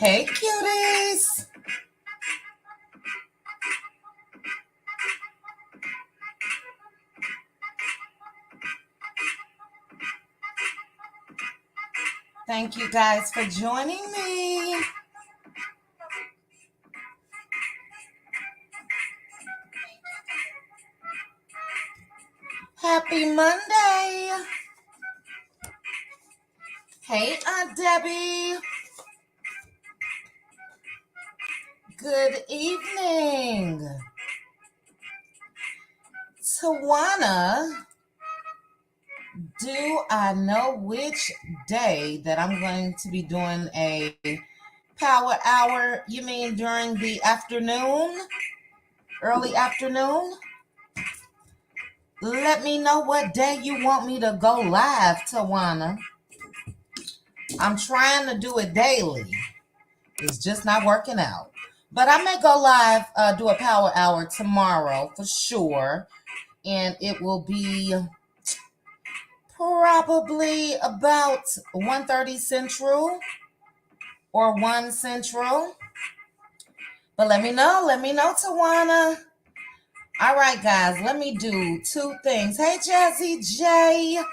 Hey, cuties. Thank you guys for joining me. Happy Monday. Hey, Aunt Debbie. Good evening. Tawana, do I know which day that I'm going to be doing a power hour? You mean during the afternoon? Early afternoon? Let me know what day you want me to go live, Tawana. I'm trying to do it daily. It's just not working out. But I may go live, do a power hour tomorrow for sure. And it will be probably about 1:30 Central or 1 Central. But let me know, Tawana. All right, guys, let me do two things. Hey, Jazzy J.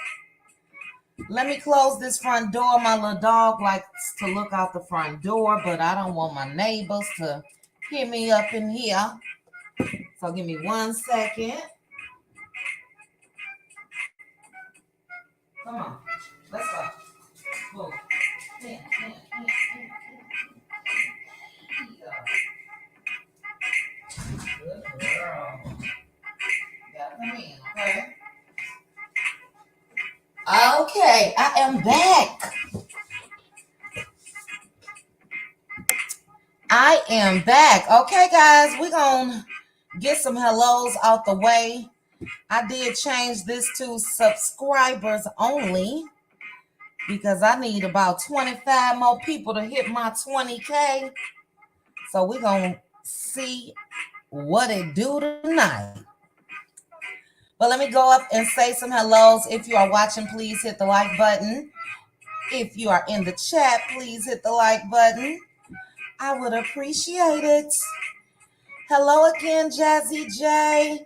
Let me close this front door. My little dog likes to look out the front door, but I don't want my neighbors to hear me up in here. So give me 1 second. Come on. Let's go. Move. Yeah. Good girl. You gotta come in, okay? Okay, I am back. Okay, guys, we're gonna get some hellos out the way. I did change this to subscribers only because I need about 25 more people to hit my 20K. So we're gonna see what it do tonight. But let me go up and say some hellos. If you are watching, please hit the like button. If you are in the chat, please hit the like button. I would appreciate it. Hello again, Jazzy J.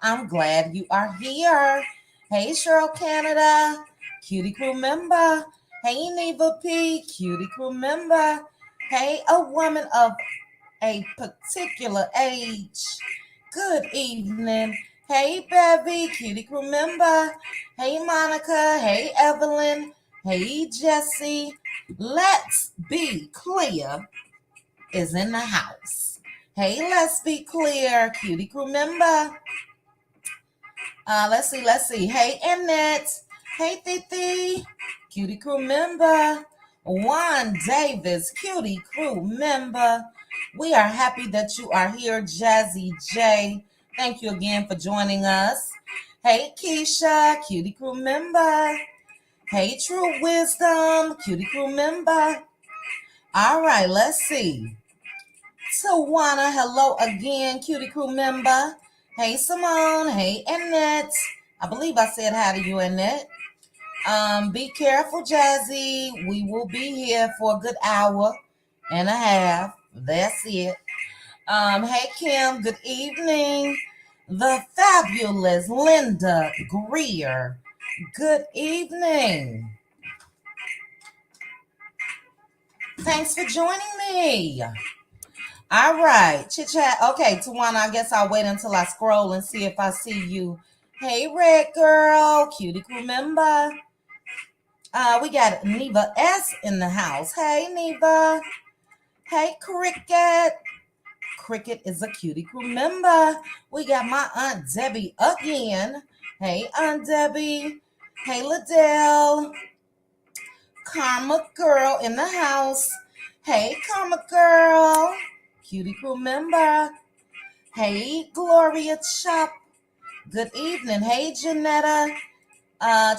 I'm glad you are here. Hey, Cheryl Canada, Cutie Crew member. Hey, Neva P, Cutie Crew member. Hey, a woman of a particular age. Good evening. Hey, Bevy, Cutie Crew member. Hey, Monica. Hey, Evelyn. Hey, Jessie. Let's be clear is in the house. Hey, let's be clear, Cutie Crew member. Let's see. Hey, Annette. Hey, Titi. Cutie Crew member. Juan Davis, Cutie Crew member. We are happy that you are here, Jazzy J. Thank you again for joining us. Hey, Keisha, Cutie Crew member. Hey, True Wisdom, Cutie Crew member. All right, let's see. Tawana, hello again, Cutie Crew member. Hey, Simone. Hey, Annette. I believe I said hi to you, Annette. Be careful, Jazzy. We will be here for a good hour and a half. That's it. Hey, Kim. Good evening. The fabulous Linda Greer. Good evening. Thanks for joining me. All right, chit chat. Okay, Tawana, I guess I'll wait until I scroll and see if I see you. Hey, Red Girl, Cutie Crew member. We got Neva S in the house. Hey, Neva. Hey, Cricket. Cricket is a Cutie Crew member. We got my Aunt Debbie again. Hey, Aunt Debbie. Hey, Liddell. Karma Girl in the house. Hey, Karma Girl. Cutie Crew member. Hey, Gloria Chop. Good evening. Hey, Janetta.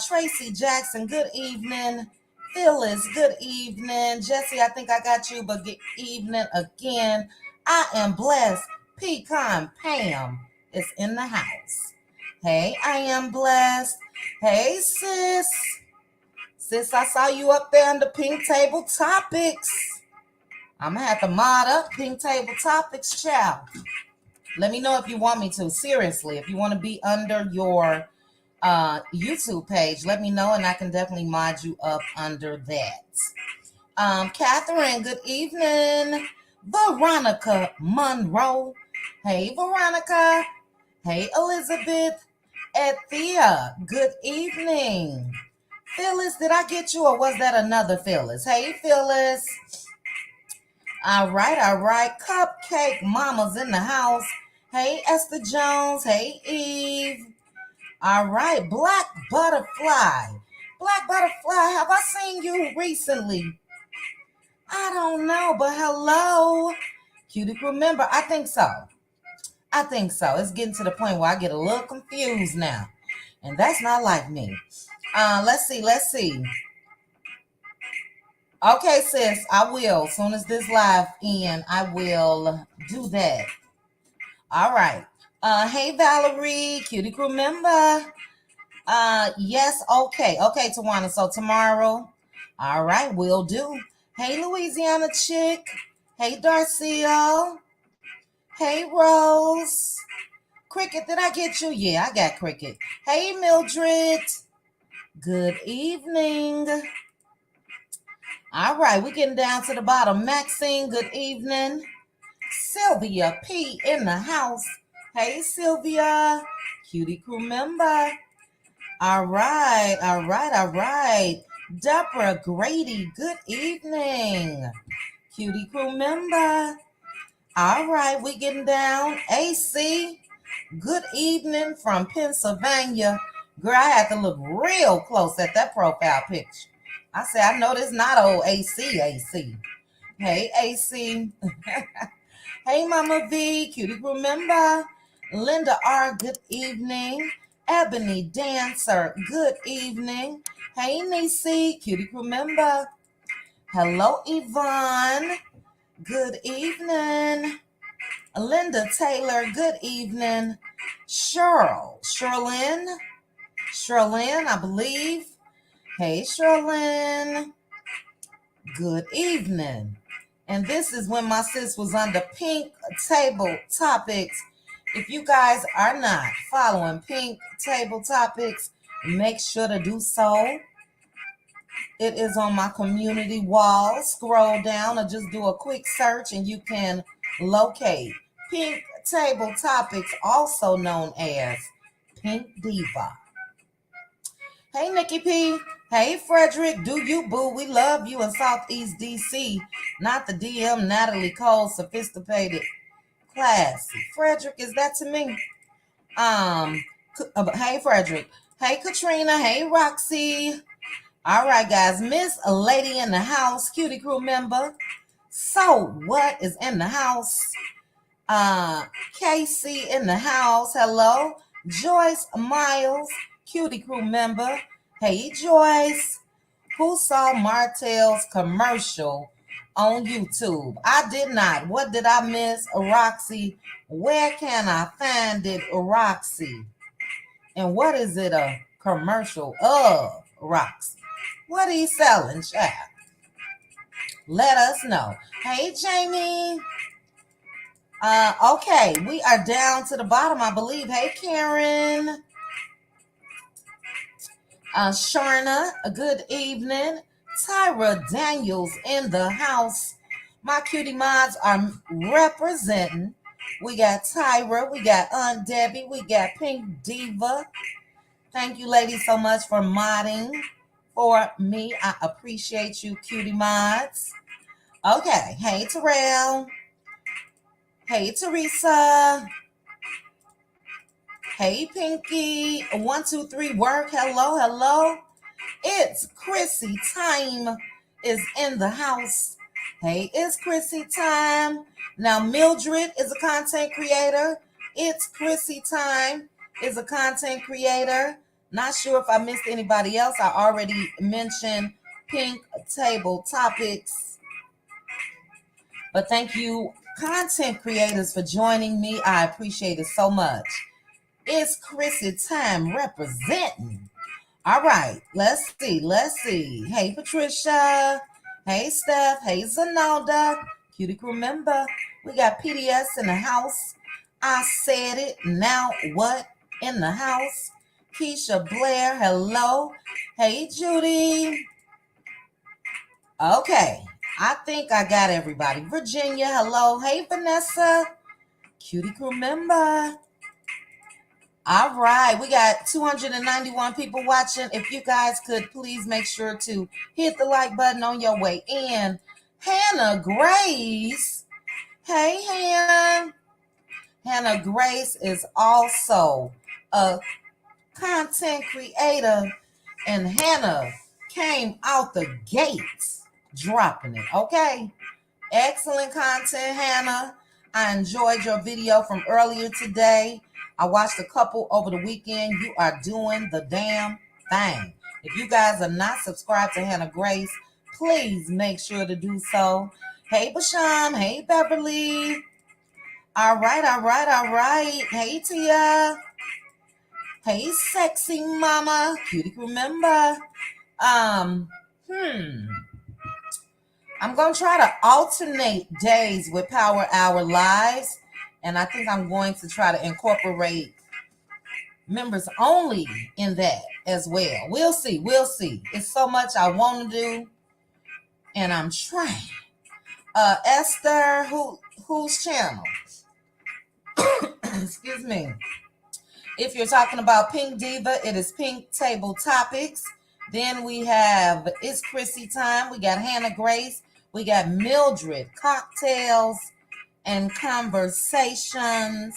Tracy Jackson. Good evening. Phyllis. Good evening. Jesse, I think I got you, but good evening again. I am blessed. Pecan Pam is in the house. Hey, I am blessed. Hey, sis. Sis, I saw you up there on the pink table topics. I'm going to have to mod up Pink Table Topics, child. Let me know if you want me to. Seriously, if you want to be under your YouTube page, let me know, and I can definitely mod you up under that. Catherine, good evening. Veronica Monroe. Hey, Veronica. Hey, Elizabeth. Ethia, good evening. Phyllis, did I get you, or was that another Phyllis? Hey, Phyllis. All right. Cupcake Mama's in the house. Hey, Esther Jones. Hey, Eve. All right, Black Butterfly. Black Butterfly, have I seen you recently? I don't know, but hello. Cutie, remember, I think so. It's getting to the point where I get a little confused now. And that's not like me. Let's see. Okay, sis, I will. As soon as this live ends, I will do that. All right. Hey, Valerie, Cutie crew member. Yes, okay, Tawana. So tomorrow, all right, will do. Hey, Louisiana chick. Hey, Darcio. Hey, Rose. Cricket, did I get you? Yeah, I got Cricket. Hey, Mildred. Good evening. All right, we're getting down to the bottom. Maxine, good evening. Sylvia P in the house. Hey, Sylvia. Cutie crew member. All right. Deborah Grady, good evening. Cutie crew member. All right, we getting down. AC, good evening from Pennsylvania. Girl, I had to look real close at that profile picture. I said, I know this not old AC. Hey, AC. Hey, Mama V, Cutie crew member. Linda R, good evening. Ebony Dancer, good evening. Hey, Nisi, Cutie crew member. Hello, Yvonne. Good evening. Linda Taylor, good evening. Sherlyn, I believe. Hey, Sherlyn. Good evening. And this is when my sis was under Pink Table Topics. If you guys are not following Pink Table Topics, make sure to do so. It is on my community wall. Scroll down or just do a quick search and you can locate Pink Table Topics, also known as Pink Diva. Hey, Nikki P. Hey, Frederick. Do you, boo? We love you in Southeast DC. Not the DM Natalie Cole, sophisticated, classy. Frederick, is that to me? Hey, Frederick. Hey, Katrina. Hey, Roxy. All right, guys. Miss a lady in the house, Cutie crew member. So what is in the house? Casey in the house. Hello. Joyce Miles, Cutie crew member. Hey, Joyce. Who saw Martell's commercial on YouTube? I did not. What did I miss? Roxy. Where can I find it, Roxy? And what is it a commercial of, Roxy? What are you selling, child? Let us know. Hey, Jamie. Okay, we are down to the bottom, I believe. Hey, Karen. Sharna, a good evening. Tyra Daniels in the house. My cutie mods are representing. We got Tyra, we got Aunt Debbie, we got Pink Diva. Thank you, ladies, so much for modding for me. I appreciate you, cutie mods. Okay, hey, Terrell. Hey, Teresa. Hey, Pinky. 1, 2, 3, work. Hello. It's Chrissy time is in the house. Hey, it's Chrissy time. Now, Mildred is a content creator. It's Chrissy time is a content creator. Not sure if I missed anybody else. I already mentioned Pink Table Topics. But thank you, content creators, for joining me. I appreciate it so much. It's Chrissy time representing. All right, let's see. Hey, Patricia. Hey, Steph. Hey, Zanalda. Cutie crew member. We got PDS in the house. I said it. Now what? In the house. Keisha Blair, hello. Hey, Judy. Okay. I think I got everybody. Virginia, hello. Hey, Vanessa. Cutie crew member. All right. We got 291 people watching. If you guys could please make sure to hit the like button on your way in. Hannah Grace. Hey, Hannah. Hannah Grace is also a content creator, and Hannah came out the gates dropping it. Okay. Excellent content, Hannah. I enjoyed your video from earlier today. I watched a couple over the weekend. You are doing the damn thing. If you guys are not subscribed to Hannah Grace, please make sure to do so. Hey, Basham. Hey, Beverly. All right, all right, all right. Hey, Tia. Hey, sexy mama. Cutie, remember. Um, hmm. I'm going to try to alternate days with Power Hour Lives. And I think I'm going to try to incorporate members only in that as well. We'll see. We'll see. It's so much I want to do, and I'm trying. Esther, whose channel? Excuse me. If you're talking about Pink Diva, it is Pink Table Topics. Then we have It's Chrissy Time. We got Hannah Grace. We got Mildred, Cocktails and Conversations.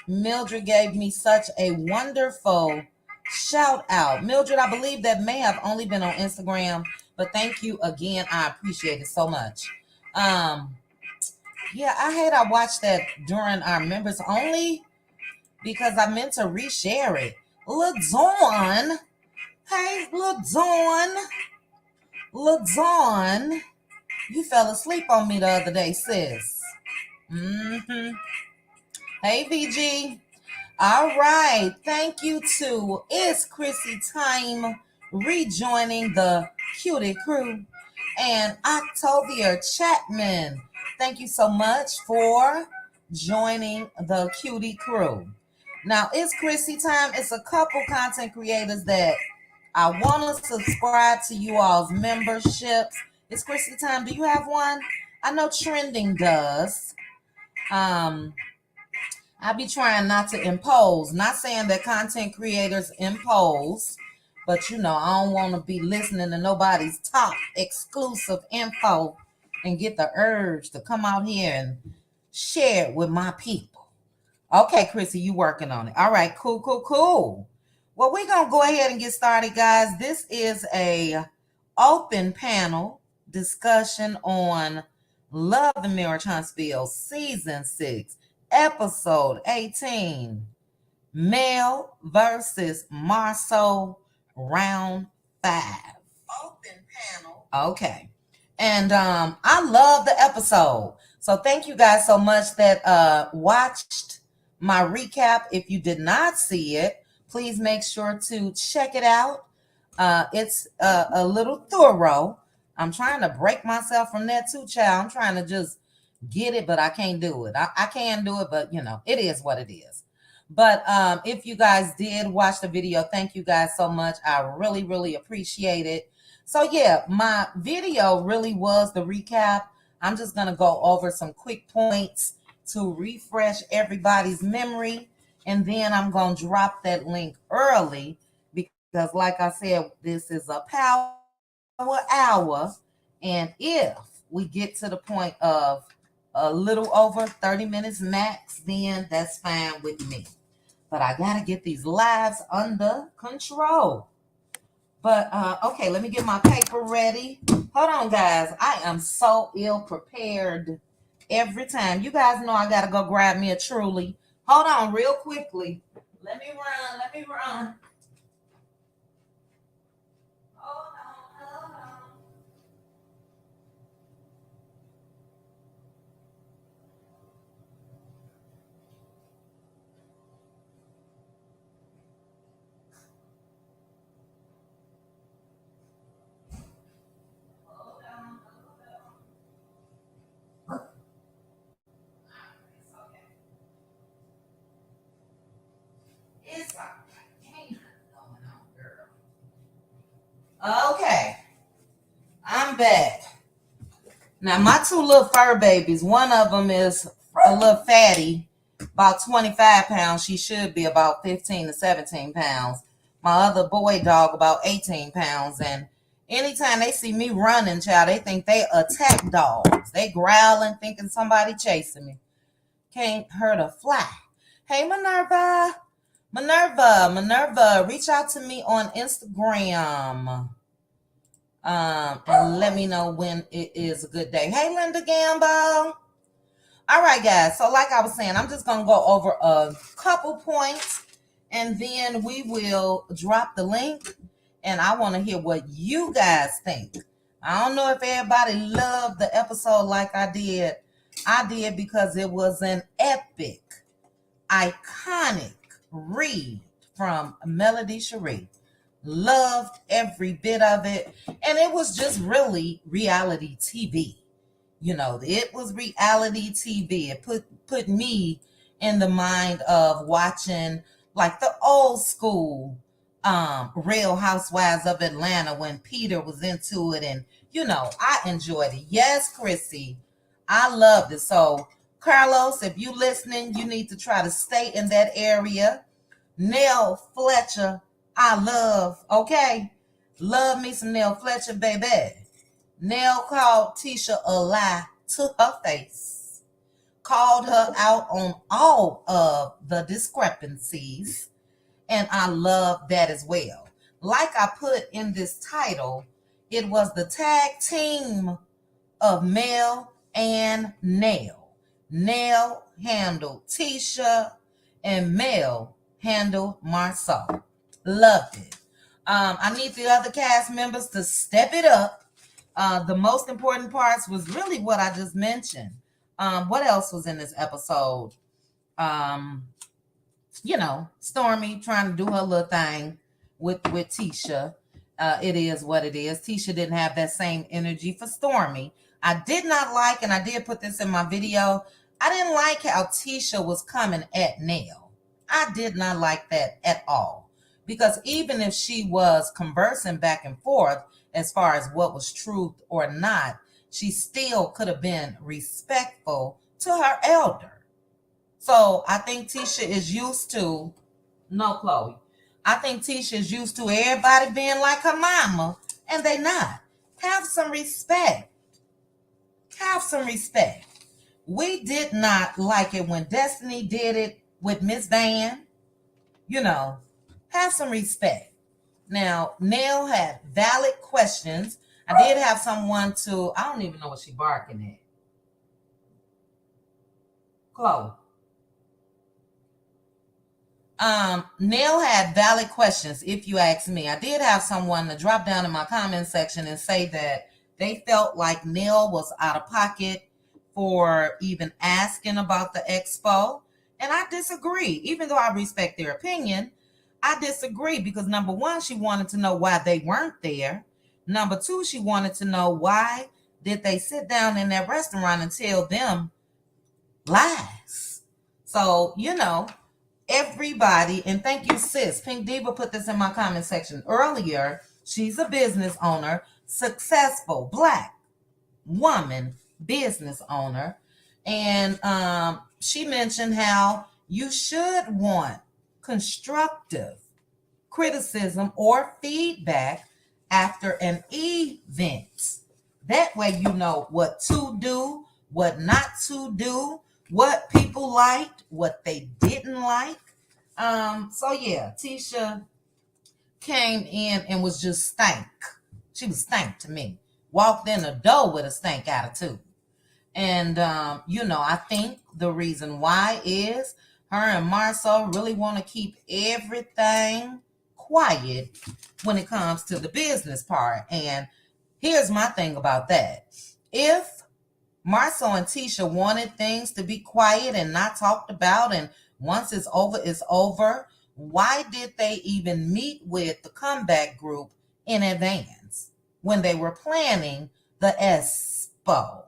Mildred gave me such a wonderful shout out. Mildred, I believe that may have only been on Instagram, but thank you again. I appreciate it so much. Yeah, I watched that during our members only because I meant to reshare it. Look, Dawn. Hey, look, Dawn. Look, Dawn. You fell asleep on me the other day, sis. Mm-hmm. Hey, VG. All right. Thank you to It's Chrissy Time rejoining the Cutie crew. And Octavia Chapman. Thank you so much for joining the Cutie crew. Now, It's Chrissy Time. It's a couple content creators that I want to subscribe to you all's memberships. It's Chrissy Time. Do you have one? I know Trending does. I be trying not to impose. Not saying that content creators impose, but I don't want to be listening to nobody's top exclusive info and get the urge to come out here and share it with my people. Okay, Chrissy, you working on it. All right, cool, cool, cool. Well, we're going to go ahead and get started, guys. This is a open panel discussion on Love and Marriage Huntsville Season 6, Episode 18, Nell versus Marceau, Round 5. Open panel. Okay. And I love the episode. So thank you guys so much that watched my recap. If you did not see it, please make sure to check it out. It's a little thorough. I'm trying to break myself from that too, child. I'm trying to just get it, but I can't do it. I can do it, but it is what it is. But if you guys did watch the video, thank you guys so much. I really, really appreciate it. So yeah, my video really was the recap. I'm just going to go over some quick points to refresh everybody's memory. And then I'm going to drop that link early because like I said, this is a power hour. And if we get to the point of a little over 30 minutes max, then that's fine with me. But I got to get these lives under control. But, okay, let me get my paper ready. Hold on, guys. I am so ill prepared every time. You guys know I got to go grab me a Truly. Hold on real quickly. Let me run. Hold on. Hold on. Okay, I'm back. Now, my two little fur babies, one of them is a little fatty, about 25 pounds. She should be about 15 to 17 pounds. My other boy dog, about 18 pounds. And anytime they see me running, child, they think they attack dogs. They growling, thinking somebody chasing me. Can't hurt a fly. Hey, Minerva. Minerva, reach out to me on Instagram. And let me know when it is a good day. Hey, Linda Gamble. All right, guys. So, like I was saying, I'm just gonna go over a couple points, and then we will drop the link. And I want to hear what you guys think. I don't know if everybody loved the episode like I did. I did because it was an epic, iconic read from Melody Cherie. Loved every bit of it. And it was just really reality TV. You know, it was reality TV. It put me in the mind of watching like the old school Real Housewives of Atlanta when Peter was into it. And, you know, I enjoyed it. Yes, Chrissy, I loved it. So, Carlos, if you listening, you need to try to stay in that area. Nell Fletcher, I love, okay? Love me some Nell Fletcher, baby. Nell called Tisha a lie to her face. Called her out on all of the discrepancies. And I love that as well. Like I put in this title, it was the tag team of Mel and Nell. Nell handled Tisha and Mel handled Marceau. Loved it. I need the other cast members to step it up. The most important parts was really what I just mentioned. What else was in this episode? You know, Stormy trying to do her little thing with Tisha. It is what it is. Tisha didn't have that same energy for Stormy. I did not like, and I did put this in my video, I didn't like how Tisha was coming at Nell. I did not like that at all. Because even if she was conversing back and forth as far as what was truth or not, she still could have been respectful to her elder. So I think Tisha is used to, no, Chloe. I think Tisha is used to everybody being like her mama, and they not. Have some respect. Have some respect. We did not like it when Destiny did it with Miss Van. You know, have some respect. Now, Nell had valid questions. I did have someone to, I don't even know what she barking at. Chloe. Nell had valid questions, if you ask me. I did have someone to drop down in my comment section and say that they felt like Nell was out of pocket for even asking about the expo. And I disagree. Even though I respect their opinion, I disagree because number one, she wanted to know why they weren't there. Number two, she wanted to know why did they sit down in that restaurant and tell them lies. So, you know, everybody, and thank you, sis. Pink Diva put this in my comment section earlier. She's a business owner, successful Black woman business owner. And she mentioned how you should want constructive criticism or feedback after an event. That way you know what to do, what not to do, what people liked, what they didn't like. So yeah, Tisha came in and was just stank. She was stank to me. Walked in the door with a stank attitude. And you know, I think the reason why is her and Marceau really want to keep everything quiet when it comes to the business part. And here's my thing about that. If Marceau and Tisha wanted things to be quiet and not talked about, and once it's over, it's over, why did they even meet with the comeback group in advance when they were planning the expo?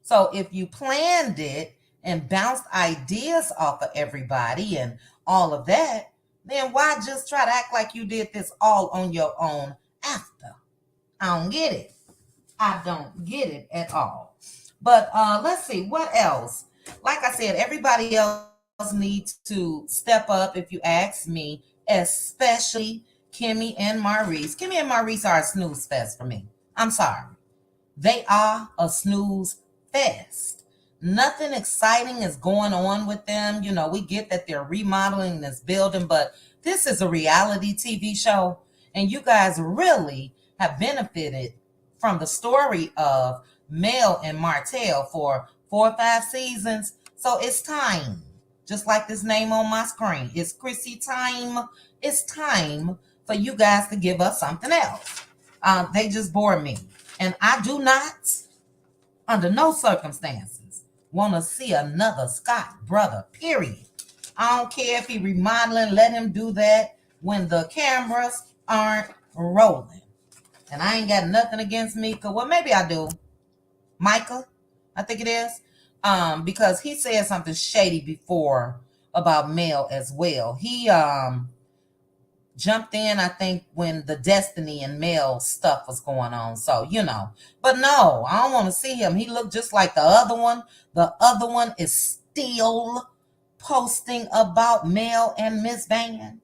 So if you planned it and bounced ideas off of everybody and all of that, then why just try to act like you did this all on your own after. I don't get it. I don't get it at all. But let's see what else. Like I said, everybody else needs to step up if you ask me, especially Kimmy and Maurice. Kimmy and Maurice are a snooze fest for me. I'm sorry. They are a snooze fest. Nothing exciting is going on with them. You know, we get that they're remodeling this building, but this is a reality TV show, and you guys really have benefited from the story of Mel and Martell for 4 or 5 seasons. So it's time, just like this name on my screen. It's Chrissy time. It's time for you guys to give us something else. They just bore me. And I do not, under no circumstances, want to see another Scott brother, period. I don't care if he remodeling, let him do that when the cameras aren't rolling. And I ain't got nothing against Mika. Well, maybe I do. Micah, I think it is. Because he said something shady before about Mel as well. He jumped in, I think, when the Destiny and Mel stuff was going on. So, you know. But no, I don't want to see him. He looked just like the other one. The other one is still posting about Mel and Miss Van.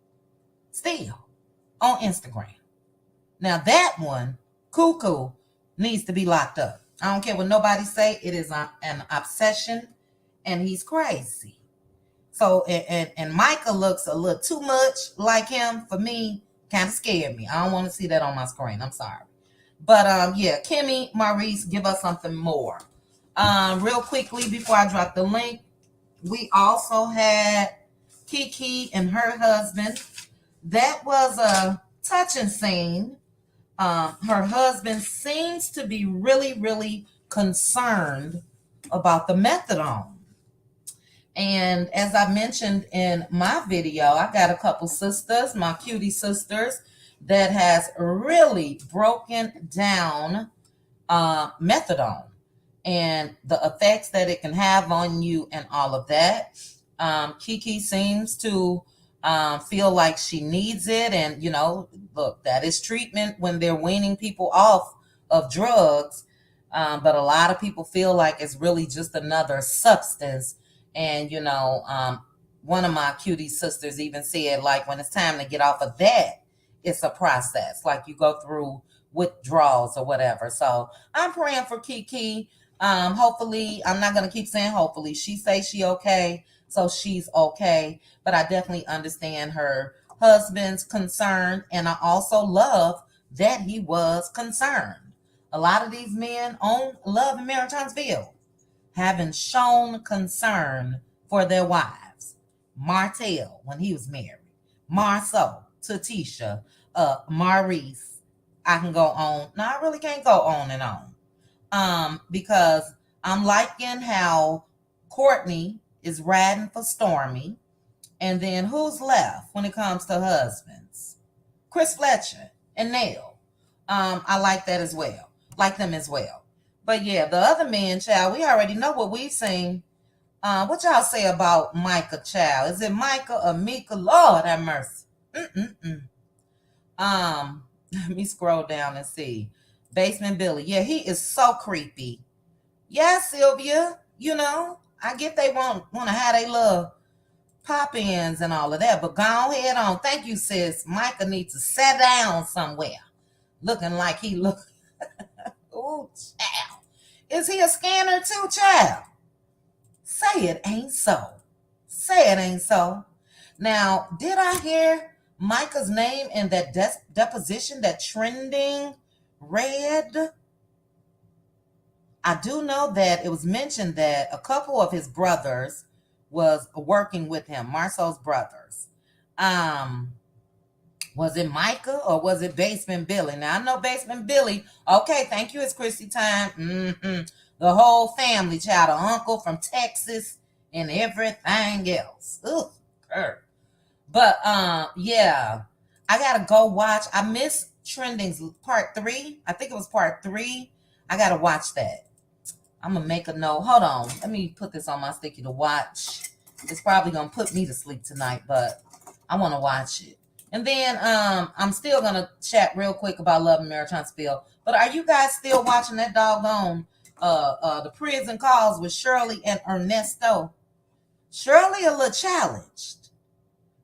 Still on Instagram. Now that one, Cuckoo, needs to be locked up. I don't care what nobody say. It is an obsession, and he's crazy. So, and Micah looks a little too much like him for me. Kind of scared me. I don't want to see that on my screen. I'm sorry. But yeah, Kimmy, Maurice, give us something more. Real quickly before I drop the link, we also had Kiki and her husband. That was a touching scene. Her husband seems to be really, really concerned about the methadone. And as I mentioned in my video, I got a couple sisters, my cutie sisters, that has really broken down methadone and the effects that it can have on you and all of that. Kiki seems to feel like she needs it. And, you know, look, that is treatment when they're weaning people off of drugs. But a lot of people feel like it's really just another substance. And, you know, one of my cutie sisters even said, like, when it's time to get off of that, it's a process. Like you go through withdrawals or whatever. So I'm praying for Kiki. Hopefully, I'm not going to keep saying hopefully. She say she okay, so she's okay. But I definitely understand her husband's concern. And I also love that he was concerned. A lot of these men on Love and Marriage Huntsville having shown concern for their wives. Martell, when he was married. Marceau, Tatisha, Maurice. I can go on. No, I really can't go on and on. Because I'm liking how Courtney is riding for Stormy. And then who's left when it comes to husbands? Chris Fletcher and Nell. I like that as well. Like them as well. But yeah, the other men, child, we already know what we've seen. What y'all say about Micah, child? Is it Micah or Mika? Lord have mercy. Let me scroll down and see. Basement Billy. Yeah, he is so creepy. Yeah, Sylvia. You know, I get they want to have their little pop-ins and all of that, but go ahead on. Thank you, sis. Micah needs to sit down somewhere. Looking like he look. Oh, child. Is he a scanner too, child? Say it ain't so. Say it ain't so. Now, did I hear Micah's name in that deposition, that trending read? I do know that it was mentioned that a couple of his brothers was working with him, Marceau's brothers. Was it Micah or was it Basement Billy? Now, I know Basement Billy. Okay, thank you. It's Chrissy time. The whole family, child, an uncle from Texas and everything else. Ugh, Kurt. But, yeah, I got to go watch. I missed Trending's part 3. I think it was part 3. I got to watch that. I'm going to make a note. Hold on. Let me put this on my sticky to watch. It's probably going to put me to sleep tonight, but I want to watch it. And then I'm still gonna chat real quick about Love and Marriage Huntsville. But are you guys still watching that doggone the prison calls with Shirley and Ernesto? Shirley a little challenged.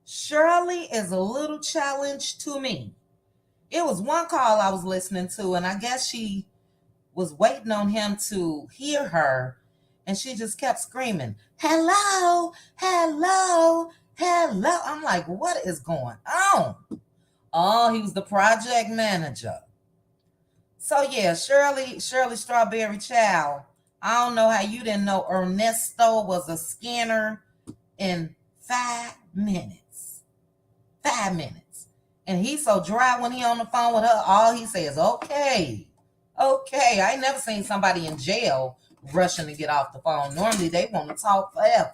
Shirley is a little challenged to me. It was one call I was listening to, and I guess she was waiting on him to hear her, and she just kept screaming, "Hello, hello, hello." I'm like, what is going on? Oh, he was the project manager. So yeah, Shirley Strawberry Child. I don't know how you didn't know Ernesto was a scanner in 5 minutes. 5 minutes. And he's so dry when he on the phone with her. All he says, okay. Okay. I ain't never seen somebody in jail rushing to get off the phone. Normally they want to talk forever.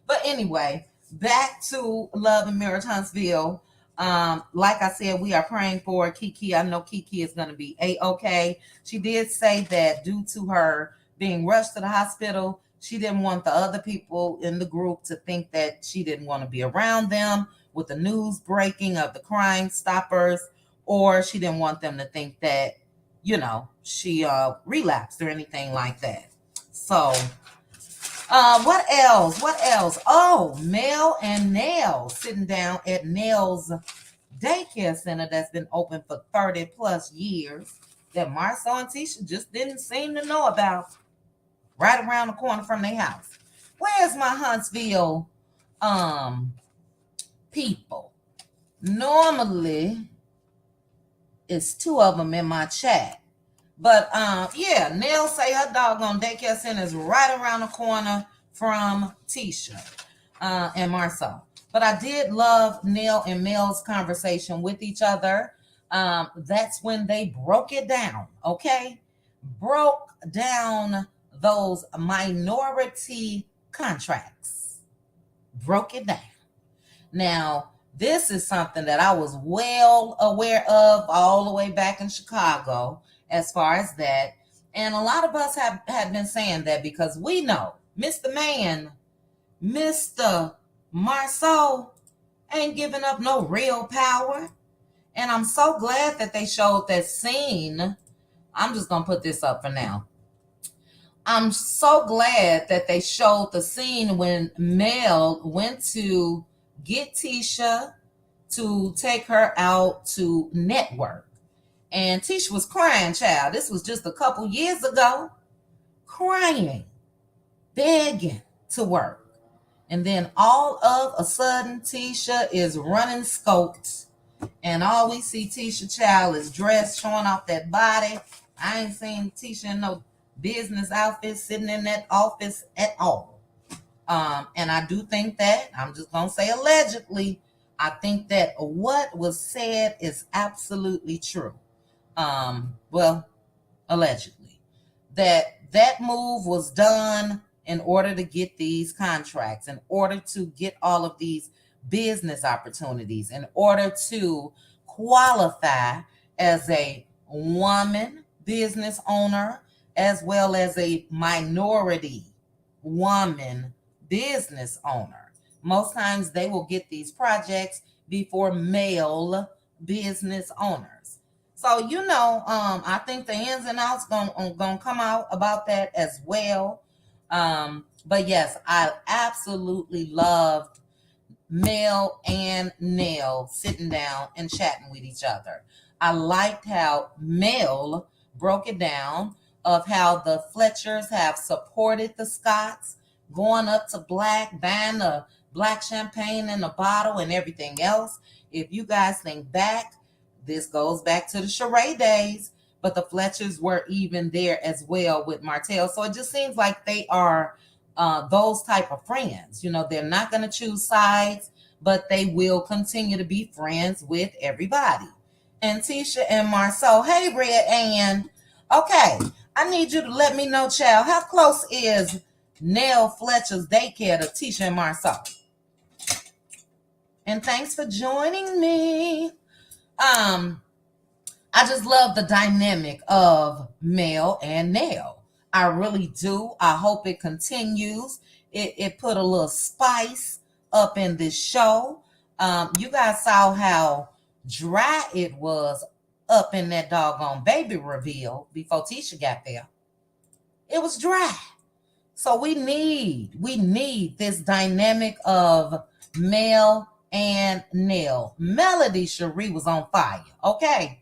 But anyway, back to Love and Marriage Huntsville. Like I said, we are praying for Kiki. I know Kiki is going to be A-okay. She did say that due to her being rushed to the hospital, she didn't want the other people in the group to think that she didn't want to be around them with the news breaking of the Crime Stoppers, or she didn't want them to think that, she relapsed or anything like that. So, what else? What else? Oh, Mel and Nell sitting down at Nell's daycare center that's been open for 30 plus years that Marcel and Tisha just didn't seem to know about, right around the corner from their house. Where's my Huntsville people? Normally it's two of them in my chat. But yeah, Nell say her doggone daycare center is right around the corner from Tisha and Marcel. But I did love Nell and Mel's conversation with each other. That's when they broke it down, okay? Broke down those minority contracts. Broke it down. Now, this is something that I was well aware of all the way back in Chicago as far as that. And a lot of us had been saying that because we know Mr. Man, Mr. Marceau ain't giving up no real power. And I'm so glad that they showed that scene. I'm just going to put this up for now. I'm so glad that they showed the scene when Mel went to get Tisha to take her out to network. And Tisha was crying, child. This was just a couple years ago. Crying, begging to work. And then all of a sudden, Tisha is running scopes. And all we see Tisha child is dressed, showing off that body. I ain't seen Tisha in no business outfit sitting in that office at all. And I do think that, I'm just going to say allegedly, I think that what was said is absolutely true. Well, allegedly. That move was done in order to get these contracts, in order to get all of these business opportunities, in order to qualify as a woman business owner, as well as a minority woman business owner. Most times they will get these projects before male business owners. So, I think the ins and outs gonna come out about that as well. But yes, I absolutely loved Mel and Nell sitting down and chatting with each other. I liked how Mel broke it down of how the Fletchers have supported the Scotts, going up to Black, buying the Black champagne in a bottle and everything else. If you guys think back, this goes back to the charade days, but the Fletchers were even there as well with Martell. So it just seems like they are those type of friends. They're not going to choose sides, but they will continue to be friends with everybody. And Tisha and Marceau, hey, Red Ann. Okay, I need you to let me know, child, how close is Nell Fletcher's daycare to Tisha and Marceau? And thanks for joining me. I just love the dynamic of Mel and Nell. I really do. I hope it continues. It put a little spice up in this show. You guys saw how dry it was up in that doggone baby reveal before Tisha got there. It was dry. So we need this dynamic of Mel and Nell. Melody Cherie was on fire, okay?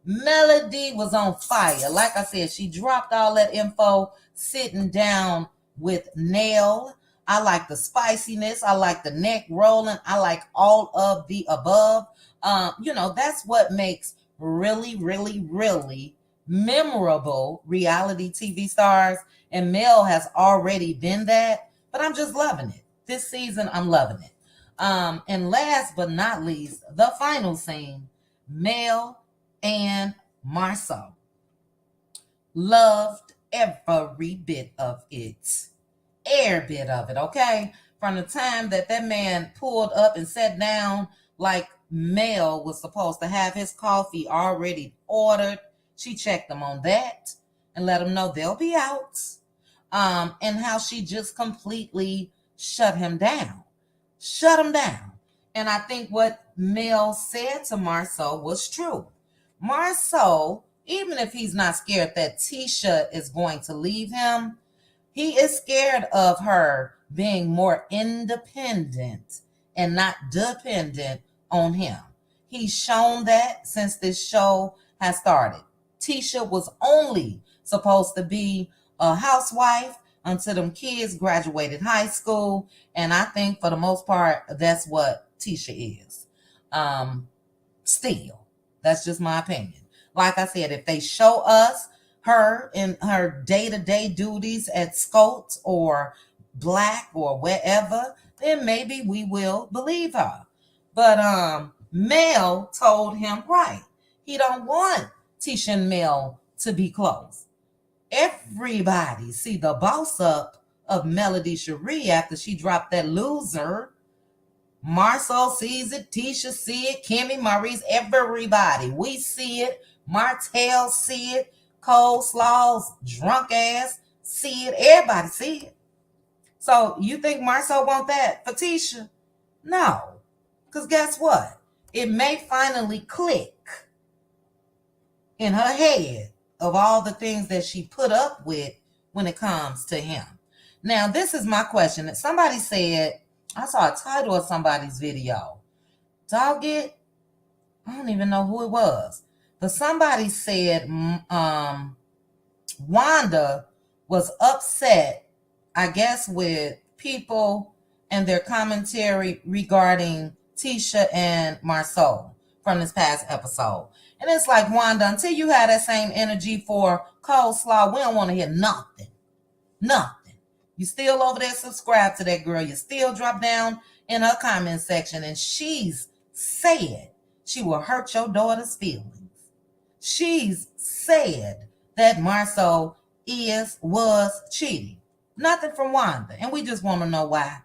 Melody was on fire. Like I said, she dropped all that info sitting down with Nell. I like the spiciness. I like the neck rolling. I like all of the above. That's what makes really, really, really memorable reality TV stars. And Mel has already been that, but I'm just loving it. This season, I'm loving it. And last but not least, the final scene, Mel and Marceau. Loved every bit of it. Every bit of it, okay? From the time that man pulled up and sat down like Mel was supposed to have his coffee already ordered. She checked them on that and let them know they'll be out. And how she just completely shut him down. Shut him down. And I think what Mel said to Marceau was true. Marceau, even if he's not scared that Tisha is going to leave him, he is scared of her being more independent and not dependent on him. He's shown that since this show has started. Tisha was only supposed to be a housewife until them kids graduated high school. And I think for the most part, that's what Tisha is. Still, that's just my opinion. Like I said, if they show us her in her day-to-day duties at Scout or Black or wherever, then maybe we will believe her. But Mel told him right. He don't want Tisha and Mel to be close. Everybody see the boss up of Melody Cherie after she dropped that loser. Marceau sees it, Tisha see it, Kimmy, Maurice, everybody. We see it. Martell see it. Coleslaw's drunk ass see it. Everybody see it. So you think Marceau want that for Tisha? No. Because guess what? It may finally click in her head of all the things that she put up with when it comes to him. Now, this is my question. Somebody said, I saw a title of somebody's video. Dog it? I don't even know who it was. But somebody said Wanda was upset, I guess, with people and their commentary regarding Tisha and Marceau from this past episode. And it's like, Wanda, until you have that same energy for Coleslaw, we don't want to hear nothing. Nothing. You still over there subscribe to that girl. You still drop down in her comment section. And she's said she will hurt your daughter's feelings. She's said that Marceau was cheating. Nothing from Wanda. And we just want to know why.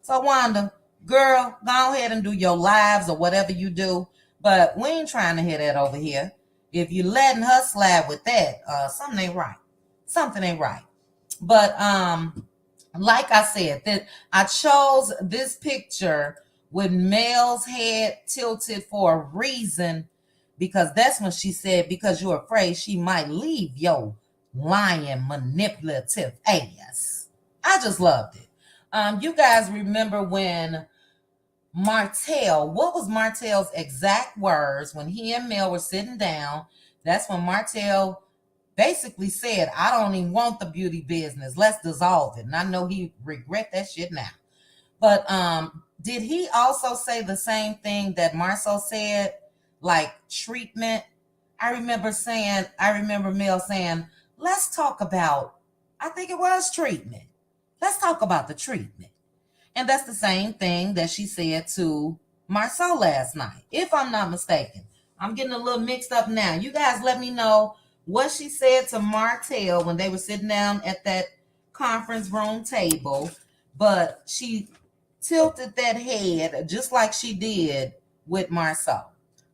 So Wanda, girl, go ahead and do your lives or whatever you do. But we ain't trying to hear that over here. If you letting her slide with that, something ain't right. Something ain't right. But like I said, that I chose this picture with Mel's head tilted for a reason, because that's when she said, because you're afraid she might leave your lying, manipulative ass. I just loved it. You guys remember when Martell, what was Martell's exact words when he and Mel were sitting down? That's when Martell basically said, I don't even want the beauty business. Let's dissolve it. And I know he regret that shit now. But did he also say the same thing that Marceau said, like treatment? I remember Mel saying, let's talk about, I think it was treatment. Let's talk about the treatment. And that's the same thing that she said to Marceau last night, if I'm not mistaken. I'm getting a little mixed up now. You guys let me know what she said to Martell when they were sitting down at that conference room table. But she tilted that head just like she did with Marceau.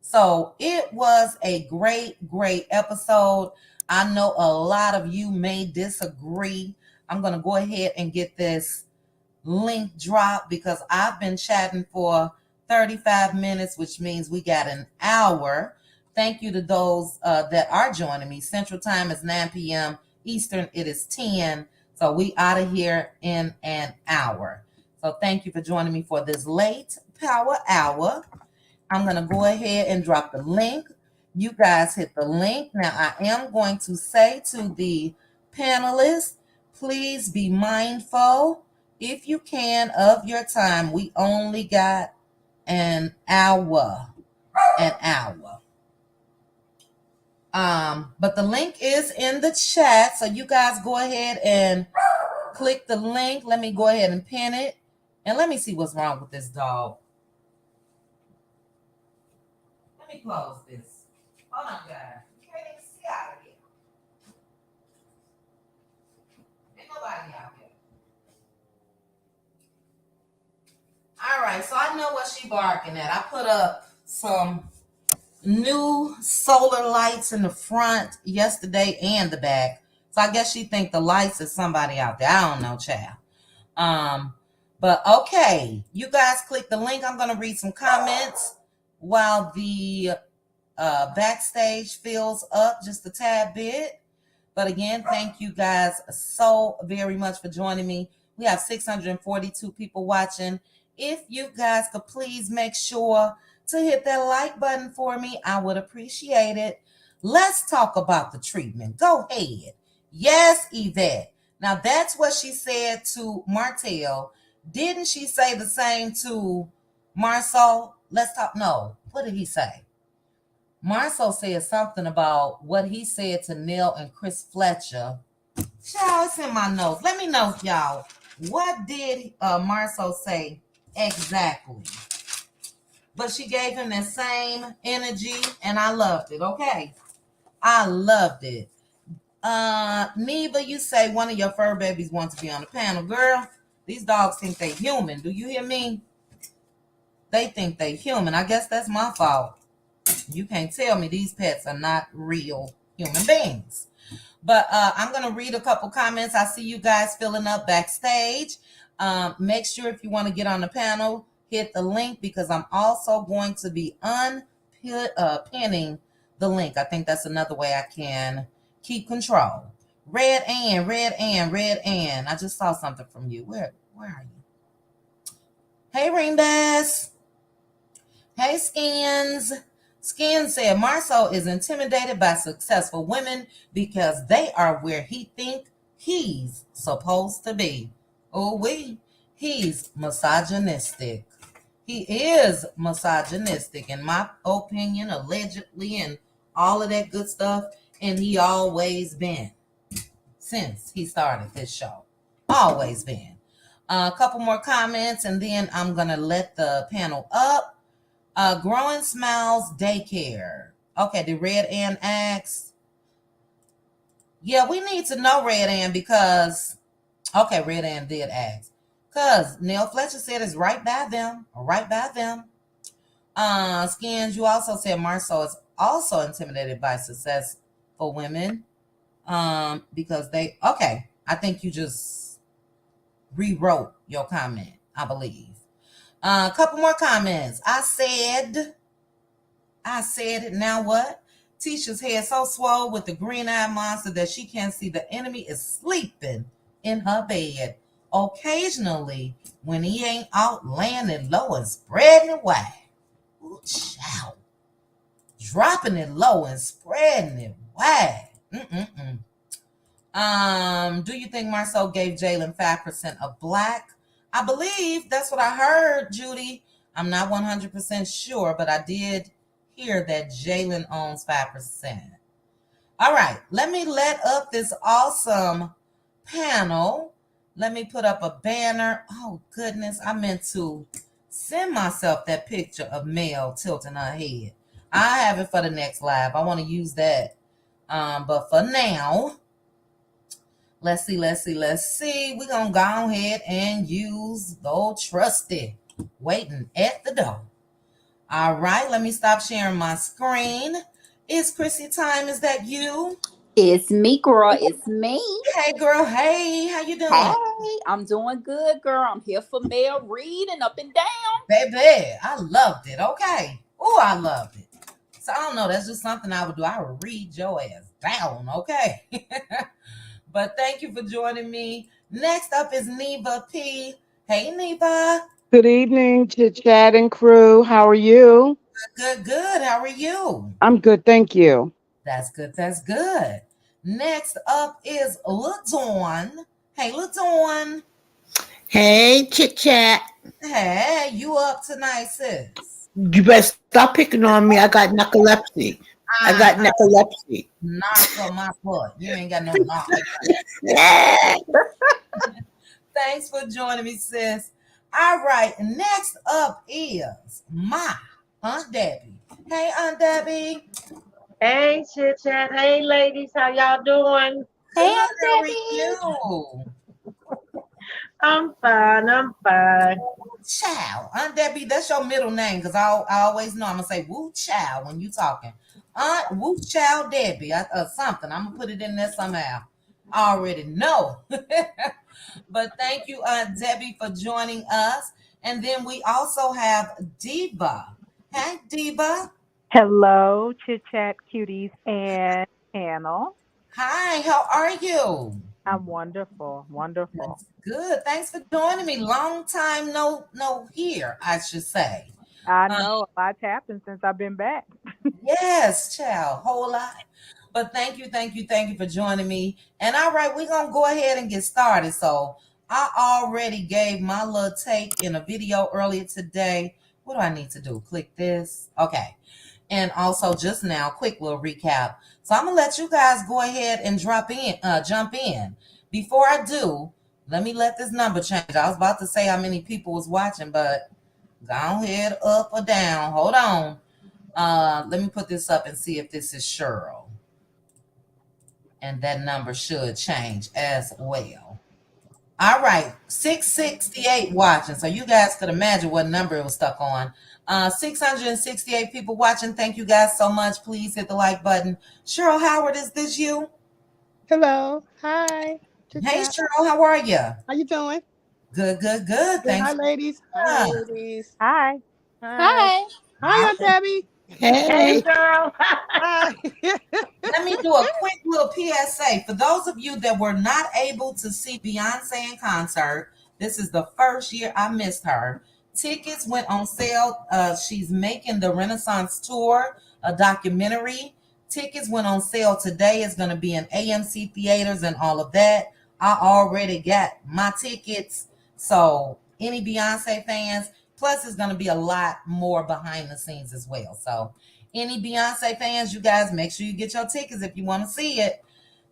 So it was a great, great episode. I know a lot of you may disagree. I'm going to go ahead and get this link drop because I've been chatting for 35 minutes, which means we got an hour. Thank you to those that are joining me. Central Time is 9 p.m. Eastern, it is 10. So we out of here in an hour. So thank you for joining me for this late power hour. I'm going to go ahead and drop the link. You guys hit the link. Now, I am going to say to the panelists, please be mindful, if you can, of your time. We only got an hour. But the link is in the chat. So you guys go ahead and click the link. Let me go ahead and pin it. And let me see what's wrong with this dog. Let me close this. Hold on, guys. You can't even see out of here. Ain't nobody out here. All right, so I know what she barking at. I put up some new solar lights in the front yesterday and the back. So I guess she think the lights is somebody out there. I don't know, child. But okay, you guys click the link. I'm gonna read some comments while the backstage fills up just a tad bit. But again, thank you guys so very much for joining me. We have 642 people watching. If you guys could please make sure to hit that like button for me, I would appreciate it. Let's talk about the treatment. Go ahead. Yes, Yvette. Now that's what she said to Martell. Didn't she say the same to Marceau? Let's talk. No. What did he say? Marceau said something about what he said to Nell and Chris Fletcher. Child, it's in my notes. Let me know, y'all. What did Marceau say exactly? But she gave him that same energy, and I loved it. Okay. I loved it. Neva, you say one of your fur babies wants to be on the panel. Girl, these dogs think they human. Do you hear me? They think they human. I guess that's my fault. You can't tell me these pets are not real human beings. But I'm going to read a couple comments. I see you guys filling up backstage. Make sure if you want to get on the panel, hit the link, because I'm also going to be pinning the link. I think that's another way I can keep control. Red Ann. I just saw something from you. Where are you? Hey, Ringbass. Hey, Skins. Skin said Marceau is intimidated by successful women because they are where he think he's supposed to be. Oh, he's misogynistic. He is misogynistic, in my opinion, allegedly, and all of that good stuff. And he always been since he started this show. Always been. A couple more comments, and then I'm going to let the panel up. Growing Smiles Daycare. Okay, did Red Ann ask? Yeah, we need to know, Red Ann, because... Okay, Red Ann did ask. Because Nell Fletcher said it's right by them. Skins, you also said Marceau is also intimidated by successful women. Because they... Okay, I think you just rewrote your comment, I believe. A couple more comments. I said it. Now what? Tisha's head so swole with the green-eyed monster that she can't see the enemy is sleeping in her bed. Occasionally, when he ain't out landing low and spreading it wide. Ooh, child. Dropping it low and spreading it wide. Do you think Marceau gave Jalen 5% of black? I believe that's what I heard, Judy. I'm not 100% sure, but I did hear that Jalen owns 5%. All right, let me let up this awesome panel. Let me put up a banner. Oh, goodness, I meant to send myself that picture of Mel tilting her head. I have it for the next live. I want to use that. But for now... Let's see. We're going to go ahead and use the old trusty waiting at the door. All right, let me stop sharing my screen. It's Chrissy time. Is that you? It's me, girl. It's me. Hey girl, hey, how you Hey, doing? I'm doing good, girl. I'm here for Mel reading up and down. Baby, I loved it. Okay. Oh, I loved it. So I don't know, that's just something I would do. I would read your ass down, okay? But thank you for joining me. Next up is Neva P. Hey Neva. Good evening to Chad and crew. How are you? Good, good. How are you? I'm good, thank you. That's good, that's good. Next up is LaDawn. Hey LaDawn. Hey, chit chat. Hey, you up tonight, sis? You better stop picking on me. I got narcolepsy. I got Uh, narcolepsy. Knock on my foot. You ain't got no knock. Yeah. Thanks for joining me, sis. All right, next up is my Aunt Debbie. Hey, Aunt Debbie. Hey, chit chat. Hey, ladies. How y'all doing? Hey, Good. Aunt How are Debbie. you? I'm fine. I'm fine. Chow. Aunt Debbie, that's your middle name because I always know I'm going to say Woo Chow when you talking. Aunt Woo Chow Debbie or something. I'm going to put it in there somehow. I already know. But thank you, Aunt Debbie, for joining us. And then we also have Diva. Hey, Diva. Hello, Chit Chat Cuties and panel. Hi, how are you? I'm wonderful, wonderful. That's good. Thanks for joining me. Long time no here, I should say. I Uh, know a lot's happened since I've been back. yes, child, whole lot. But thank you for joining me. And all right, we're gonna go ahead and get started. So I already gave my little take in a video earlier today. What do I need to do? Click this. Okay. And also just now, quick little recap. So I'm gonna let you guys go ahead and jump in. Before I do, let me let this number change. I was about to say how many people was watching, but go ahead up or down. Hold on. Let me put this up and see if this is Cheryl. And that number should change as well. All right, 668 watching. So you guys could imagine what number it was stuck on. 668 people watching. Thank you guys so much. Please hit the like button. Cheryl Howard, is this you? Hello. Hi. Chit Hey, chat. Cheryl, how are you? How you doing? Good, good, good. Good. Hi, Thanks. ladies. Hi, Yeah. ladies. Hi. Hi. Hi. Hi, Aunt Debbie. Hey, Hey. girl. Hi. Let me do a quick little PSA. For those of you that were not able to see Beyonce in concert, this is the first year I missed her. Tickets went on sale. She's making the Renaissance Tour, a documentary. Tickets went on sale today. It's going to be in AMC theaters and all of that. I already got my tickets. So, any Beyonce fans, plus, it's going to be a lot more behind the scenes as well. So, any Beyonce fans, you guys make sure you get your tickets if you want to see it.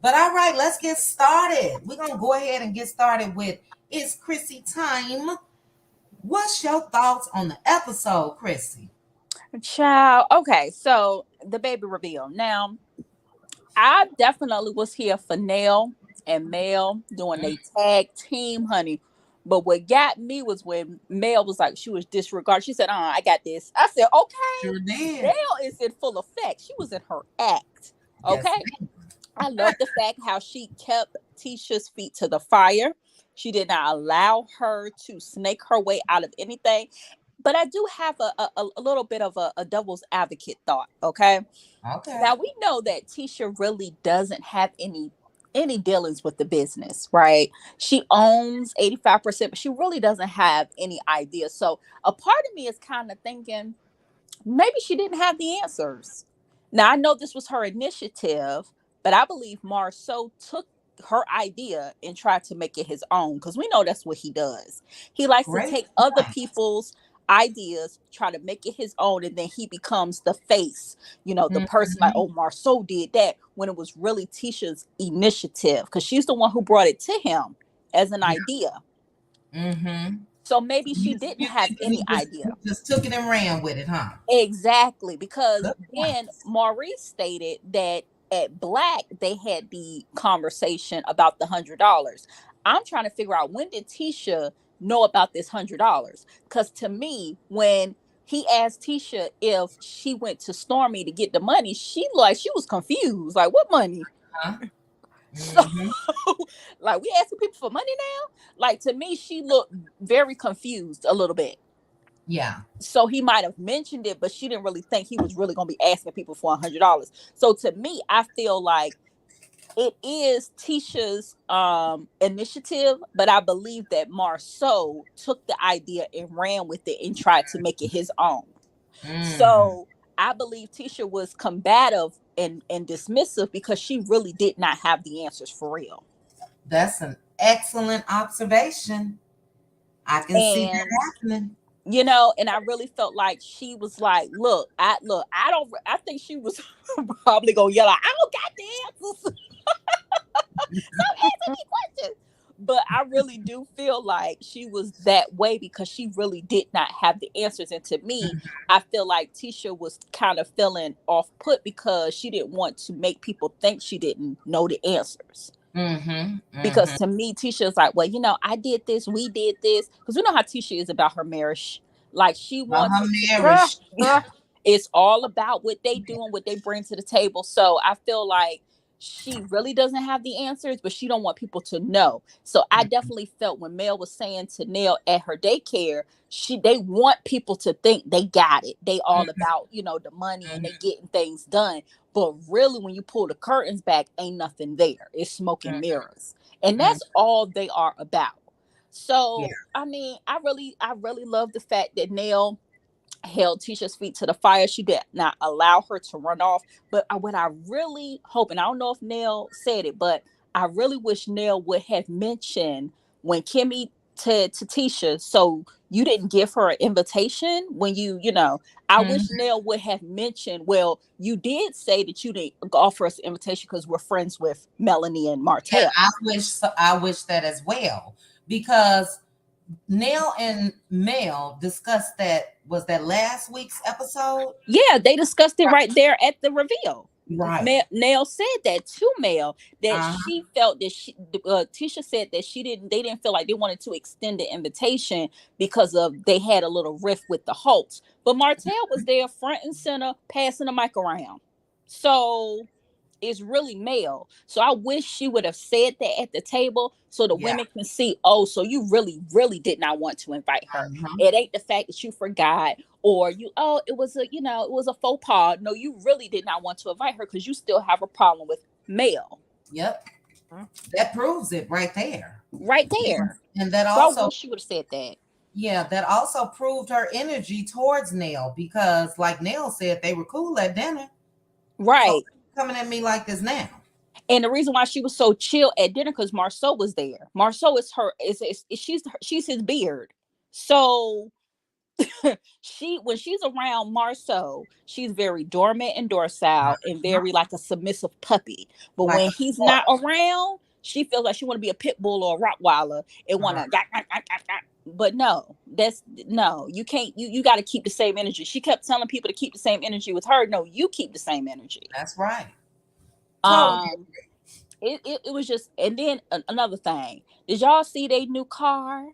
But all right, let's get started. We're going to go ahead and get started with It's Chrissy Time. What's your thoughts on the episode, Chrissy? Child. Okay, so the baby reveal. Now, I definitely was here for Nell and Mel doing a tag team, honey. But what got me was when Mel was like, she was disregarded. She said, I got this. I said, okay. Sure did. Nell is in full effect. She was in her act. Yes. Okay. I love the fact how she kept Tisha's feet to the fire. She did not allow her to snake her way out of anything. But I do have a little bit of a devil's advocate thought. Okay. Okay. Now we know that Tisha really doesn't have any dealings with the business, right? She owns 85%, but she really doesn't have any idea. So a part of me is kind of thinking maybe she didn't have the answers. Now I know this was her initiative, but I believe Marceau took her idea and tried to make it his own because we know that's what he does. He likes to Great take other point. people's ideas, try to make it his own, and then he becomes the face, the person like, Mhm. oh, Marceau did that when it was really Tisha's initiative because she's the one who brought it to him as an Yeah. idea. Mm-hmm. So maybe she You, didn't you have think that any he idea. just took it and ran with it, huh? Exactly, because Good point. then Maurice stated that at Black they had the conversation about the $100. I'm trying to figure out when did Tisha know about this $100? Because to me, when he asked Tisha if she went to Stormy to get the money, she was confused. Like, what money? Uh-huh. So, Mm-hmm. like, we asking people for money now? Like, to me, she looked very confused a little bit. Yeah. So he might have mentioned it, but she didn't really think he was really going to be asking people for $100. So to me, I feel like it is Tisha's initiative, but I believe that Marceau took the idea and ran with it and tried to make it his own. Mm. So I believe Tisha was combative and dismissive because she really did not have the answers for real. That's an excellent observation. I can see that And happening. and I really felt like she was like, I don't, I think she was probably gonna yell out, I don't got the answers. Stop asking me questions. But I really do feel like she was that way because she really did not have the answers. And to me, I feel like Tisha was kind of feeling off put because she didn't want to make people think she didn't know the answers. Mm-hmm. Because Mm-hmm. to me, Tisha is like, well, I did this, we did this. Because we know how Tisha is about her marriage. Like, she wants Her it to be, marriage. it's all about what they do and what they bring to the table. So I feel like she really doesn't have the answers, but she don't want people to know. So I definitely felt when Mel was saying to Nell at her daycare, they want people to think they got it. They all about, the money and they getting things done. But really, when you pull the curtains back, ain't nothing there. It's smoke and mirrors. And Mm-hmm. that's all they are about. Yeah. So I mean, I really love the fact that Nell held Tisha's feet to the fire. She did not allow her to run off. But what I really hope, and I don't know if Nell said it, but I really wish Nell would have mentioned when Kimmy said to Tisha, so you didn't give her an invitation when I wish Mm-hmm. Nell would have mentioned, well, you did say that you didn't offer us an invitation because we're friends with Melanie and Yeah, Martell. I wish that as well because Nell and Mel discussed that. Was that last week's episode? Yeah, they discussed it right there at the reveal. Right. Nell said that to Mel that Uh-huh. she felt that Tisha said that they didn't feel like they wanted to extend the invitation because of they had a little rift with the Holtz. But Martell was there front and center passing the mic around. So is really Mel. So I wish she would have said that at the table so the Yeah. women can see, oh, so you really, really did not want to invite her. Uh-huh. It ain't the fact that you forgot or it was a faux pas. No, you really did not want to invite her because you still have a problem with Mel. Yep. That proves it right there. Right there. And that So I also, wish she would have said that. yeah, that also proved her energy towards Nell because, like Nell said, they were cool at dinner. Right. So coming at me like this now. And the reason why she was so chill at dinner because Marceau was there. Marceau is she's his beard. So when she's around Marceau, she's very dormant and docile and very like a submissive puppy. But Like when a he's sport. not around, she feels like she want to be a pit bull or a Rottweiler and want to. But no, you can't. You got to keep the same energy. She kept telling people to keep the same energy with her. No, you keep the same energy. That's right. Totally. Um, it was just, and then another thing. Did y'all see their new car?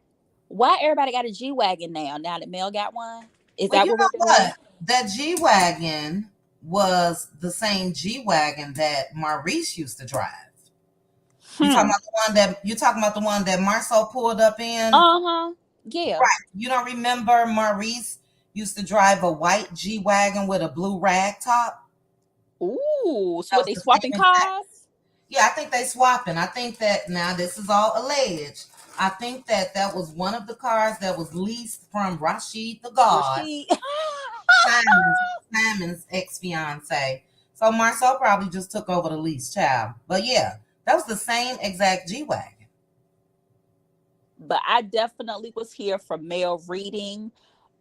Why everybody got a G-Wagon now that Mel got one? Is Well, that you what know we're doing? what? That G Wagon was the same G Wagon that Maurice used to drive. Hmm. You talking about the one that Marceau pulled up in? Uh-huh. Yeah. Right. You don't remember Maurice used to drive a white G Wagon with a blue rag top? Ooh. So That what, was they the swapping same exact. cars? Yeah, I think they swapping. I think that now this is all alleged. I think that was one of the cars that was leased from Rashid the God, Rasheed. Simon's ex fiance. So Marcel probably just took over the lease, child. But yeah, that was the same exact G wagon. But I definitely was here for Mel reading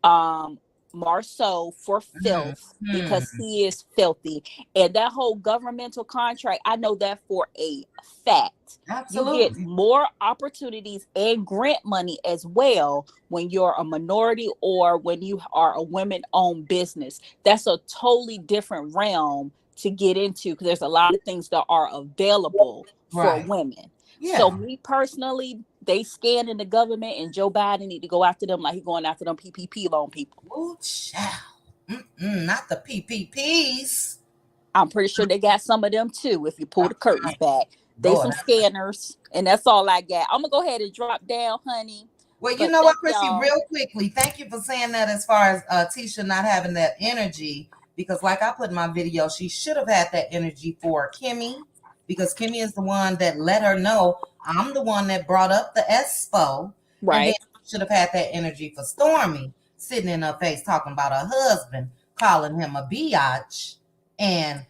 um Marceau for filth because Mm-hmm. he is filthy. And that whole governmental contract, I know that for a fact. You get Absolutely. more opportunities and grant money as well when you're a minority or when you are a women-owned business. That's a totally different realm to get into because there's a lot of things that are available for Right. women. So Yeah. me personally, they scanning the government and Joe Biden need to go after them like he going after them PPP loan people. Ooh, child. Not the PPPs. I'm pretty sure they got some of them too. If you pull the curtains back, they Lord. some scanners, and that's all I got. I'm gonna go ahead and drop down, honey. Well, you But know what, thank Chrissy, y'all. real quickly, thank you for saying that as far as Tisha not having that energy, because like I put in my video, she should have had that energy for Kimmy, because Kimmy is the one that let her know I'm the one that brought up the Expo, and then Right. she should have had that energy for Stormy, sitting in her face talking about her husband, calling him a biatch, and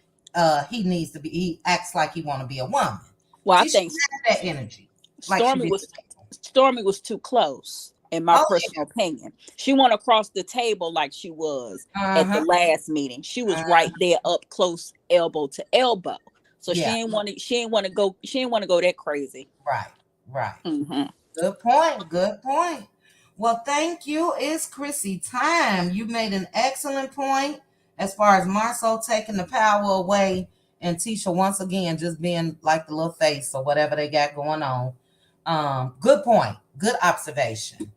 he acts like he want to be a woman. Well, I Tisha think had that energy, like she Stormy did. was Stormy was too close, in my Oh personal opinion. She went across the table like she was yeah, at the uh-huh. last meeting. She was right there up close, elbow to elbow. So she Yeah, ain't want to. She ain't want to go. She ain't want to go that crazy. right, right. Hmm. Good point. Good point. Well, thank you. It's Chrissy time. You made an excellent point as far as Marceau taking the power away and Tisha once again just being like the little face or whatever they got going on. Good point. Good observation.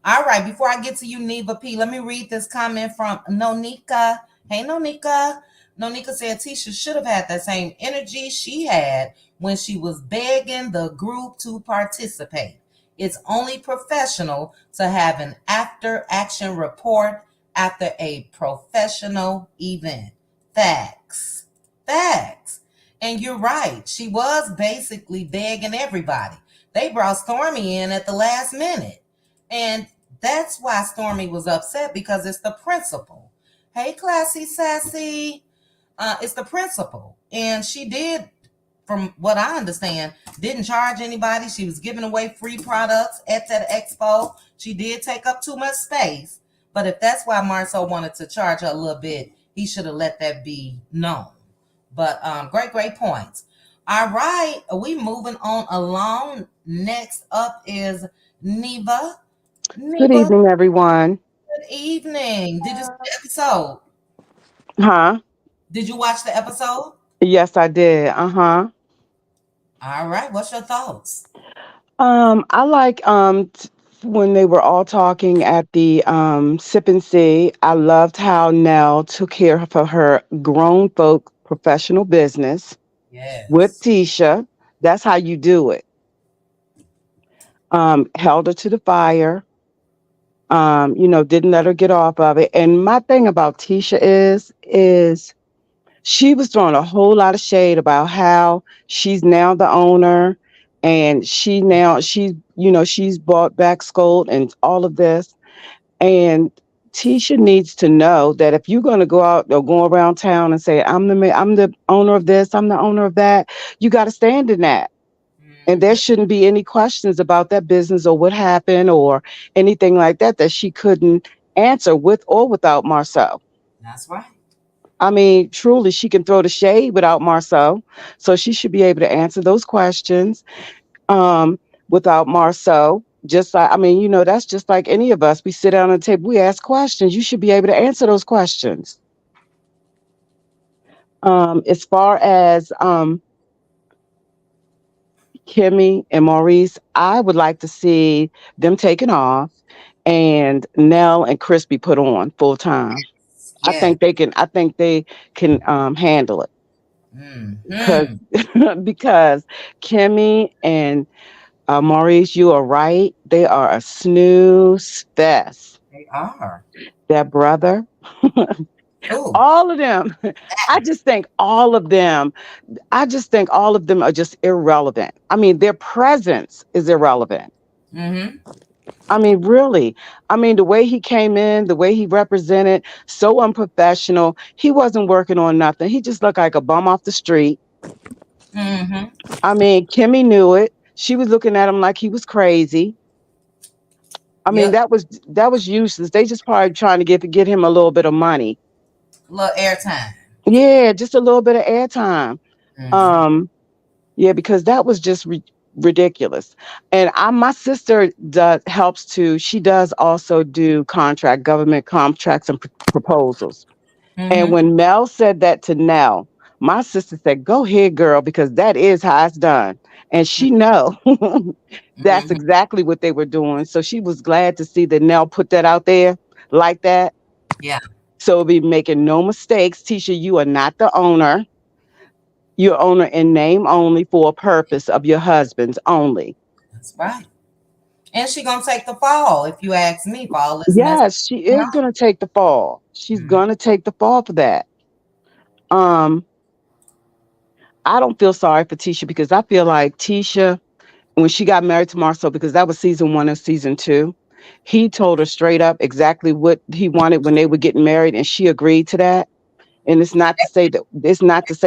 All right, before I get to you, Neva P, let me read this comment from Nonika. Hey, Nonika. Nonika said Tisha should have had that same energy she had when she was begging the group to participate. It's only professional to have an after action report after a professional event. Facts. Facts. And you're right. She was basically begging everybody. They brought Stormy in at the last minute. And that's why Stormy was upset, because it's the principal. Hey, Classy Sassy. It's the principal. And she did, from what I understand, didn't charge anybody. She was giving away free products at that expo. She did take up too much space. But if that's why Marceau wanted to charge her a little bit, he should have let that be known. But great points. All right, we moving on along. Next up is Neva. Good Neva, evening, everyone. good evening. Did you see the episode? Huh? Did you watch the episode? Yes, I did. Uh-huh. All right, what's your thoughts? I like when they were all talking at the sip and see. I loved how Nell took care of her grown folk professional business with Yes. Tisha. That's how you do it. Held her to the fire. Didn't let her get off of it. And my thing about Tisha is she was throwing a whole lot of shade about how she's now the owner, and she's bought back Scold and all of this. And Tisha needs to know that if you're going to go out or go around town and say I'm the owner of this, I'm the owner of that, you got to stand in that. And there Mhm. shouldn't be any questions about that business or what happened or anything like that she couldn't answer with or without Marcel. That's right. I mean, truly, she can throw the shade without Marceau. So she should be able to answer those questions um, without Marceau. Just like, I mean, that's just like any of us. We sit down at the table, we ask questions. You should be able to answer those questions. As far as Kimmy and Maurice, I would like to see them taken off and Nell and Crispy put on full time. I Yeah. think they can. I think they can handle it because Mm-hmm. because Kimmy and Maurice, you are right. They are a snooze fest. They are. That brother, Who? all of them. I just think all of them. I just think all of them are just irrelevant. I mean, their presence is irrelevant. Mm-hmm. I mean, really. I mean, the way he came in, the way he represented, so unprofessional. He wasn't working on nothing. He just looked like a bum off the street. Mm-hmm. I mean, Kimmy knew it. She was looking at him like he was crazy. I mean, Yep. that was useless. They just probably trying to get him a little bit of money. A little airtime. Yeah, just a little bit of airtime. Mm-hmm. Um, yeah, because that was just ridiculous. And my sister helps to. She does also do government contracts and proposals. And Mm-hmm. when Mel said that to Nell, my sister said, "Go ahead, girl, because that is how it's done." And she know that's Mm-hmm. exactly what they were doing. So she was glad to see that Nell put that out there like that. Yeah. So be making no mistakes, Tisha, you are not the owner. You're owner in name only for a purpose of your husband's only. That's right. And she gonna take the fall, if you ask me, for all this mess Yes, she going is gonna take the fall. She's on. gonna take the fall for that. Um, I don't feel sorry for Tisha because I feel like Tisha, when she got married to Marcel, because that was season one and season two, he told her straight up exactly what he wanted when they were getting married, and she agreed to that. And it's not to say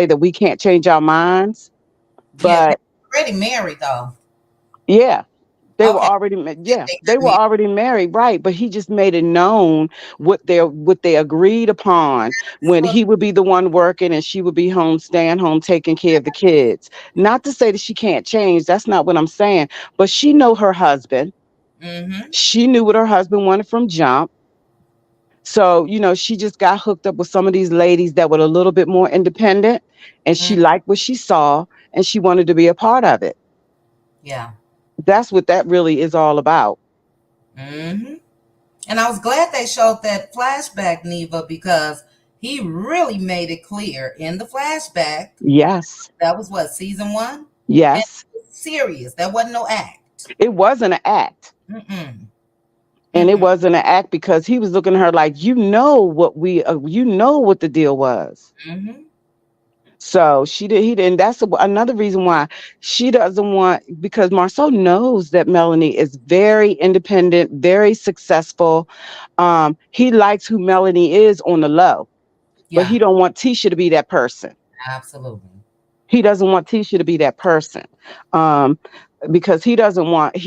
that we can't change our minds, Yeah, they but already married though. yeah, Okay, they they got were married. already married, right? But he just made it known what they agreed upon, when So, he would be the one working and she would be home, staying home, taking care of the kids. Not to say that she can't change. That's not what I'm saying. But she know her husband. mm-hmm, She knew what her husband wanted from jump. So, she just got hooked up with some of these ladies that were a little bit more independent, and she mm, liked what she saw and she wanted to be a part of it. yeah, That's what that really is all about. mm-hmm. And I was glad they showed that flashback, Neva, because he really made it clear in the flashback. Yes. That was what, season one, and Yes. it was serious. That wasn't no act. It wasn't an act. Mm-mm, And it mm-mm, wasn't an act because he was looking at her like, you know what the deal was. mm-hmm. So he did. And that's another reason why she doesn't want, because Marceau knows that Melanie is very independent, very successful. He likes who Melanie is on the low, but Yeah, he don't want Tisha to be that person. absolutely. He doesn't want Tisha to be that person. Um, because he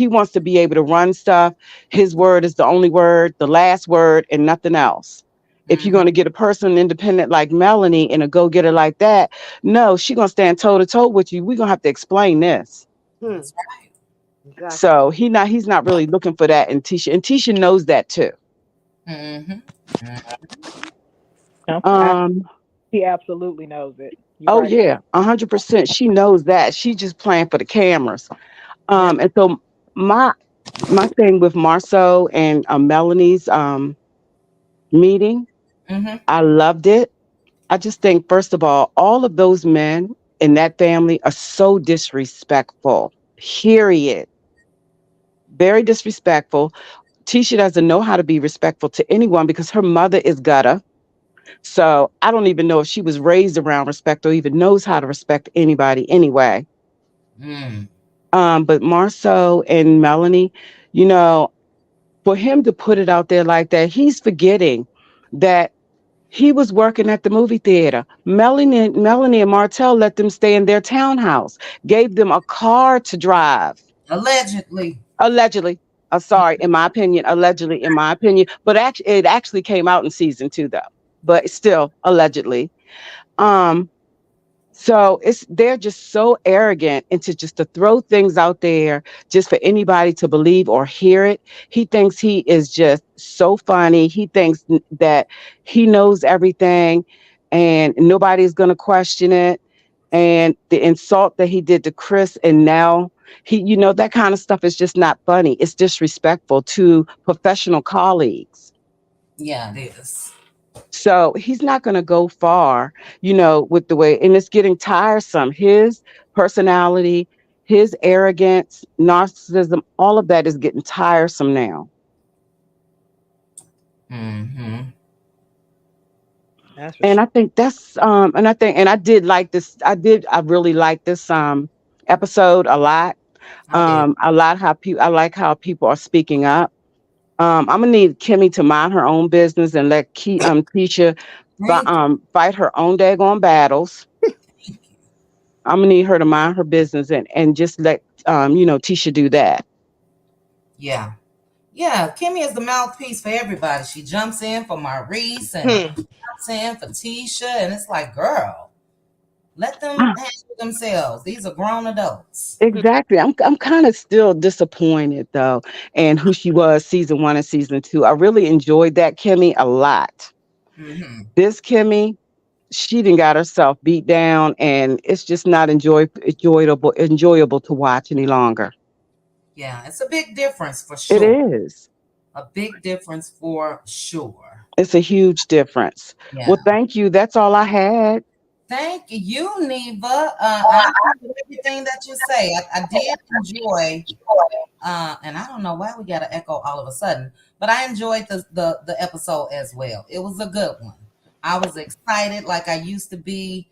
wants to be able to run stuff. His word is the only word, the last word, and nothing else. If you're Mm-hmm. going to get a person independent like Melanie and a go-getter like that, no, she's going to stand toe to toe with you. We're going to have to explain this. Hmm. That's right. Gotcha. So he's not really looking for that in Tisha. And Tisha knows that too. Mm-hmm. Mm-hmm. No, Um, he absolutely knows it. You're oh right. yeah, 100%. She knows that. She's just playing for the cameras. Yep. And so my my thing with Marceau and Melanie's meeting, Mm-hmm. I loved it. I just think, first of all of those men in that family are so disrespectful. Period. Very disrespectful. Tisha doesn't know how to be respectful to anyone because her mother is gutter. So I don't even know if she was raised around respect or even knows how to respect anybody anyway. Mm. But Marceau and Melanie, you know, for him to put it out there like that, he's forgetting that he was working at the movie theater. Melanie and Martell let them stay in their townhouse, gave them a car to drive. Allegedly. Allegedly. Sorry, in my opinion, allegedly, in my opinion. But it actually came out in season two, though. But still, allegedly. Um, So they're just so arrogant, and to throw things out there just for anybody to believe or hear it. He thinks he is just so funny. He thinks that he knows everything and nobody's going to question it. And the insult that he did to Chris and Nell, that kind of stuff is just not funny. It's disrespectful to professional colleagues. Yeah, it is. So he's not going to go far, with the way, and it's getting tiresome. His personality, his arrogance, narcissism, all of that is getting tiresome now. Mm-hmm. That's for And sure. I think and I did like this. I really like this episode a lot. I did. I like how people are speaking up. I'm gonna need Kimmy to mind her own business and let Tisha Thank fight her own daggone battles. you. I'm gonna need her to mind her business and just let Tisha do that. Yeah. Yeah, Kimmy is the mouthpiece for everybody. She jumps in for Maurice and Hmm. jumps in for Tisha, and it's like, girl, let them Ah, handle themselves. These are grown adults. exactly. I'm kind of still disappointed though, and who she was season one and season two. I really enjoyed that Kimmy a lot. Mm-hmm. This Kimmy, she didn't got herself beat down, and it's just not enjoyable to watch any longer. Yeah, it's a big difference for It sure. is. A big difference for sure. It's a huge difference. Yeah. Well, thank you. That's all I had. Thank you, Neva. I agree with everything that you say. I did enjoy, and I don't know why we got an echo all of a sudden, but I enjoyed the episode as well. It was a good one. I was excited like I used to be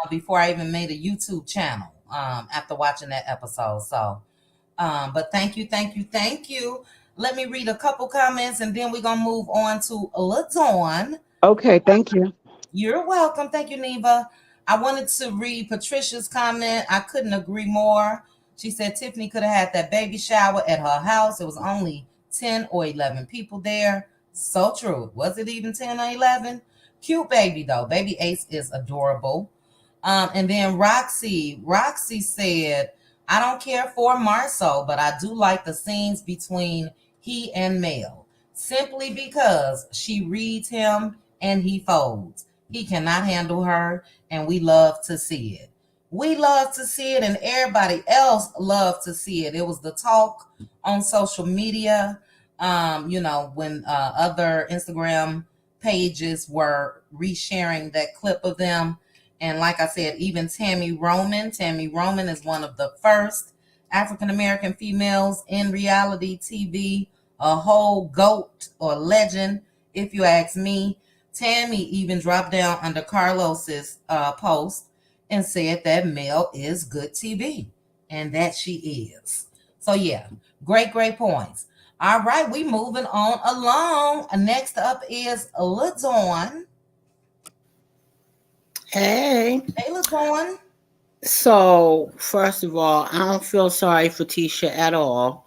before I even made a YouTube channel after watching that episode. So, but thank you, thank you, thank you. Let me read a couple comments and then we're going to move on to LaDawn. Okay, thank you. You're welcome. Thank you, Neva. I wanted to read Patricia's comment. I couldn't agree more. She said Tiffany could have had that baby shower at her house. It was only 10 or 11 people there. So true. Was it even 10 or 11? Cute baby, though. Baby Ace is adorable. And then Roxy said, I don't care for Marceau, but I do like the scenes between he and Mel, simply because she reads him and he folds. He cannot handle her, and we love to see it. We love to see it, and everybody else loved to see it. It was the talk on social media. When other Instagram pages were resharing that clip of them. And like I said, even Tammy Roman is one of the first African American females in reality TV, a whole goat or legend, if you ask me. Tammy even dropped down under Carlos's post and said that Mel is good TV, and that she is. So yeah, great points. All right, we moving on along. Next up is LaDawn. Hey. Hey, LaDawn. So, first of all, I don't feel sorry for Tisha at all.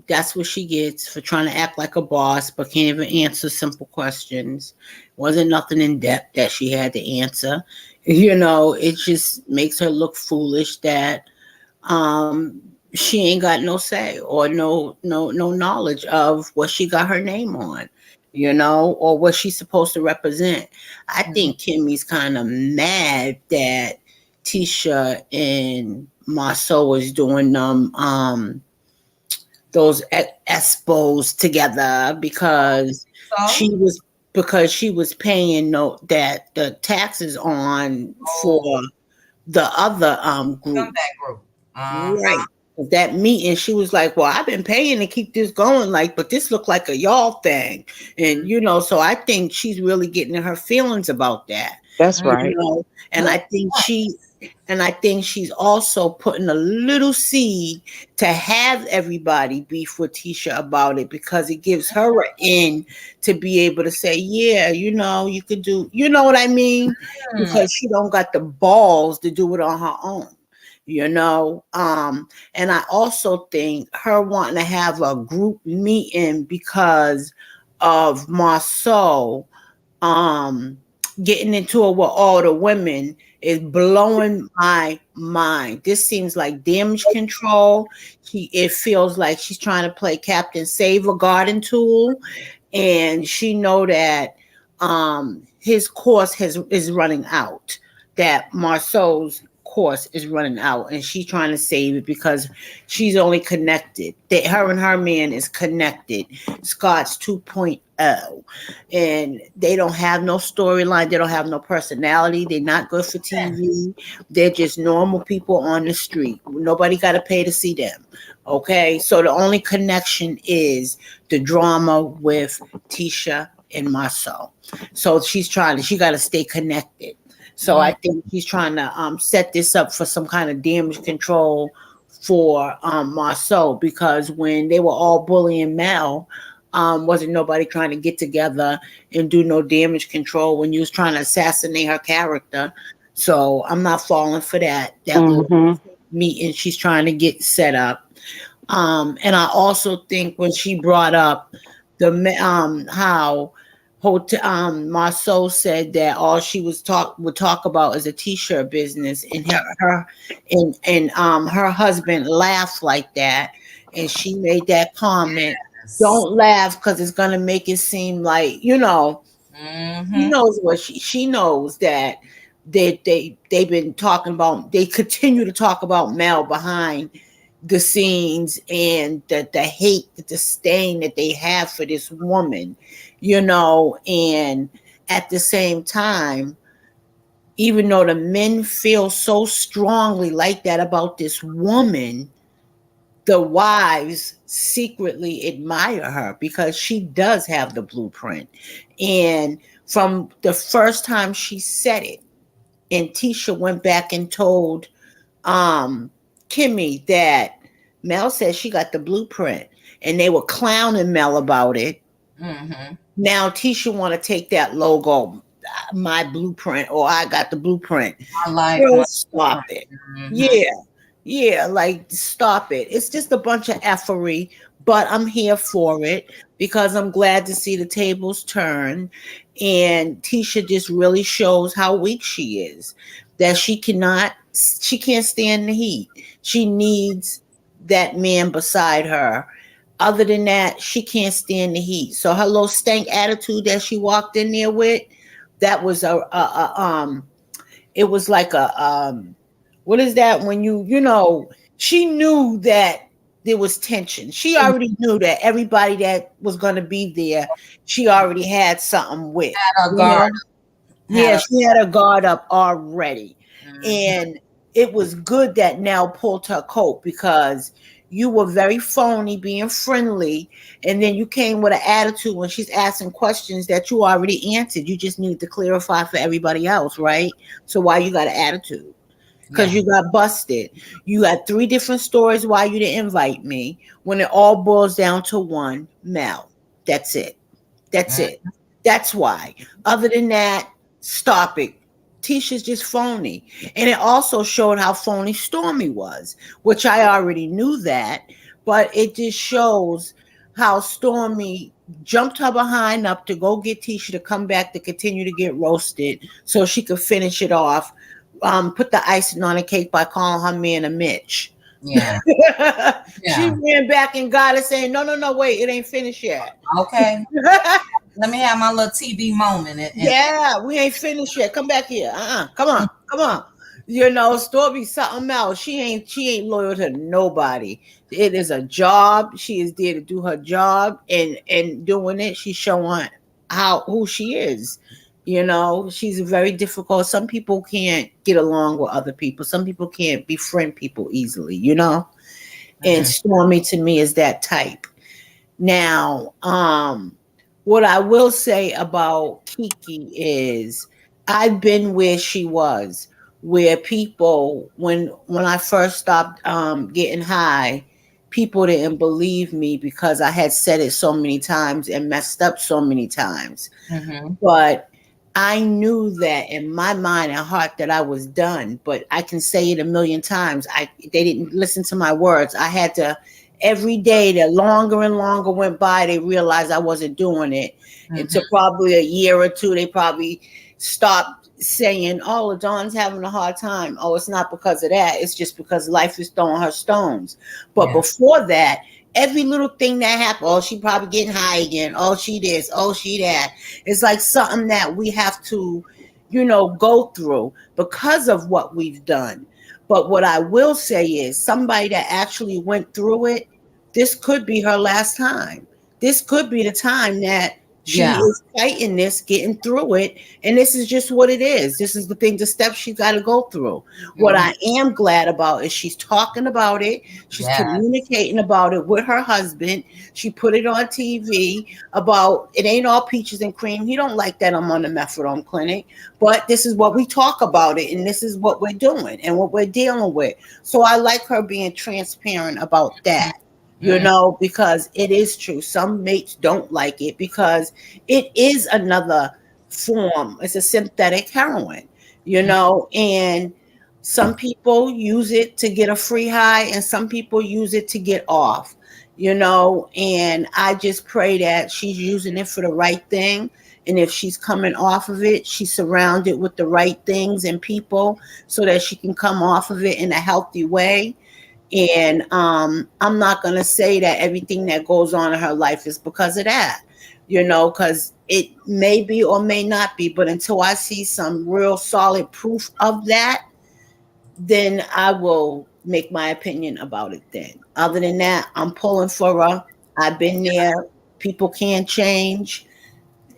That's what she gets for trying to act like a boss, but can't even answer simple questions. Wasn't nothing in depth that she had to answer. It just makes her look foolish that she ain't got no say or no knowledge of what she got her name on, or what she's supposed to represent. I think Kimmy's kind of mad that Tisha and Marceau is doing those expos together So, because she was paying that the taxes on for the other group. that group. Right. That meeting, she was like, well, I've been paying to keep this going, but this looked like a y'all thing. And, so I think she's really getting in her feelings about that. That's Mm, right. And I think she's also putting a little seed to have everybody beef with Tisha about it, because it gives her an in to be able to say, yeah, you could do, you know what I mean? Because she don't got the balls to do it on her own. And I also think her wanting to have a group meeting because of Marceau getting into it with all the women is blowing my mind. This seems like damage control. It feels like she's trying to play Captain Save a Garden Tool, and she know that his course is running out. That Marceau's course is running out, and she's trying to save it because she's only connected. That her and her man is connected. Scott's 2.0, and they don't have no storyline. They don't have no personality. They're not good for TV. They're just normal people on the street. Nobody got to pay to see them. Okay, so the only connection is the drama with Tisha and Marceau. So she got to stay connected. So I think he's trying to set this up for some kind of damage control for Marceau, because when they were all bullying Mel, wasn't nobody trying to get together and do no damage control when you was trying to assassinate her character. So I'm not falling for that little meeting she's trying to get set up. And I also think when she brought up how Marceau said that all she would talk about is a t-shirt business, and her husband laughed like that, and she made that comment. Don't laugh, because it's gonna make it seem like she knows what she knows that they've been talking about. They continue to talk about Mel behind the scenes, and the hate, the disdain that they have for this woman, and at the same time, even though the men feel so strongly like that about this woman, the wives secretly admire her because she does have the blueprint. And from the first time she said it, and Tisha went back and told um Kimmy that Mel said she got the blueprint, and they were clowning Mel about it. Mm-hmm. Now Tisha want to take that logo, my blueprint, or I got the blueprint. I like Girl, my stop friend. it. Mm-hmm. Yeah. Yeah, like stop it. It's just a bunch of effery, but I'm here for it because I'm glad to see the tables turn. And Tisha just really shows how weak she is. That she can't stand the heat. She needs that man beside her. Other than that, she can't stand the heat. So her little stank attitude that she walked in there with, that was it was like a what is that when she knew that there was tension. She She already knew that everybody that was going to be there, she already had something with, had a you guard, know. had Yeah, a. she had her guard up already. Mhm. And it was good that Nell pulled her coat because you were very phony being friendly, and then you came with an attitude when she's asking questions that you already answered. You just needed to clarify for everybody else, right? So why you got an attitude? Because Yeah. you got busted. You had three different stories why you didn't invite me when it all boils down to one, Mel. That's it. That's Mm. it. That's why. Other than that, stop it. Tisha's just phony. And it also showed how phony Stormy was, which I already knew that, but it just shows how Stormy jumped her behind up to go get Tisha to come back to continue to get roasted so she could finish it off. Put the icing on the cake by calling her man a Mitch. Yeah. She Yeah. ran back and got it saying, no, no, no, wait, it ain't finished yet. Okay. Let me have my little TV moment. And Yeah, we ain't finished yet. Come back here. Come on, come on. Stormy something else. She ain't loyal to nobody. It is a job. She is there to do her job, and doing it, she's showing who she is. She's very difficult. Some people can't get along with other people. Some people can't befriend people easily. And Mhm. Stormy to me is that type. Now, what I will say about Kiki is I've been where she was, where people when I first stopped getting high, people didn't believe me because I had said it so many times and messed up so many times. Mhm. But I knew that in my mind and heart that I was done, but I can say it a million times. They didn't listen to my words. I had to every day. The longer and longer went by, they realized I wasn't doing it. Mhm. Until probably a year or two, they probably stopped saying, "Oh, Dawn's having a hard time." Oh, it's not because of that. It's just because life is throwing her stones. But Yeah. before that, every little thing that happened, oh, she probably getting high again. Oh, she this. Oh, she that. It's like something that we have to, go through because of what we've done. But what I will say is somebody that actually went through it, this could be her last time. This could be the time that she Yeah. is fighting this, getting through it. And this is just what it is. This is the steps she's got to go through. What Mhm. I am glad about is she's talking about it. She's Yeah. communicating about it with her husband. She put it on TV about it ain't all peaches and cream. He don't like that I'm on the methadone clinic, but this is what we talk about it, and this is what we're doing and what we're dealing with. So I like her being transparent about that. Mhm. Because it is true. Some mates don't like it because it is another form. It's a synthetic heroin, and some people use it to get a free high and some people use it to get off, and I just pray that she's using it for the right thing. And if she's coming off of it, she's surrounded with the right things and people so that she can come off of it in a healthy way. And I'm not going to say that everything that goes on in her life is because of that, because it may be or may not be. But until I see some real solid proof of that, then I will make my opinion about it then. Other than that, I'm pulling for her. I've been there. People can't change.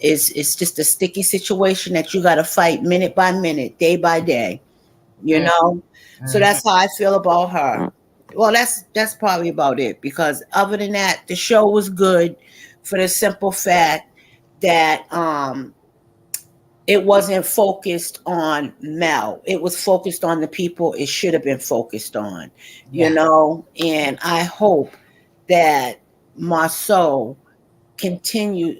It's just a sticky situation that you got to fight minute by minute, day by day. You Mm, know, so mhm. that's how I feel about her. Well, that's probably about it, because other than that, the show was good for the simple fact that it wasn't focused on Mel. It was focused on the people it should have been focused on, you Yeah. know. And I hope that Marceau continue.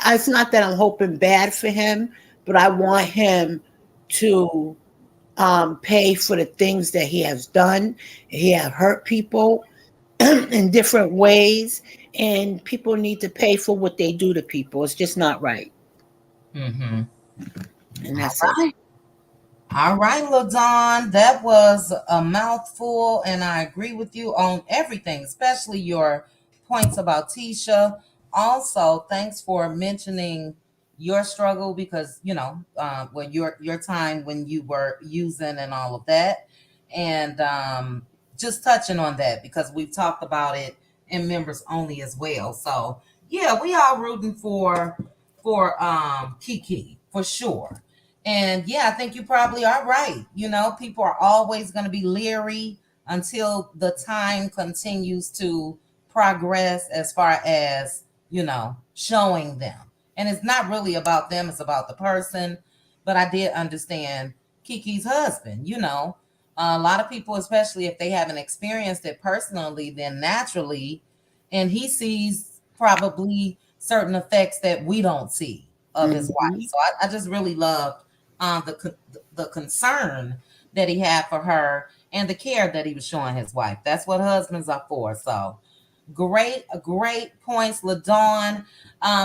It's not that I'm hoping bad for him, but I want him to pay for the things that he has done. He have hurt people in different ways, and people need to pay for what they do to people. It's just not right, Mm-hmm. and All that's it. right. All right, LaDon, that was a mouthful, and I agree with you on everything, especially your points about Tisha. Also, thanks for mentioning your struggle because well, your time when you were using and all of that, and just touching on that because we've talked about it in members only as well. So yeah, we are rooting for Kiki for sure. And yeah, I think you probably are right. People are always going to be leery until the time continues to progress as far as, showing them. And it's not really about them, it's about the person. But I did understand Kiki's husband, A lot of people, especially if they haven't experienced it personally, then naturally, and he sees probably certain effects that we don't see of his wife. Hmm. So I just really loved the concern that he had for her and the care that he was showing his wife. That's what husbands are for. So great points, LaDawn.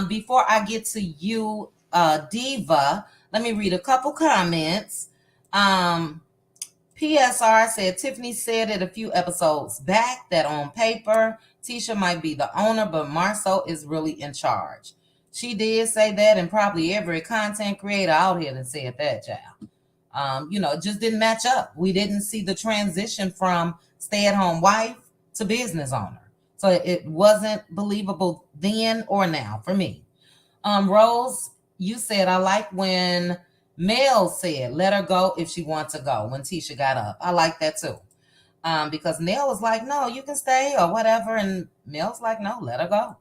Before I get to you, Diva, let me read a couple comments. Um, PSR said Tiffany said it a few episodes back that on paper Tisha might be the owner, but Marceau is really in charge. She did say that, and probably every content creator out here that said that, child. It just didn't match up. We didn't see the transition from stay-at-home wife to business owner, so it wasn't believable then or now for me. Rose, you said I like when Mel said, let her go if she wants to go when Tisha got up. I like that too. Because Nell was like, no, you can stay or whatever. And Mel's like, no, let her go.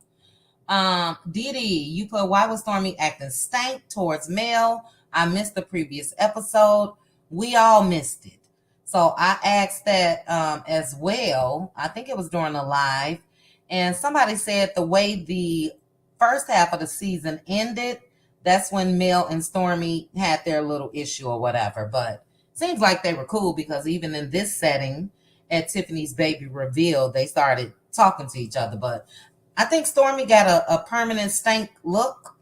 Didi, you put, why was Stormy acting stank towards Mel? I missed the previous episode. We all missed it. So I asked that as well. I think it was during the live. And somebody said the way the first half of the season ended, that's when Mel and Stormy had their little issue or whatever. But seems like they were cool because even in this setting, at Tiffany's baby reveal, they started talking to each other. But I think Stormy got a permanent stank look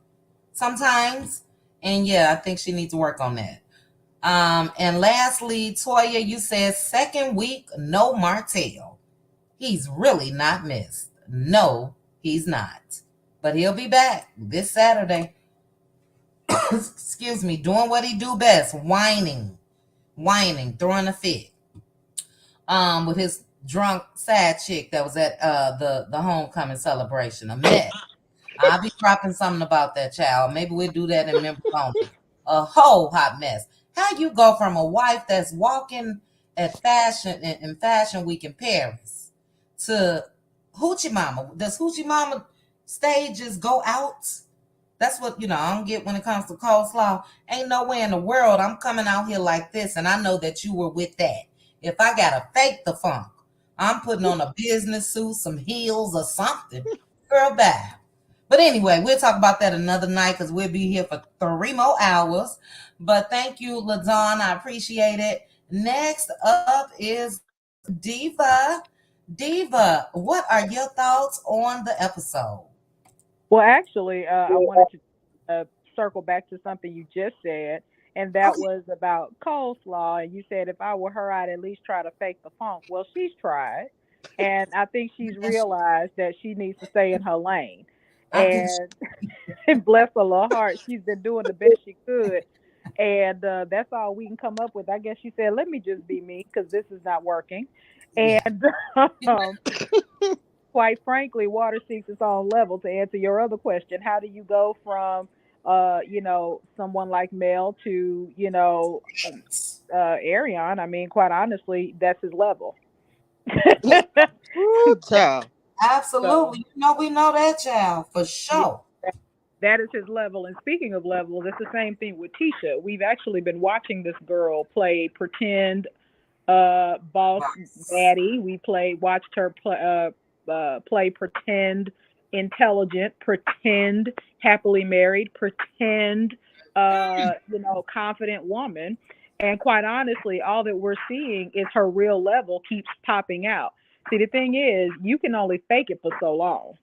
sometimes. And yeah, I think she needs to work on that. And lastly, Toya, you said second week, no Martell. He's really not missed. No, he's not. But he'll be back this Saturday. Excuse me, doing what he do best, whining, throwing a fit. With his drunk sad chick that was at the homecoming celebration. A mess. I'll be dropping something about that child. Maybe we'll do that in members only. A whole hot mess. How you go from a wife that's walking at fashion in Fashion Week in Paris to Hoochie Mama? Does Hoochie Mama stages go out? That's what I don't get when it comes to coleslaw. Ain't no way in the world I'm coming out here like this, and I know that you were with that. If I gotta fake the funk, I'm putting on a business suit, some heels, or something. Girl, bye. But anyway, we'll talk about that another night because we'll be here for 3 more hours. But thank you, LaDon. I appreciate it. Next up is Diva. Diva, what are your thoughts on the episode? Well, actually, I wanted to circle back to something you just said, and that Okay. was about coleslaw. And you said if I were her, I'd at least try to fake the funk. Well, she's tried, and I think she's Yes, realized that she needs to stay in her lane. I think. And bless her little heart, she's been doing the best she could. And that's all we can come up with. I guess she said, "Let me just be me because this is not working." Yeah. And um, quite frankly, water seeks its own level. To answer your other question, how do you go from someone like Mel to, Arion. I mean, quite honestly, that's his level. Yeah. Ooh, child. So, Absolutely. We know that, child, for yeah, sure. that is his level. And speaking of levels, it's the same thing with Tisha. We've actually been watching this girl play pretend boss Right. baddie. We watched her play pretend intelligent, pretend happily married, pretend confident woman. And quite honestly, all that we're seeing is her real level keeps popping out. See, the thing is, you can only fake it for so long,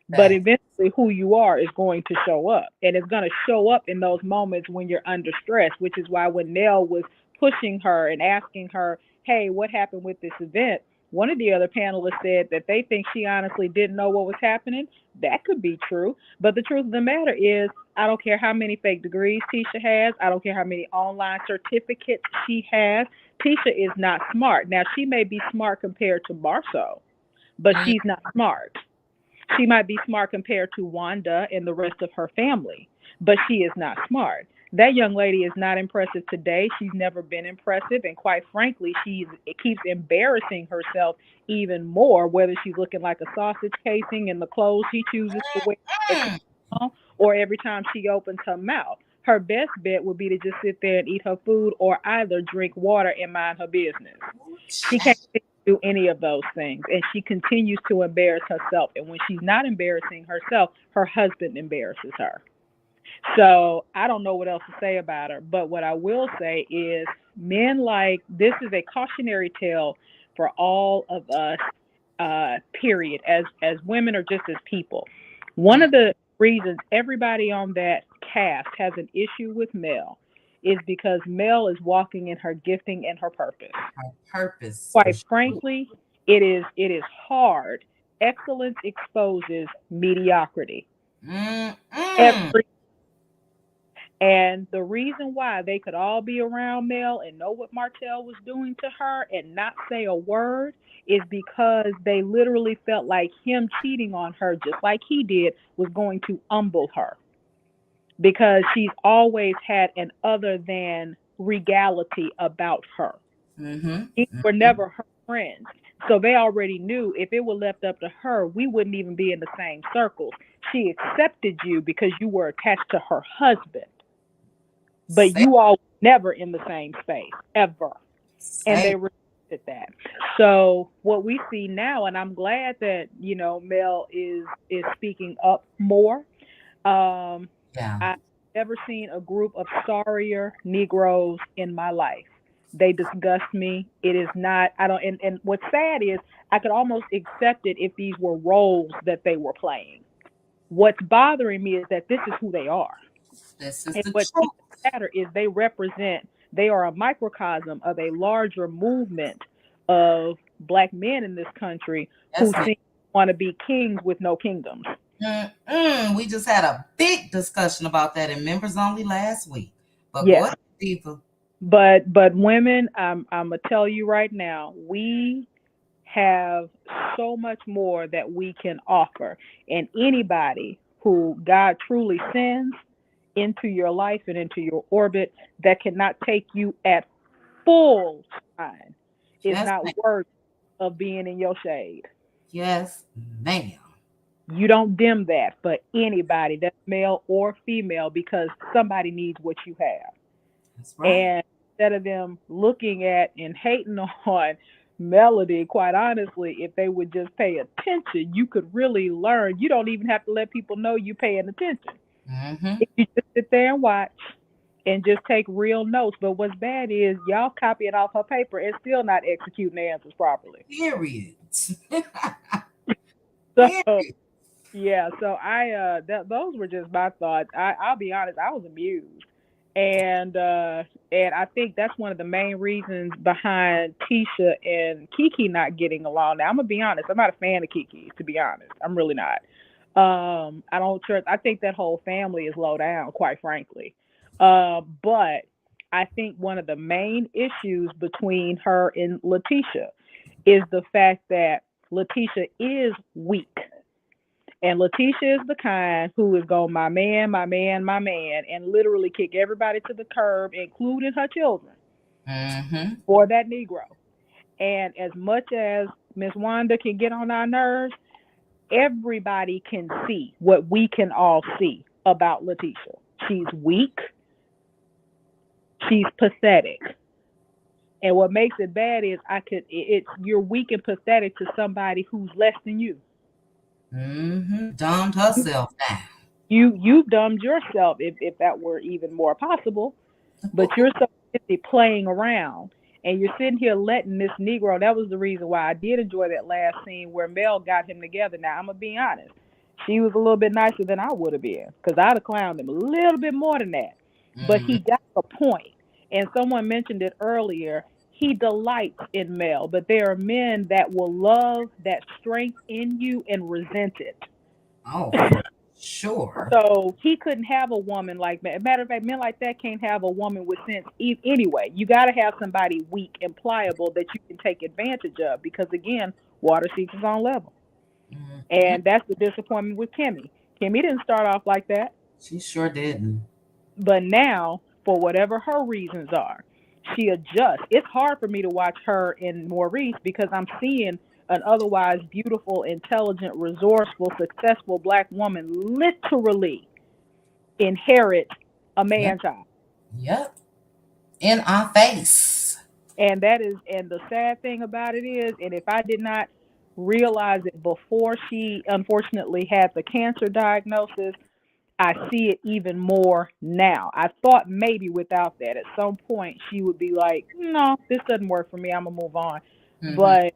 but Fact. eventually who you are is going to show up, and it's going to show up in those moments when you're under stress, which is why when Nell was pushing her and asking her, hey, what happened with this event, one of the other panelists said that they think she honestly didn't know what was happening. That could be true, but the truth of the matter is, I don't care how many fake degrees Tisha has, I don't care how many online certificates she has, Tisha is not smart. Now, she may be smart compared to Marceau, but Mm, she's not smart. She might be smart compared to Wanda and the rest of her family, but she is not smart. That young lady is not impressive today. She's never been impressive, and quite frankly, she keeps embarrassing herself even more. Whether she's looking like a sausage casing in the clothes she chooses to wear, mm. or every time she opens her mouth, her best bet would be to just sit there and eat her food, or either drink water and mind her business. Ooh, She can't child. do any of those things, and she continues to embarrass herself. And when she's not embarrassing herself, her husband embarrasses her. So I don't know what else to say about her, but what I will say is, men, like, this is a cautionary tale for all of us. Period. As women or just as people, one Mm, of the reasons everybody on that cast has an issue with Mel is because Mel is walking in her gifting and her purpose. her purpose for Quite sure. frankly, it is hard. Excellence exposes mediocrity. Mm, mm. Every And the reason why they could all be around Mel and know what Martell was doing to her and not say a word is because they literally felt like him cheating on her, just like he did, was going to humble her, because she's always had an other than regality about her. Mm-hmm. These were Mm-hmm. never her friends. So they already knew if it were left up to her, we wouldn't even be in the same circles. She accepted you because you were attached to her husband, but Say, you all were never in the same space ever, and say. they respected that. So what we see now, and I'm glad that Mel is speaking up more. um Yeah. I've never seen a group of sorrier Negroes in my life. They disgust me. It is not, I don't, and what's sad is I could almost accept it if these were roles that they were playing. What's bothering me is that this is who they are. This is And the what truth. even matter is they are a microcosm of a larger movement of black men in this country who Yes, ma'am. seem to want to be kings with no kingdoms. Mm-mm. We just had a big discussion about that in members only last week. But go Yes. ahead, Diva. But women, I'm gonna tell you right now, we have so much more that we can offer. And anybody who God truly sends into your life and into your orbit that cannot take you at full time is Yes, not ma'am. worthy of being in your shade. Yes, ma'am. You don't dim that for anybody, that's male or female, because somebody needs what you have. That's right. And instead of them looking at and hating on Melody, quite honestly, if they would just pay attention, you could really learn. You don't even have to let people know you paying attention. Mm-hmm. If you just sit there and watch and just take real notes. But what's bad is y'all copying off her paper and still not executing the answers properly. Period. So Period. yeah, so those were just my thoughts. I'll be honest, I was amused, and I think that's one of the main reasons behind Tisha and Kiki not getting along. Now I'm gonna be honest, I'm not a fan of Kiki. To be honest, I'm really not. I don't trust. I think that whole family is low down, quite frankly. But I think one of the main issues between her and Letitia is the fact that Letitia is weak, And Letitia is the kind who is going, my man, my man, my man, and literally kick everybody to the curb, including her children, for that Negro. And as much as Miss Wanda can get on our nerves, everybody can see what we can all see about Letitia. She's weak. She's pathetic. And what makes it bad is you're weak and pathetic to somebody who's less than you. Dumbed herself down. You've dumbed yourself if that were even more possible. But you're so busy playing around, and you're sitting here letting this Negro. That was the reason why I did enjoy that last scene where Mel got him together. Now I'm gonna be honest, she was a little bit nicer than I would have been, because I'd have clowned him a little bit more than that. But he got the point. And someone mentioned it earlier. He delights in Mel, but there are men that will love that strength in you and resent it. Oh, sure. So he couldn't have a woman like that. Matter of fact, men like that can't have a woman with sense anyway. You got to have somebody weak and pliable that you can take advantage of, because, again, water seeks its own level. And that's the disappointment with Kimmy. Kimmy didn't start off like that. She sure didn't. But now, for whatever her reasons are, she adjusts. It's hard for me to watch her and Maurice, because I'm seeing an otherwise beautiful, intelligent, resourceful, successful Black woman literally inherit a man child. Yep. In our face. And the sad thing about it is, and if I did not realize it before she unfortunately had the cancer diagnosis, I see it even more now. I thought maybe without that, at some point, she would be like, no, this doesn't work for me. I'm going to move on. But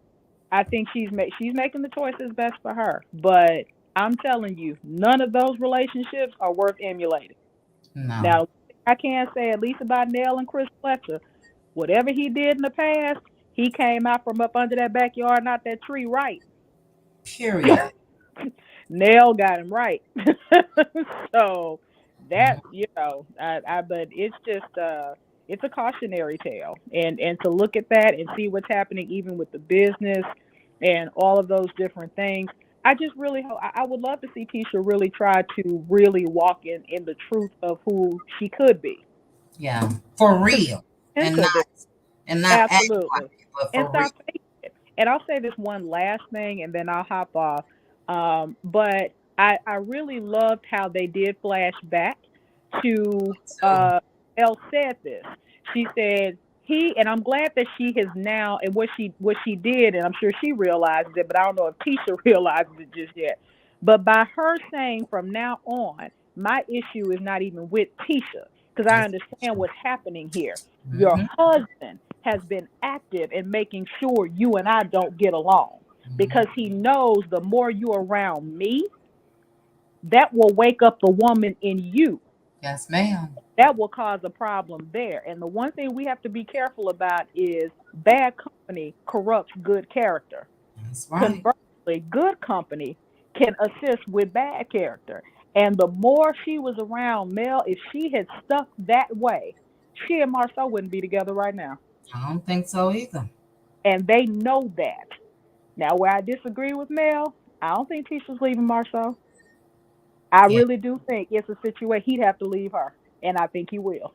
I think she's making the choices best for her. But I'm telling you, none of those relationships are worth emulating. No. Now, I can say at least about Nell and Chris Fletcher, whatever he did in the past, he came out from up under that backyard, not that tree, right. Period. Nell got him right. So that, but it's just it's a cautionary tale, and to look at that and see what's happening even with the business and all of those different things. I just really hope, I would love to see Tisha really try to really walk in the truth of who she could be. Yeah, for real, and not absolutely, like it, but and for start real. faking it. And I'll say this one last thing, and then I'll hop off. But I really loved how they did flash back to Elle said this. She said and I'm glad that she has now, and what she did, and I'm sure she realizes it, but I don't know if Tisha realizes it just yet. But by her saying from now on, my issue is not even with Tisha, because I understand what's happening here. Your husband has been active in making sure you and I don't get along, because he knows the more you're around me, that will wake up the woman in you. Yes, ma'am. That will cause a problem there. And the one thing we have to be careful about is bad company corrupts good character. That's right. Conversely, good company can assist with bad character. And the more she was around Mel, if she had stuck that way, she and Marceau wouldn't be together right now. I don't think so either. And they know that. Now, where I disagree with Mel, I don't think Tisha's leaving Marceau. I really do think it's a situation he'd have to leave her, and I think he will.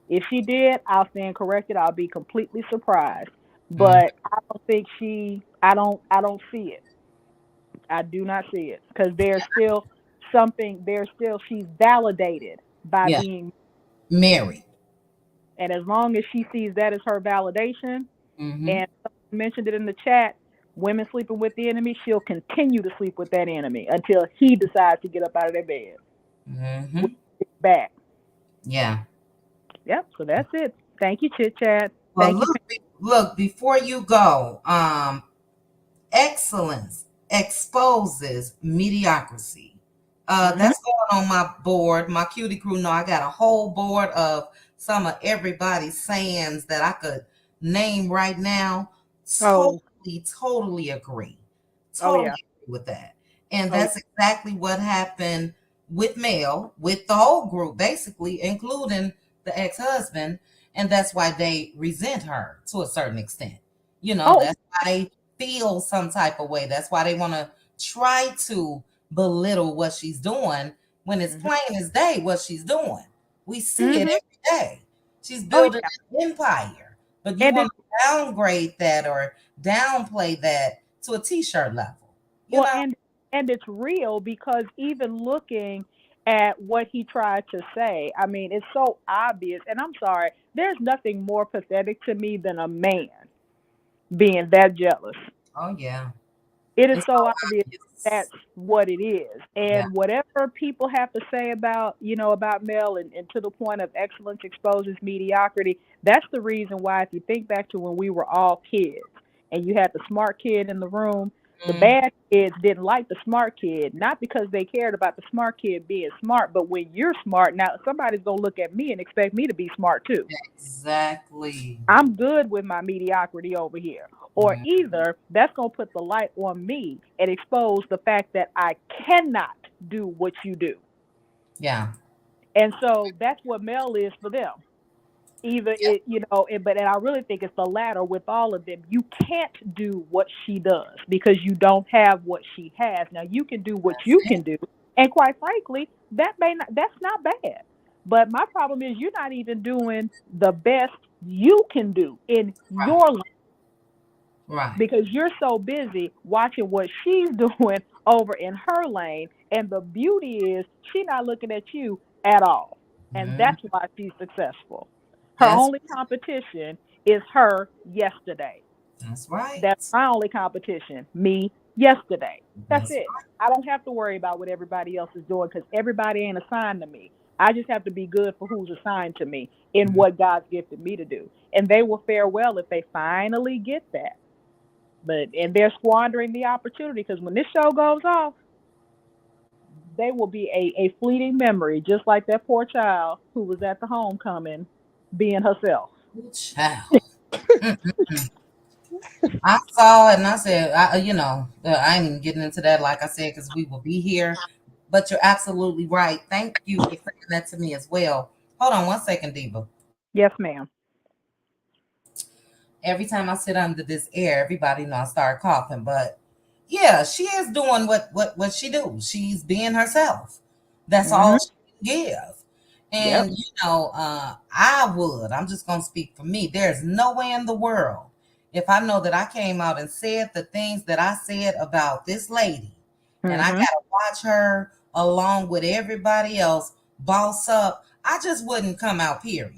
If she did, I'll stand corrected. I'll be completely surprised. But I don't think I don't see it. I do not see it, because there's still she's validated by being married. And as long as she sees that as her validation, and someone mentioned it in the chat, women sleeping with the enemy, she'll continue to sleep with that enemy until he decides to get up out of their bed. Back. Yeah. Yep. So that's it. Thank you, Chit Chat. Well, look, before you go, excellence exposes mediocrity. That's going on my board. My cutie crew know I got a whole board of some of everybody's sayings that I could name right now. Totally agree. Totally agree with that. And that's exactly what happened with Mel, with the whole group, basically, including the ex-husband. And that's why they resent her to a certain extent. That's why they feel some type of way. That's why they want to try to belittle what she's doing when it's Mhm. plain as day what she's doing. We see it Mhm. every day. She's Oh building yeah. an empire, but you And want to downgrade that or downplay that to a t-shirt level, you well, know? and it's real because even looking at what he tried to say, I mean, it's so obvious. And I'm sorry, there's nothing more pathetic to me than a man being that jealous. Oh yeah. It is It's so so obvious obvious. that's what it is. Yeah. And whatever people have to say about, about Mel, and to the point of excellence exposes mediocrity, that's the reason why, if you think back to when we were all kids and you had the smart kid in the room, the Mm, bad kids didn't like the smart kid, not because they cared about the smart kid being smart, but when you're smart, now somebody's going to look at me and expect me to be smart too. exactly. I'm good with my mediocrity over here. Or Mm, either that's going to put the light on me and expose the fact that I cannot do what you do. yeah. And so that's what Mel is for them. Either Yep. and I really think it's the latter with all of them. You can't do what she does because you don't have what she has. Now you can do what That's you it. can do, and quite frankly, that's not bad. But my problem is you're not even doing the best you can do in Right. your life Right. because you're so busy watching what she's doing over in her lane. And the beauty is she's not looking at you at all. And Mm, that's why she's successful. Her that's only competition is her yesterday. that's right. That's my only competition, me yesterday. That's That's it. I don't have to worry about what everybody else is doing because everybody ain't assigned to me. I just have to be good for who's assigned to me in right. what God's gifted me to do. And they will fare well if they finally get that. And they're squandering the opportunity because when this show goes off, they will be a fleeting memory, just like that poor child who was at the homecoming being herself. Ooh, child. Mm, mm, mm. I saw it and I said, I ain't even getting into that, like I said, because we will be here. But you're absolutely right. Thank you for saying that to me as well. Hold on 1 second, Diva. Yes, ma'am. Every time I sit under this air, everybody know I start coughing. But yeah, she is doing what she do. She's being herself. That's all Mhm. she can give. Yep. And I'm just gonna speak for me. There's no way in the world if I know that I came out and said the things that I said about this lady, and I Mhm. gotta watch her along with everybody else boss up, I just wouldn't come out, period.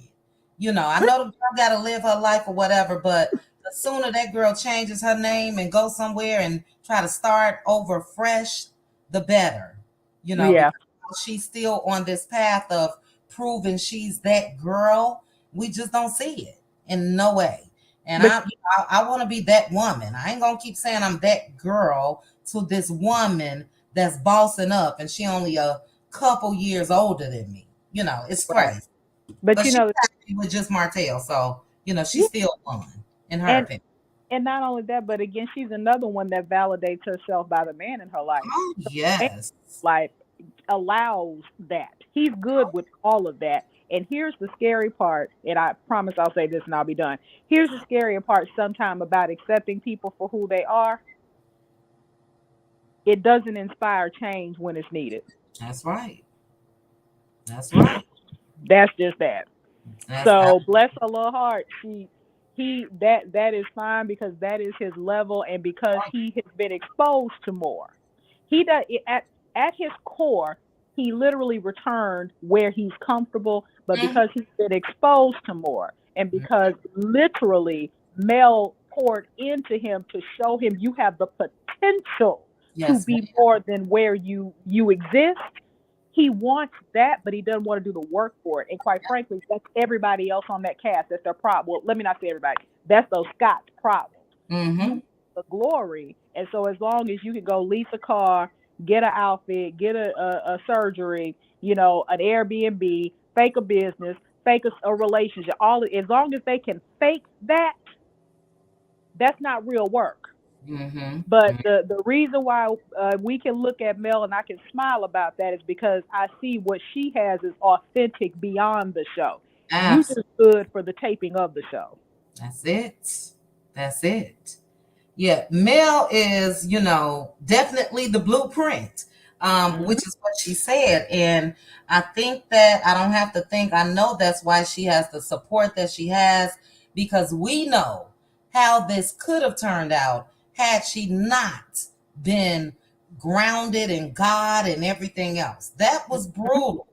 I know the girl got to live her life or whatever, but the sooner that girl changes her name and go somewhere and try to start over fresh, the better. Yeah. Because she's still on this path of proving she's that girl. We just don't see it in no way. And But I want to be that woman. I ain't gonna keep saying I'm that girl to this woman that's bossing up, and she only a couple years older than me. It's right. crazy. But But she's happy with just Martell, so she yeah, still won, in her and opinion. and not only that, but again, she's another one that validates herself by the man in her life. Oh Man yes. life allows that. He's good with all of that. And here's the scary part, and I promise I'll say this and I'll be done. Here's the scary part sometime about accepting people for who they are. It doesn't inspire change when it's needed. That's right. That's right. That's just that. That's So bless her little heart. That is fine because that is his level and because he has been exposed to more. He does at his core, he literally returned where he's comfortable, but Mhm. because he's been exposed to more and because literally Mel poured into him to show him you have the potential to Yes, be ma'am. more than where you exist. He wants that, but he doesn't want to do the work for it. And quite frankly, that's everybody else on that cast. That's their problem. Well, let me not say everybody. That's those Scott's problem. You Mm-hmm. want the glory, and so as long as you can go lease a car, get an outfit, get a surgery, an Airbnb, fake a business, fake a relationship, as long as they can fake that, that's not real work. Mm-hmm. But the reason why we can look at Mel and I can smile about that is because I see what she has is authentic beyond the show. You Absolutely. just good for the taping of the show. That's it. That's it. Yeah, Mel is, definitely the blueprint. Mhm. which is what she said. And I think that I don't have to think. I know that's why she has the support that she has, because we know how this could have turned out had she not been grounded in God and everything else. That was brutal,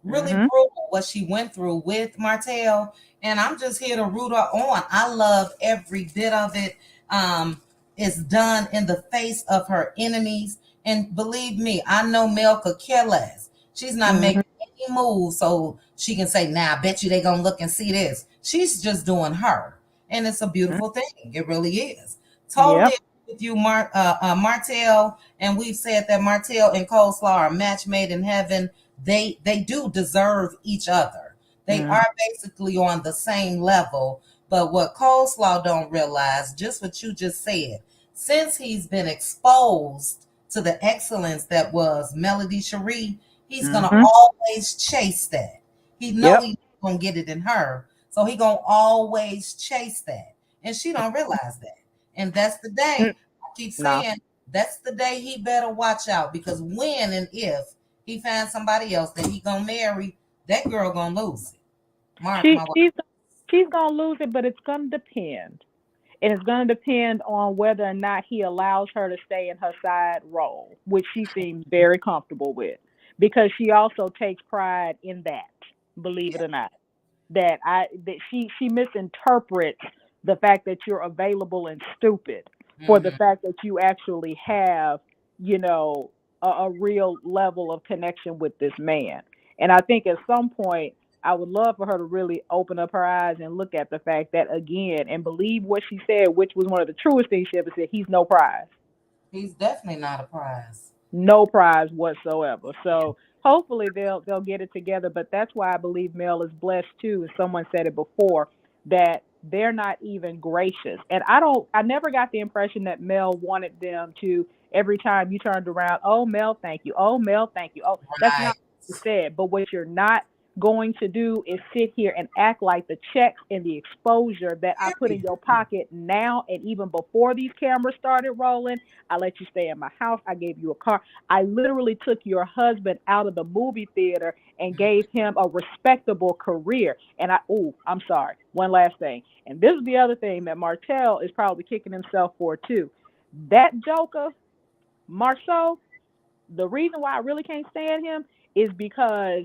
really Mhm. brutal what she went through with Martell. And I'm just here to root her on. I love every bit of it. It's done in the face of her enemies. And believe me, I know Mel could care less. She's not Mhm. making any moves so she can say, "Now I bet you they gonna look and see this." She's just doing her. And it's a Mhm. beautiful thing. It really is. Totally Yep. agree with you, Martell. And we've said that Martell and Coleslaw are a match made in heaven. They do deserve each other. They Mhm. are basically on the same level. But what Coleslaw don't realize, just what you just said, since he's been exposed to the excellence that was Melody Cherie, he's gonna Mhm. always chase that. He know Yep. he's gonna get it in her, so he gonna always chase that, and she don't realize that. And that's the Mm. day. I keep No. saying that's the day he better watch out, because when and if he finds somebody else that he gonna marry, that girl gonna lose it. Mark She my word. she's gonna lose it, but it's gonna depend. And it's going to depend on whether or not he allows her to stay in her side role, which she seems very comfortable with, because she also takes pride in that. Believe it or not, that she misinterprets the fact that you're available and stupid for the Mm-hmm. fact that you actually have, you know, a real level of connection with this man. And I think at some point I would love for her to really open up her eyes and look at the fact that again and believe what she said, which was one of the truest things she ever said. He's no prize, He's definitely not a prize. no prize whatsoever. So hopefully they'll get it together. But that's why I believe Mel is blessed too. And someone said it before that they're not even gracious. And I never got the impression that Mel wanted them to every time you turned around. Oh Mel, thank you. Oh Mel, thank you. Oh, that's Right. not what you said. But what you're not going to do is sit here and act like the checks and the exposure that I put in Period. your pocket now and even before these cameras started rolling. I let you stay in my house. I gave you a car. I literally took your husband out of the movie theater and gave him a respectable career. And I'm sorry. One last thing. And this is the other thing that Martell is probably kicking himself for too. That Joker, Marceau, the reason why I really can't stand him is because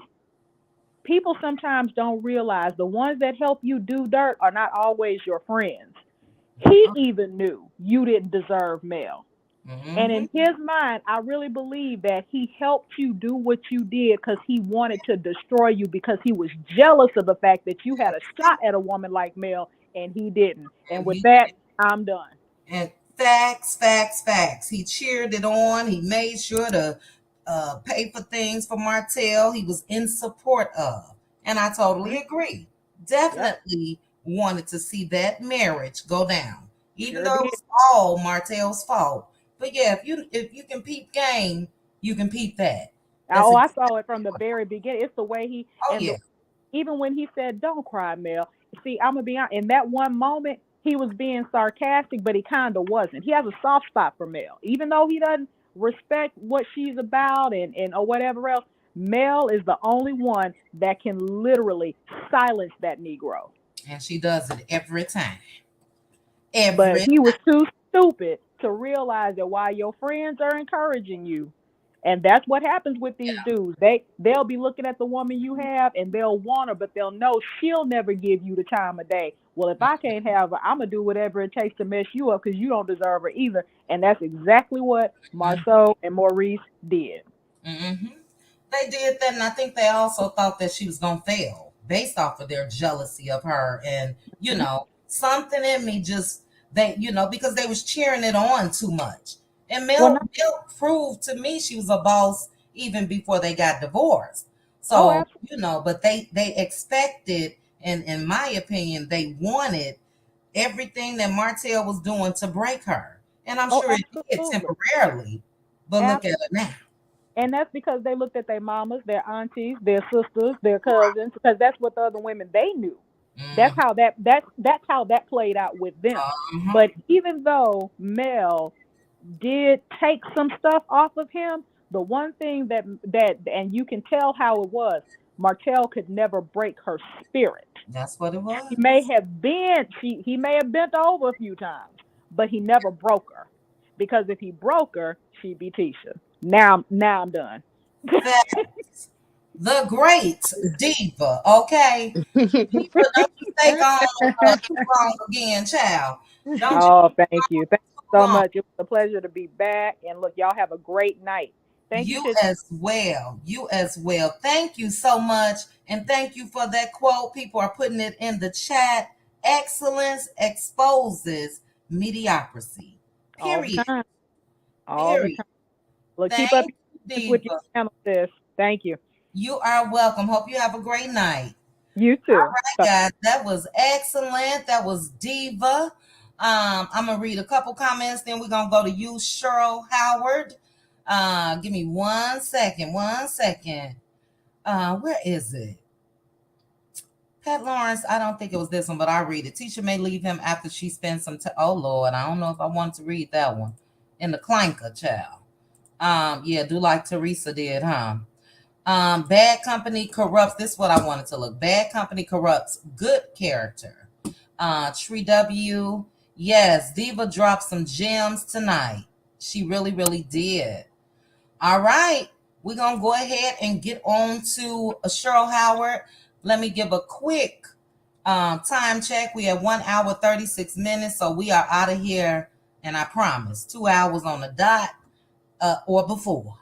people sometimes don't realize the ones that help you do dirt are not always your friends. He even knew you didn't deserve Mel. And Mm-hmm. in his mind, I really believe that he helped you do what you did because he wanted to destroy you because he was jealous of the fact that you had a shot at a woman like Mel and he didn't. And And with he that, I'm done. and facts, facts, facts. He cheered it on. He made sure to pay for things for Martell. He was in support of, and I totally Mhm. agree. Yep, Definitely wanted to see that marriage go down, even sure though it did. was all Martell's fault. But yeah, if you can peep game, you can peep that. That's Oh, I exactly saw it from the what. very beginning. It's the way he Oh and the yeah. even when he said, "Don't cry, Mel." See, I'm gonna be honest. In that one moment, he was being sarcastic, but he kind of wasn't. He has a soft spot for Mel, even though he doesn't respect what she's about and or whatever else. Mel is the only one that can literally silence that Negro. And she does it every time. But Every he was too stupid to realize that while your friends are encouraging you, and that's what happens with these dudes. They'll be looking at the woman you have and they'll want her, but they'll know she'll never give you the time of day. Well, if I can't have her, I'm gonna do whatever it takes to mess you up because you don't deserve her either. And that's exactly what Marceau and Maurice did. mm-hmm. They did that, and I think they also thought that she was gonna fail based off of their jealousy of her. And Mhm. something in me just because they was cheering it on too much. And Well, Mel proved to me she was a boss even before they got divorced. oh, So absolutely, but they expected, and in my opinion, they wanted everything that Martell was doing to break her. And I'm oh, sure it did absolutely, temporarily, but look at absolutely. her now. And that's because they looked at their mamas, their aunties, their sisters, their cousins, because that's what the other women they knew. That's Mm-hmm. how that's how that played out with them. Uh-huh. But even though Mel did take some stuff off of him, The one thing and you can tell how it was, Martell could never break her spirit. That's what it He may was. have been he may have bent over a few times, but he never broke her. Because if he broke her, she'd be Tisha. Now I'm done. Facts. The great diva, okay? Diva, don't you stay gone too long again, child. Don't you Oh, thank you. Thank too you so long. much. It was a pleasure to be back. And look, y'all have a great night. Thank you, You Chit. as well. You as well. Thank you so much. And thank you for that quote. People are putting it in the chat. Excellence exposes mediocrity. All the Period. time. All the Period. time. Look, keep up Thank your you, business with your Diva. channel, sis. Thank you. You are welcome. Hope you have a great night. You All too. right, guys, that was excellent. That was Diva. I'm gonna read a couple comments, then we're gonna go to you, Cheryl Howard. Give me 1 second. 1 second. Where is it? Pat Lawrence, I don't think it was this one, but I'll read it. Teacher may leave him after she spends some time. Oh Lord, I don't know if I wanted to read that one. In the clanker, child. Yeah, do like Teresa did, huh? Bad company corrupts. This is what I wanted to look. Bad company corrupts good character. Tree W. Yes, Diva dropped some gems tonight. She really, really did. All right. We're going to go ahead and get on to Cheryl Howard. Let me give a quick time check. We have 1 hour, 36 minutes. So we are out of here. And I promise, 2 hours on the dot or before.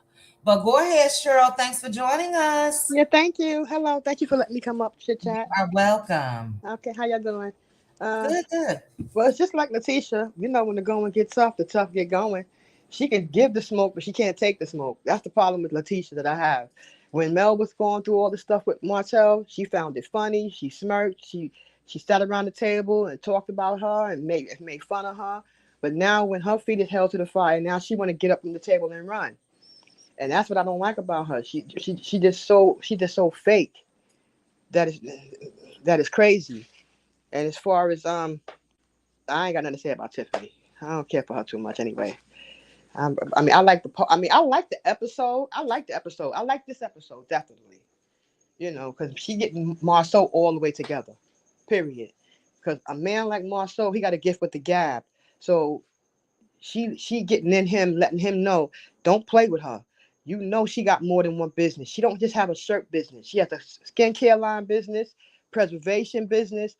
But go ahead, Cheryl. Thanks for joining us. Yeah, thank you. Hello. Thank you for letting me come up, chit You chat. are welcome. Okay, how y'all doing? Uh, Good, good. well, it's just like Letitia. You know, when the going gets tough, the tough get going. She can give the smoke, but she can't take the smoke. That's the problem with Letitia that I have. When Mel was going through all the stuff with Martell, she found it funny. She smirked. She sat around the table and talked about her and made fun of her. But now, when her feet is held to the fire, now she want to get up from the table and run. And that's what I don't like about her. She just so fake that is that is crazy. And as far as I ain't got nothing to say about Tiffany. I don't care for her too much anyway. I mean, I like the episode. I like the episode. I like this episode definitely. You know, because she getting Marceau all the way together. Period. Because a man like Marceau, he got a gift with the gab. So she getting in him, letting him know, don't play with her. You know she got more than one business. She don't just have a shirt business. She has a skincare line business, preservation business.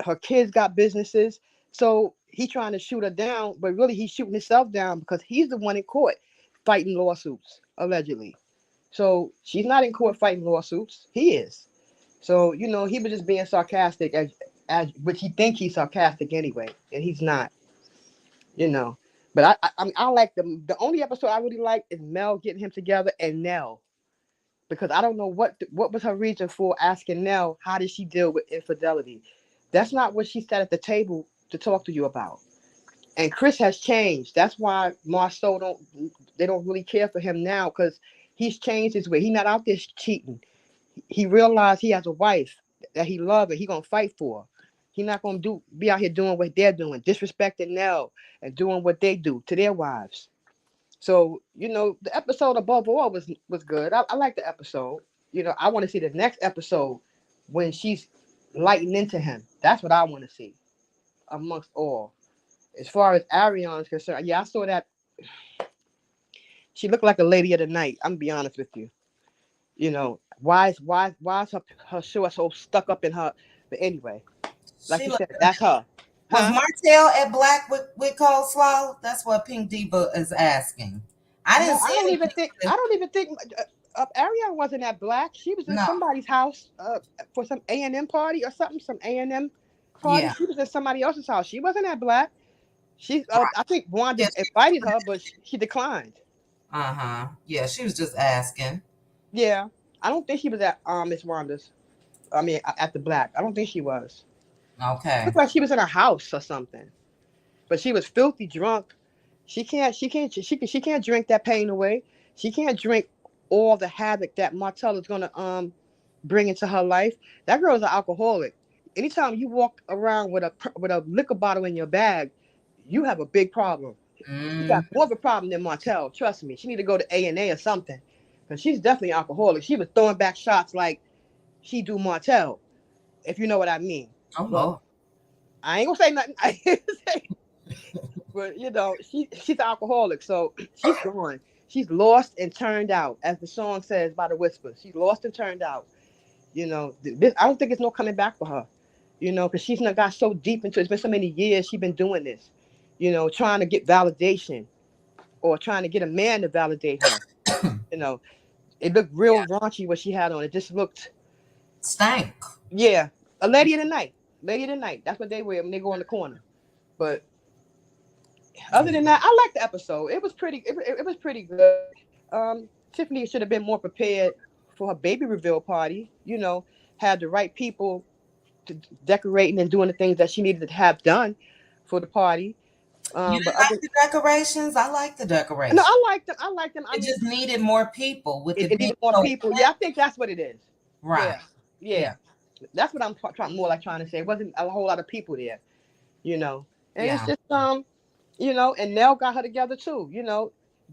Her kids got businesses. So he trying to shoot her down, but really he's shooting himself down because he's the one in court fighting lawsuits, allegedly. So she's not in court fighting lawsuits. He is. So, you know, he was just being sarcastic as which he think he's sarcastic anyway, and he's not, you know. But I like the only episode I really like is Mel getting him together and Nell, because I don't know what was her reason for asking Nell how did she deal with infidelity. That's not what she sat at the table to talk to you about. And Chris has changed. That's why Marceau don't really care for him now, because he's changed his way. He's not out there cheating. He realized he has a wife that he loves and he gonna fight for. He not gonna be out here doing what they're doing, disrespecting Nell and doing what they do to their wives. So, you know, the episode above all was good. I like the episode. You know, I want to see the next episode when she's lighting into him. That's what I want to see amongst all. As far as Ariana is concerned, yeah, I saw that. She looked like a lady of the night. I'm gonna be honest with you. You know, why is her show so stuck up in her? But anyway, like you Sheila, said, that's her. was Huh? Martell at Black with coleslaw? That's what Pink Diva is asking. I No, didn't see anything. I don't even think Ariana wasn't at Black. She was in No, somebody's house for some A&M party or something, some A&M party. yeah, She was in somebody else's house. She wasn't at Black. She I think yeah, Wanda invited her, but she declined. yeah. She was just asking. Yeah. I don't think she was at Miss Wanda's. I mean, at the Black. I don't think she was. She Okay, looked like she was in her house or something. But she was filthy drunk. She can't drink that pain away. She can't drink all the havoc that Martell is gonna bring into her life. That girl is an alcoholic. Anytime you walk around with a liquor bottle in your bag, you have a big problem. She Mm. got more of a problem than Martell. Trust me. She need to go to A&A or something, because she's definitely alcoholic. She was throwing back shots like she do Martell, if you know what I mean. Oh But Lord. I ain't gonna say nothing. I ain't gonna say, but she's an alcoholic, so she's gone. She's lost and turned out, as the song says by the Whispers. She's lost and turned out. I don't think it's no coming back for her. Because she's not got so deep into it. It's been so many years she's been doing this. Trying to get validation or trying to get a man to validate her. You know, it looked real raunchy what she had on. It just looked, Stank. yeah, a lady of the night. Lady of the night. That's what they wear when they go in the corner. But other Yeah. than that, I liked the episode. It was pretty. It was pretty good. Tiffany should have been more prepared for her baby reveal party. Had the right people to decorating and doing the things that she needed to have done for the party. You But didn't other, like the decorations? I like the no, decorations. I liked them. I liked them. I It mean, just needed more people with it it being needed more so people. wet. Yeah, I think that's what it is. Right. Yeah, yeah. Yeah. That's what I'm trying more like trying to say. It wasn't a whole lot of people there. You know, and it's Yeah. just and Nell got her together too.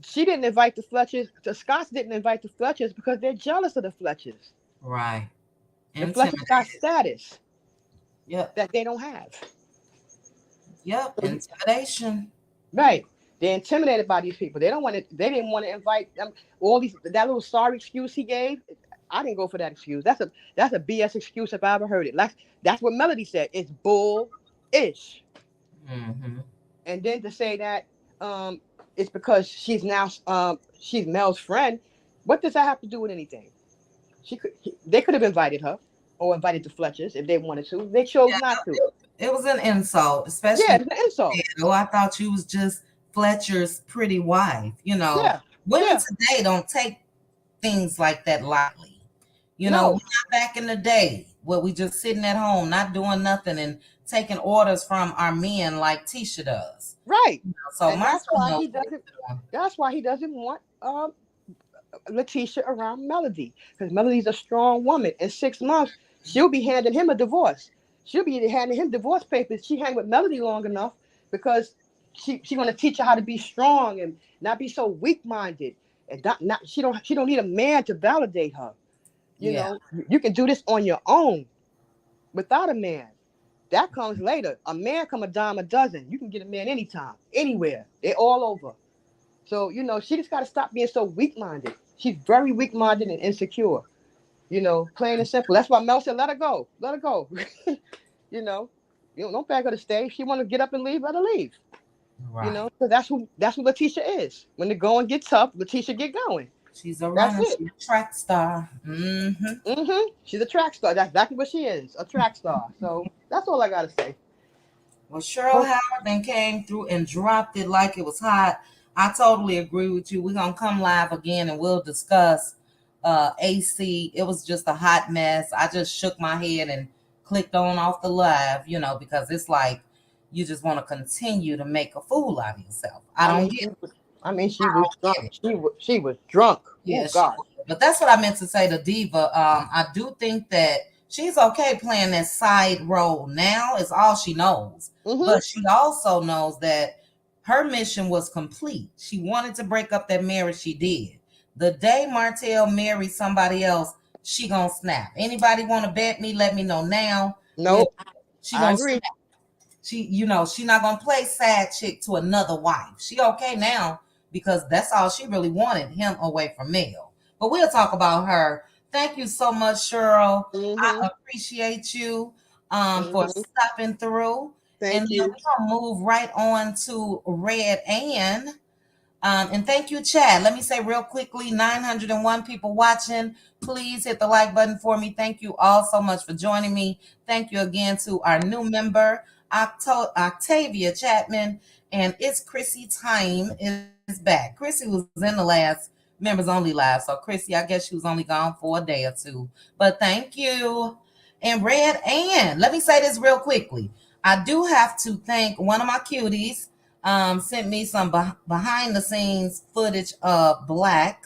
She didn't invite the Fletchers. The Scotts didn't invite the Fletchers because they're jealous of the Fletchers. Right. The Fletchers got Intimidated. status Yep. that they don't have. Yep. So Intimidation. right. They're intimidated by these people. They don't want to. They didn't want to invite them. All these that little sorry excuse he gave. I didn't go for that excuse. That's a BS excuse if I ever heard it. That's what Melody said. It's bull ish. Mm-hmm. And then to say that it's because she's Mel's friend. What does that have to do with anything? They could have invited her or invited the Fletchers if they wanted to. They chose not to. It was an insult, Yeah, especially it's an insult. oh, I thought you was just Fletcher's pretty wife. Yeah, Women yeah. today don't take things like that lightly. We're No, not back in the day where we just sitting at home, not doing nothing and taking orders from our men like Tisha does. right. So And my son knows what he's doing. that's why he doesn't want Letitia around Melody, because Melody's a strong woman. In 6 months, she'll be handing him a divorce. She'll be handing him divorce papers. She hang with Melody long enough because she's going to teach her how to be strong and not be so weak minded. And not she don't need a man to validate her. Yeah. You can do this on your own without a man. That comes later. A man come a dime a dozen. You can get a man anytime, anywhere. They're all over. So, she just got to stop being so weak minded. She's very weak minded and insecure, plain and simple. That's why Mel said, let her go. Let her go. you know, don't beg her to stay. If she want to get up and leave, let her leave. Right. So that's who Letitia is. When the going gets tough, Letitia get going. She's a That's runner. it. She's a track star. Mm-hmm. She's a track star. That's exactly what she is, a track star. So that's all I got to say. Well, Cheryl Howard then came through and dropped it like it was hot. I totally agree with you. We're going to come live again and we'll discuss AC. It was just a hot mess. I just shook my head and clicked on off the live, because it's like you just want to continue to make a fool out of yourself. I don't get it. She was drunk. She was drunk. Yeah, Oh God. but that's what I meant to say to Diva. I do think that she's okay playing that side role now. Is all she knows. Mm-hmm. But she also knows that her mission was complete. She wanted to break up that marriage. She did. The day Martell marries somebody else, she gonna snap. Anybody want to bet me? Let me know now. Nope. She I gonna agree. snap. She not gonna play sad chick to another wife. She okay now because that's all she really wanted, him away from Mel. But we'll talk about her. Thank you so much, Cheryl. Mm-hmm. I appreciate you for Mm-hmm. stopping through. Thank you. Then we're gonna move right on to Red Ann. And thank you, Chad. Let me say real quickly, 901 people watching. Please hit the like button for me. Thank you all so much for joining me. Thank you again to our new member, Octavia Chapman. And it's Chrissy Time is back. Chrissy was in the last members only live. So Chrissy, I guess she was only gone for a day or two. But thank you. And Red Ann, let me say this real quickly. I do have to thank one of my cuties. Sent me some behind the scenes footage of Black.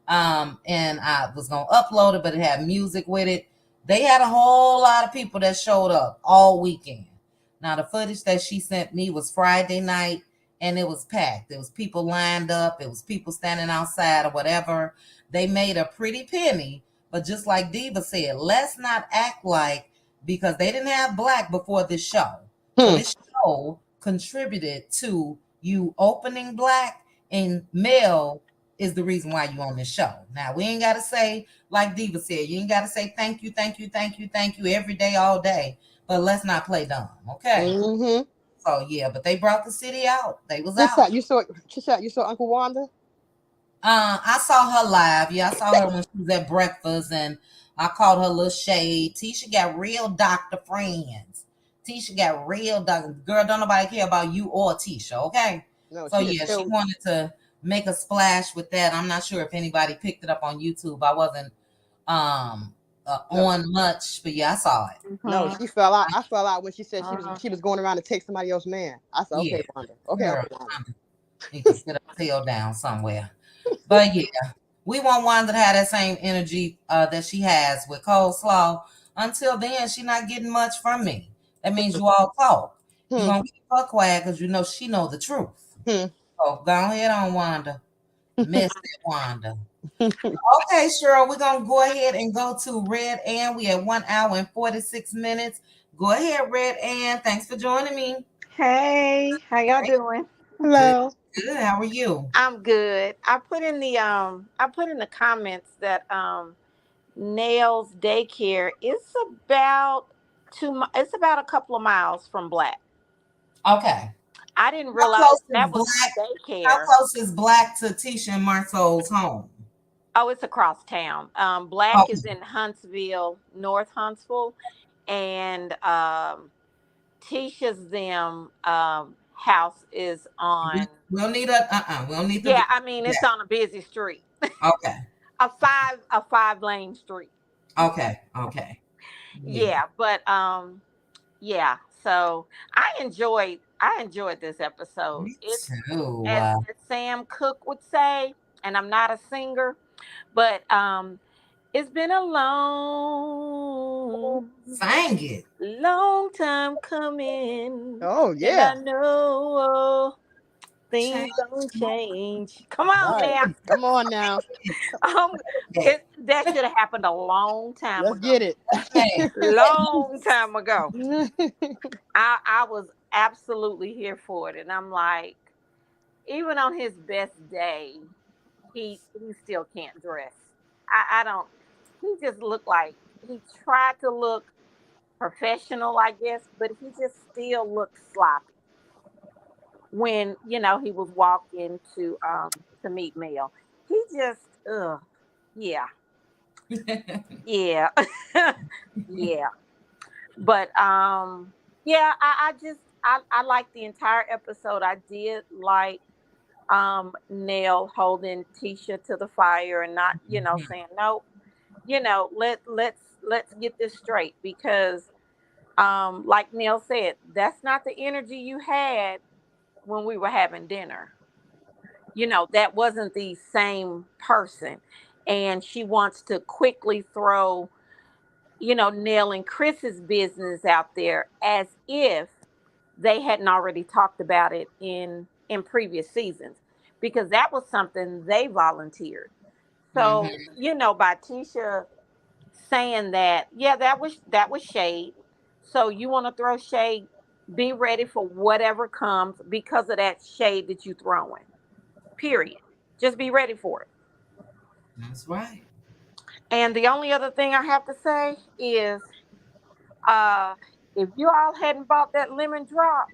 And I was going to upload it, but it had music with it. They had a whole lot of people that showed up all weekend. Now, the footage that she sent me was Friday night, and it was packed. There was people lined up. It was people standing outside or whatever. They made a pretty penny, but just like Diva said, let's not act like because they didn't have black before this show. So Hmm. this show contributed to you opening black, and Mel is the reason why you on this show. Now we ain't gotta say like Diva said, you ain't gotta say thank you, thank you, thank you, thank you every day, all day. But let's not play dumb, okay? Mm-hmm. So yeah, but they brought the city out. They was Just out. that you saw Uncle Wanda. I saw her live. Yeah, I saw her when she was at breakfast, and I called her little shade. Tisha got real doctor friends. Tisha got real doctor. Girl, don't nobody care about you or Tisha, okay? No, So she done yeah, she killed. wanted to make a splash with that. I'm not sure if anybody picked it up on YouTube. I wasn't No, on much, but yeah, I saw it. no, Mhm. she fell out. I fell out when she said Mhm. she was going around to take somebody else's man. I said, Yeah, okay, Wanda. Okay, girl, Uncle Wanda. need to sit her tail down somewhere. But yeah, we want Wanda to have that same energy that she has with coleslaw. Until then, she not getting much from me. That means you all talk. You Hmm. gonna keep her quiet because you know she know the truth. Hmm. So go ahead on Wanda. Miss it, Wanda. Okay, Cheryl, we're gonna go ahead and go to Red Ann. We at 1 hour and 46 minutes. Go ahead, Red Ann. Thanks for joining me. Hey, how y'all Hey, doing? good, Hello. good. How are you? I'm good. I put in the comments that Nell's daycare is about it's about a couple of miles from Black. Okay. I didn't How realize close is that was Black? How daycare. close is Black to Tisha and Marceau's home? Oh, it's across town. Black is Okay. in Huntsville, North Huntsville, and Tisha's house is on. We'll need a we'll need Yeah, the I mean it's yeah. on a busy street, Okay. a five lane street. Okay. Okay. Yeah. Yeah, but yeah. So I enjoyed this episode. Me It's too. as Sam Cooke would say, and I'm not a singer, but it's been a Sang it. long time coming, Oh and yeah. I know Change. things don't change. Come on Right. now. Come on now. Um, Okay. that should have happened a long time Let's ago. get it. Okay. Long time ago. I was absolutely here for it, and I'm like, even on his best day, he still can't dress. I don't. He just looked like he tried to look professional, I guess, but he just still looked sloppy when he was walking to meet Mel. He just yeah, yeah, yeah. But yeah, I liked the entire episode. I did like Nell holding Tisha to the fire and not, saying no, let's get this straight because like Nell said, that's not the energy you had when we were having dinner. That wasn't the same person. And she wants to quickly throw, Nell and Chris's business out there as if they hadn't already talked about it in previous seasons because that was something they volunteered. So, Hmm. by Tisha saying that, yeah, that was shade. So you want to throw shade, be ready for whatever comes because of that shade that you throwing. Period. Just be ready for it. That's right. And the only other thing I have to say is uh if you all hadn't bought that lemon drop,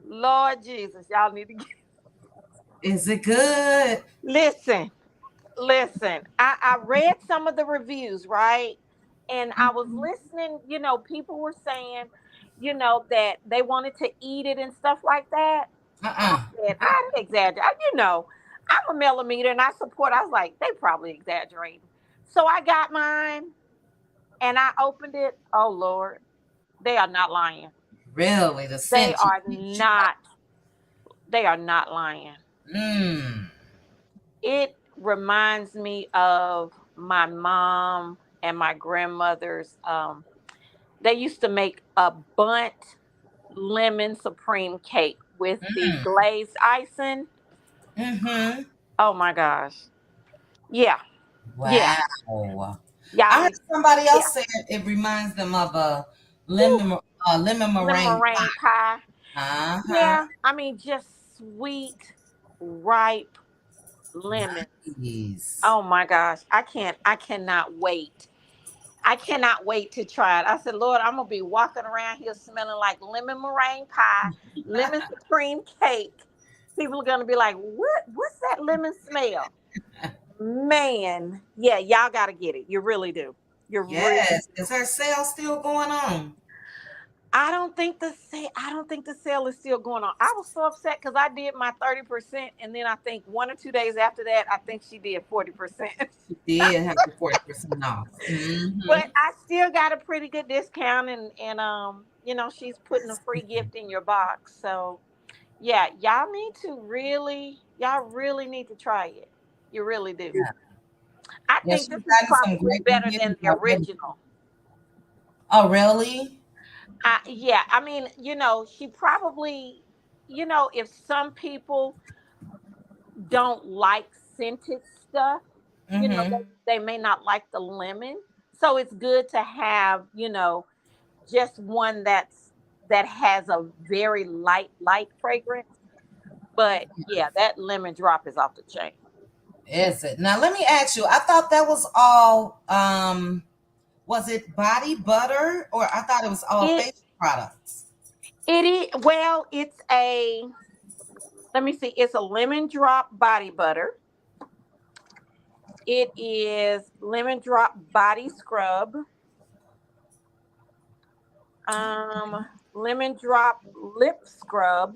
Lord Jesus, y'all need to get Is it good? listen. Listen, I read some of the reviews, right? And I was listening, people were saying, that they wanted to eat it and stuff like that. I Uh-uh. said, I exaggerate. I'm a millimeter and I support. I was like, they probably exaggerating. So I got mine and I opened it. Oh Lord, they are not lying. Really? The They scent you are not, they are not lying. mm. It reminds me of my mom and my grandmother's. They used to make a bunt lemon supreme cake with the Mm. glazed icing. Mm-hmm. Oh my gosh. Yeah. Yeah. Wow. Y'all I heard need somebody yeah. else say it reminds them of a Whew. lemon Lemon meringue meringue pie. pie. Uh-huh. Yeah. I mean, just sweet, ripe lemons. Nice. Oh my gosh. I cannot wait. I cannot wait to try it. I said, Lord, I'm gonna be walking around here smelling like lemon meringue pie, lemon supreme cake. People are gonna be like, "What? What's that lemon smell?" Man, yeah, y'all gotta get it. You really do. You really. Yes. Is her sale still going on? I don't think the sale is still going on. I was so upset because I did my 30%, and then I think 1 or 2 days after that, I think she did 40%. She did have the 40% off. Mm-hmm. But I still got a pretty good discount, and she's putting a free gift in your box. So yeah, y'all really need to try it. You really do. Yeah. I Yeah, think she's this is gotten some probably great better than reviews the already. original. Oh, really? Yeah, I mean, she probably, if some people don't like scented stuff, Mm-hmm. they may not like the lemon. So it's good to have, just one that has a very light fragrance. But yeah, that lemon drop is off the chain. Is it? Now let me ask you, I thought that was all was it body butter or I thought it was all It facial products? it is well, let me see, it's a lemon drop body butter. It is lemon drop body scrub, lemon drop lip scrub,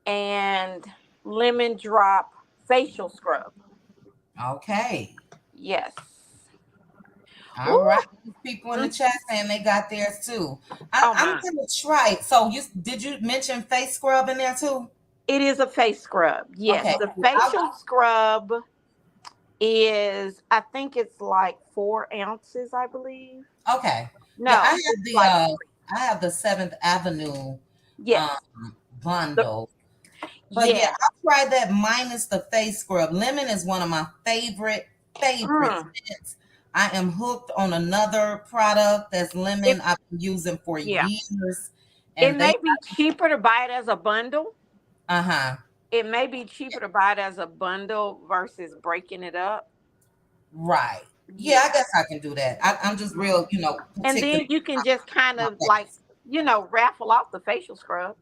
and lemon drop facial scrub. Okay. Yes. All right. Ooh. These people in the Mm. chat saying they got theirs too. Oh I'm my. gonna try it. So you mention face scrub in there too? It is a face scrub. Yes. Okay. The I'll, facial scrub is, I think it's like 4 ounces, I believe. okay. Yeah, No, it's like three. I have the Seventh Avenue Yes. The, bundle. But yeah, yeah. I'll try that minus the face scrub. Lemon is one of my favorite Mm. scents. I am hooked on another product that's lemon It I've been using for yeah. years. It And they may be cheaper to buy it as a bundle. uh-huh. It may be cheaper to buy it as a bundle versus breaking it up. Right. Yeah, I Yeah. guess I can do that. I'm just real, And particular then you can just kind about of my like, face. raffle off the facial scrub.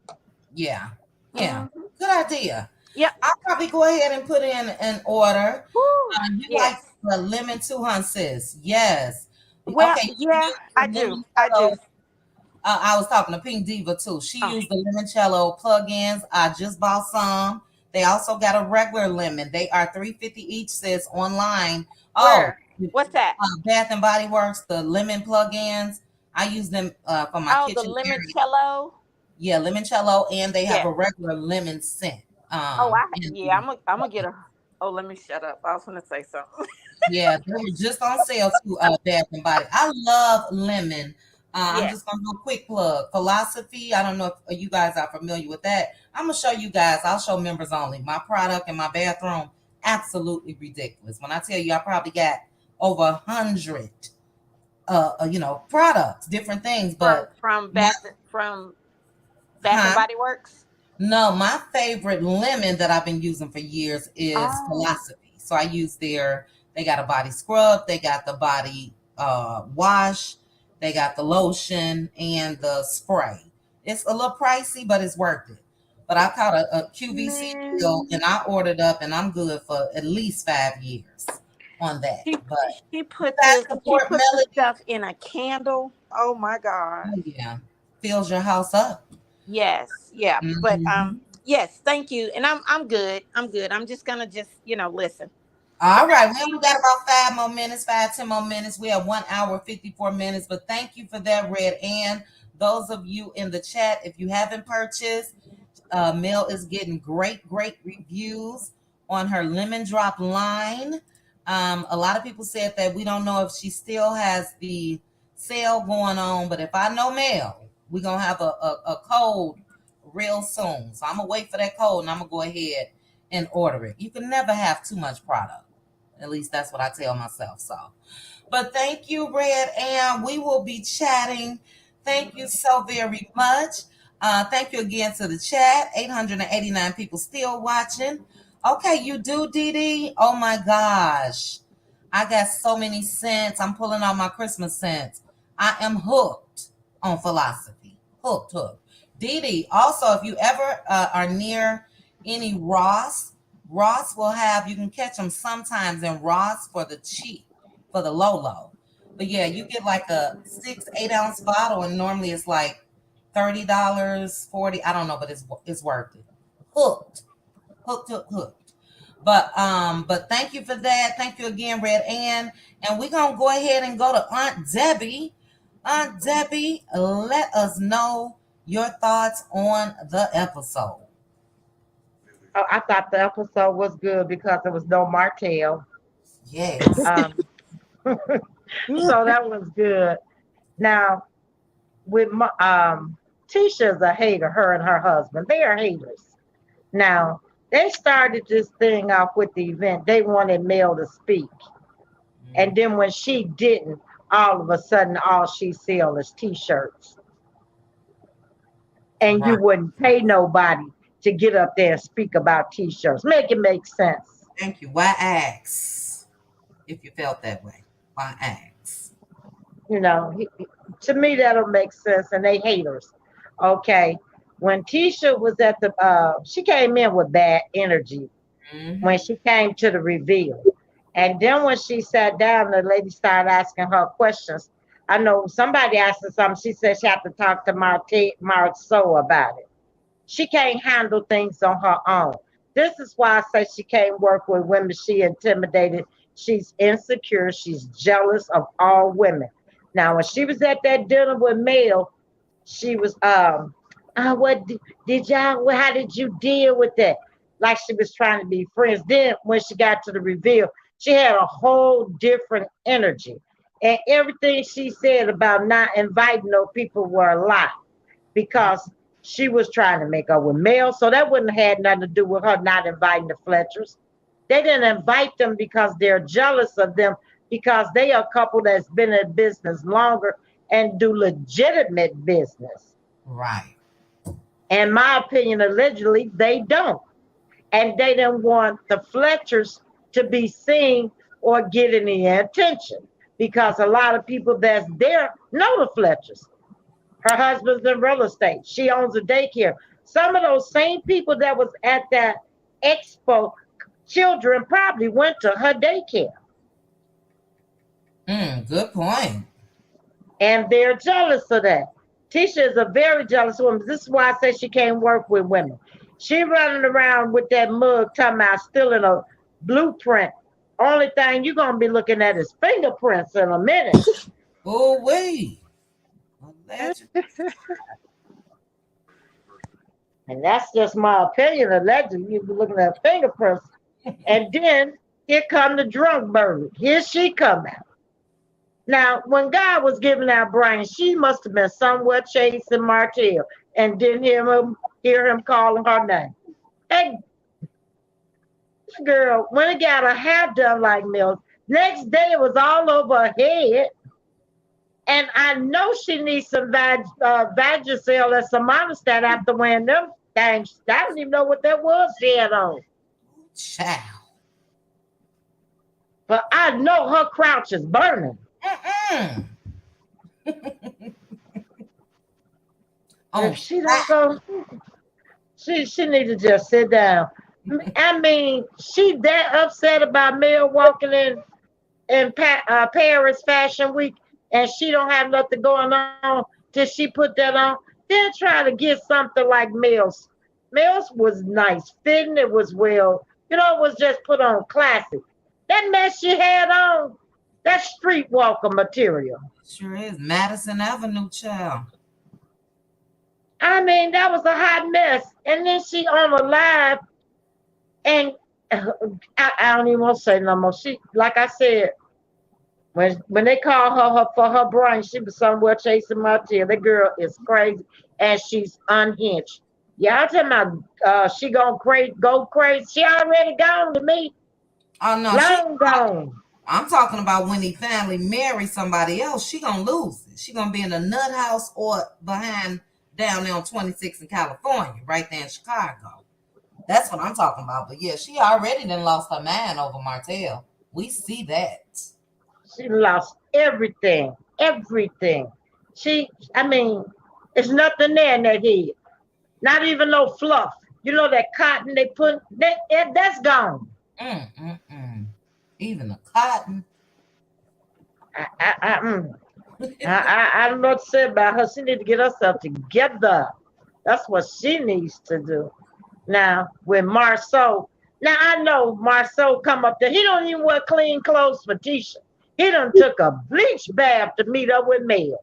Yeah. Yeah. Hmm. Good idea. Yep. I'll probably go ahead and put in an order. Woo. You like Yes. the lemon too, huh, sis? Yes. Well, Okay, you yeah, use I the do. I limoncello. do. I was talking to Pink Diva too. She Oh, used the limoncello plugins. I just bought some. They also got a regular lemon. They are 350 each. Sis online. Oh, where? What's that? Bath and Body Works. The lemon plugins. I use them for my Oh, the kitchen area. limoncello. Yeah, limoncello, and they have Yeah. a regular lemon scent. Oh, In yeah. the I'm gonna get a. Oh, let me shut up. I was gonna say something. Yeah, they were just on sale too, Bath and Body. I love lemon. I'm Yeah. just gonna do a quick plug. Philosophy. I don't know if you guys are familiar with that. I'm gonna show you guys. I'll show members only. My product in my bathroom, absolutely ridiculous. When I tell you, I probably got over 100, products, different things. From But from my, Bath and huh? Body Works. No, my favorite lemon that I've been using for years is Oh, Philosophy. So I use they got a body scrub, they got the body wash, they got the lotion and the spray. It's a little pricey, but it's worth it. But I caught a QVC deal man. and I ordered up and I'm good for at least 5 years on that. She But she you put guys the she support put the Melody. stuff in a candle. Oh my gosh. Oh, yeah. Fills your house up. Yes, yeah. But Mhm. yes, thank you. And I'm good. I'm good. I'm just gonna just, listen. But All right, we thank only you. got about 5 more minutes, 5, 10 more minutes. We have 1 hour, 54 minutes. But thank you for that, Red. And those of you in the chat, if you haven't purchased, Mel is getting great reviews on her lemon drop line. A lot of people said that we don't know if she still has the sale going on, but if I know Mel, we're gonna have a code real soon. So I'm gonna wait for that code and I'm gonna go ahead and order it. You can never have too much product. At least that's what I tell myself. So, but thank you, Red Ann. We will be chatting. Thank you so very much. Thank you again to the chat. 889 people still watching. Okay, you do, Dee Dee? Oh my gosh. I got so many scents. I'm pulling out my Christmas scents. I am hooked on philosophy. Hooked, hooked. Dee Dee, also, if you ever are near any Ross will have, you can catch them sometimes in Ross for the cheap, for the low. But yeah, you get like a 6, 8 ounce bottle, and normally it's like $30, 40. I don't know, but it's worth it. Hooked, hooked, hooked, hooked. But thank you for that. Thank you again, Red Ann. And we're gonna go ahead and go to Aunt Debbie. Aunt Debbie, let us know your thoughts on the episode. Oh, I thought the episode was good because there was no Martell. Yes. So that was good. Now, with Tisha's a hater, her and her husband. They are haters. Now, they started this thing off with the event. They wanted Mel to speak. And then when she didn't, all of a sudden, all she sells is T-shirts. And Right. you wouldn't pay nobody to get up there and speak about T-shirts. Make it make sense. Thank you. Why ask if you felt that way? Why ask? You know, to me, that'll make sense. And they haters. Okay. When Tisha was at she came in with bad energy when she came to the reveal. And then when she sat down, the lady started asking her questions. I know somebody asked her something. She said she had to talk to Marceau about it. She can't handle things on her own. This is why I say she can't work with women. She intimidated. She's insecure. She's jealous of all women. Now, when she was at that dinner with Mel, she was did y'all? How did you deal with that? Like she was trying to be friends. Then when she got to the reveal, she had a whole different energy, and everything she said about not inviting no people were a lie because she was trying to make up with Mel. So that wouldn't have had nothing to do with her not inviting the Fletchers. They didn't invite them because they're jealous of them because they are a couple that's been in business longer and do legitimate business. Right. In my opinion, allegedly, they don't. And they didn't want the Fletchers to be seen or get any attention because a lot of people that's there know the Fletchers. Her husband's in real estate. She owns a daycare. Some of those same people that was at that expo, children probably went to her daycare. Good point. And they're jealous of that. Tisha is a very jealous woman. This is why I say she can't work with women. She running around with that mug talking about stealing a blueprint. Only thing you're going to be looking at is fingerprints in a minute. Oh, wait. And that's just my opinion. Allegedly, you'll be looking at fingerprints. And then here come the drunk burger. Here she come out. Now, when God was giving out Brian, she must have been somewhere chasing Martell and didn't hear him calling her name. Hey, girl, when it got her hair done like Mills, next day it was all over her head. And I know she needs some Vagisil and some Monistat after wearing them things. I don't even know what that was she had on. Child. But I know her crouch is burning. If she don't go, she need to just sit down. I mean, she that upset about Mel walking in Paris Fashion Week, and she don't have nothing going on till she put that on. Then try to get something like Mel's. Mel's was nice, fitting. It was well, it was just put on classic. That mess she had on, that's streetwalker material. Sure is. Madison Avenue, child. I mean, that was a hot mess. And then she on a live, and I don't even want to say no more. She, like I said, when they called her for her brain, she was somewhere chasing my tail. That girl is crazy, and she's unhinged. Y'all talking about she gonna go crazy. She already gone to me. Oh no, Long gone. I'm talking about when he finally marries somebody else, she gonna lose it. She gonna be in a nut house or behind down there on 26 in California, right there in Chicago. That's what I'm talking about. But yeah, she already done lost her mind over Martell. We see that. She lost everything. Everything. I mean, it's nothing there in that head. Not even no fluff. You know that cotton they put that's gone. Mm. Even the cotton. I I I, mm. I don't know what to say about her. She need to get herself together. That's what she needs to do. Now with Marceau, now I know Marceau come up there. He don't even wear clean clothes for Tisha. He done took a bleach bath to meet up with Mel.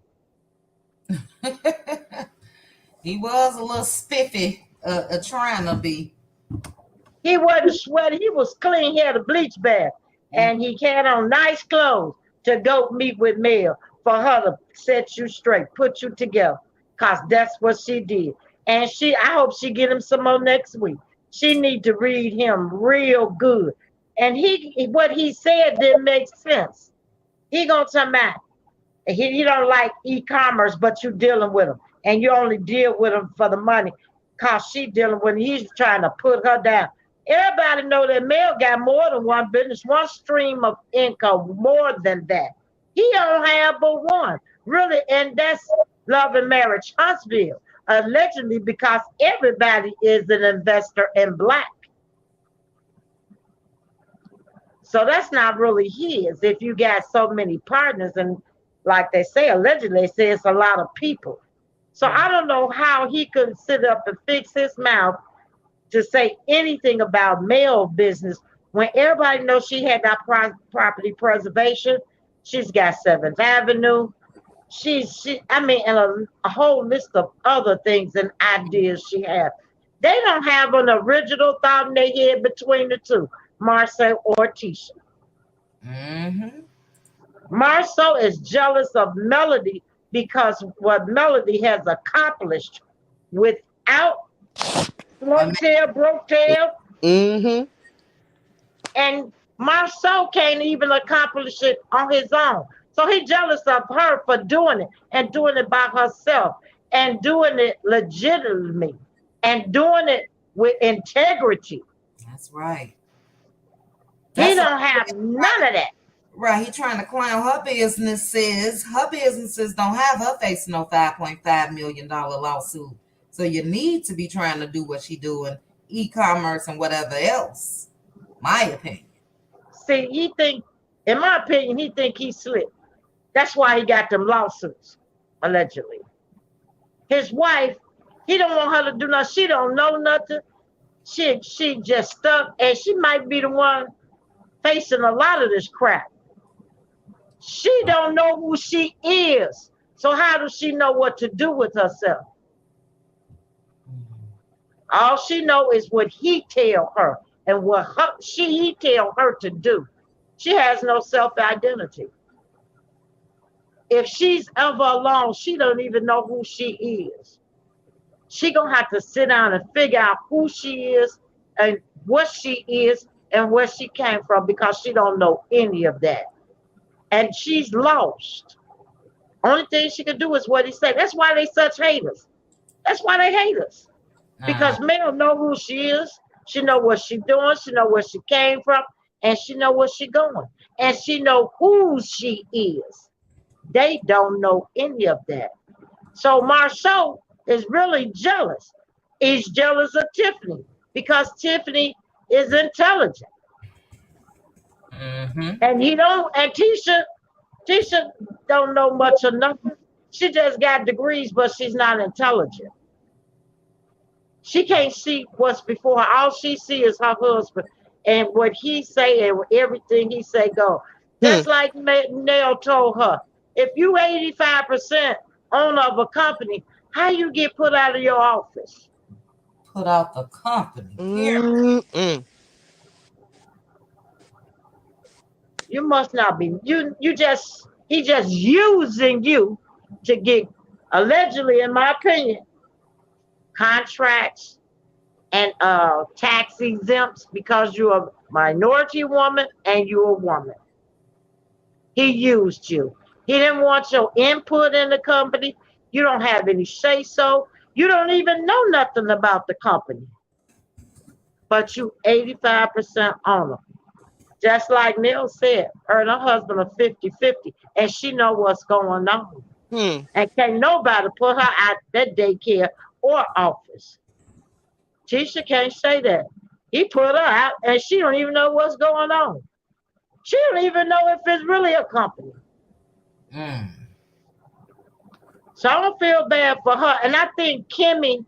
He was a little spiffy, trying to be. He wasn't sweaty. He was clean. He had a bleach bath. Mm. And he had on nice clothes to go meet with Mel for her to set you straight, put you together. Because that's what she did. And I hope she get him some more next week. She need to read him real good. And what he said didn't make sense. He gonna tell me he don't like e-commerce, but you dealing with him. And you only deal with him for the money. Cause she dealing with him. He's trying to put her down. Everybody know that Mel got more than one business, one stream of income, more than that. He don't have but one, really, and that's Love and Marriage Huntsville, allegedly because everybody is an investor in black. So that's not really his. If you got so many partners, and like they say, allegedly, they say it's a lot of people. So I don't know how he could sit up and fix his mouth to say anything about Mel business when everybody knows she had that property preservation. She's got Seventh Avenue. I mean, and a whole list of other things and ideas she has. They don't have an original thought in their head between the two, Marcel or Tisha. Mm-hmm. Marcel is jealous of Melody because what Melody has accomplished without slow tail, broke tail, Mm-hmm. and Marceau can't even accomplish it on his own. So he's jealous of her for doing it and doing it by herself and doing it legitimately and doing it with integrity. That's right. He That's a don't have none of that. right. He trying to clown her businesses. Her businesses don't have her facing no $5.5 million lawsuit. So you need to be trying to do what she doing, e-commerce and whatever else. My opinion. See, in my opinion, he think he's slick. That's why he got them lawsuits, allegedly. His wife, he don't want her to do nothing. She don't know nothing. She just stuck, and she might be the one facing a lot of this crap. She don't know who she is. So how does she know what to do with herself? All she know is what he tell her and what he tell her to do. She has no self identity. If she's ever alone, she don't even know who she is. She gonna have to sit down and figure out who she is and what she is and where she came from because she don't know any of that. And she's lost. Only thing she can do is what he said. That's why they such haters. That's why they hate us. Uh, Because Mel know who she is. She know what she doing. She know where she came from, and she know where she going, and she know who she is. They don't know any of that. So Marceau is really jealous. He's jealous of Tiffany because Tiffany is intelligent, mm-hmm. and he don't. And Tisha don't know much or nothing. She just got degrees, but she's not intelligent. She can't see what's before her. All she see is her husband and what he say and everything he say go. Hmm. Just like Nell told her, if you 85% owner of a company, how you get put out of your office? Put out the company. Period. Mm-mm. You must not be. He just using you to get allegedly, in my opinion, contracts and tax exempts because you're a minority woman and you're a woman. He used you. He didn't want your input in the company. You don't have any say so. You don't even know nothing about the company. But you 85% owner. Just like Nell said, her and her husband are 50-50, and she know what's going on. And can't nobody put her out that daycare or office. Tisha can't say that. He put her out, and she don't even know what's going on. She don't even know if it's really a company. Mm. So I don't feel bad for her. And I think Kimmy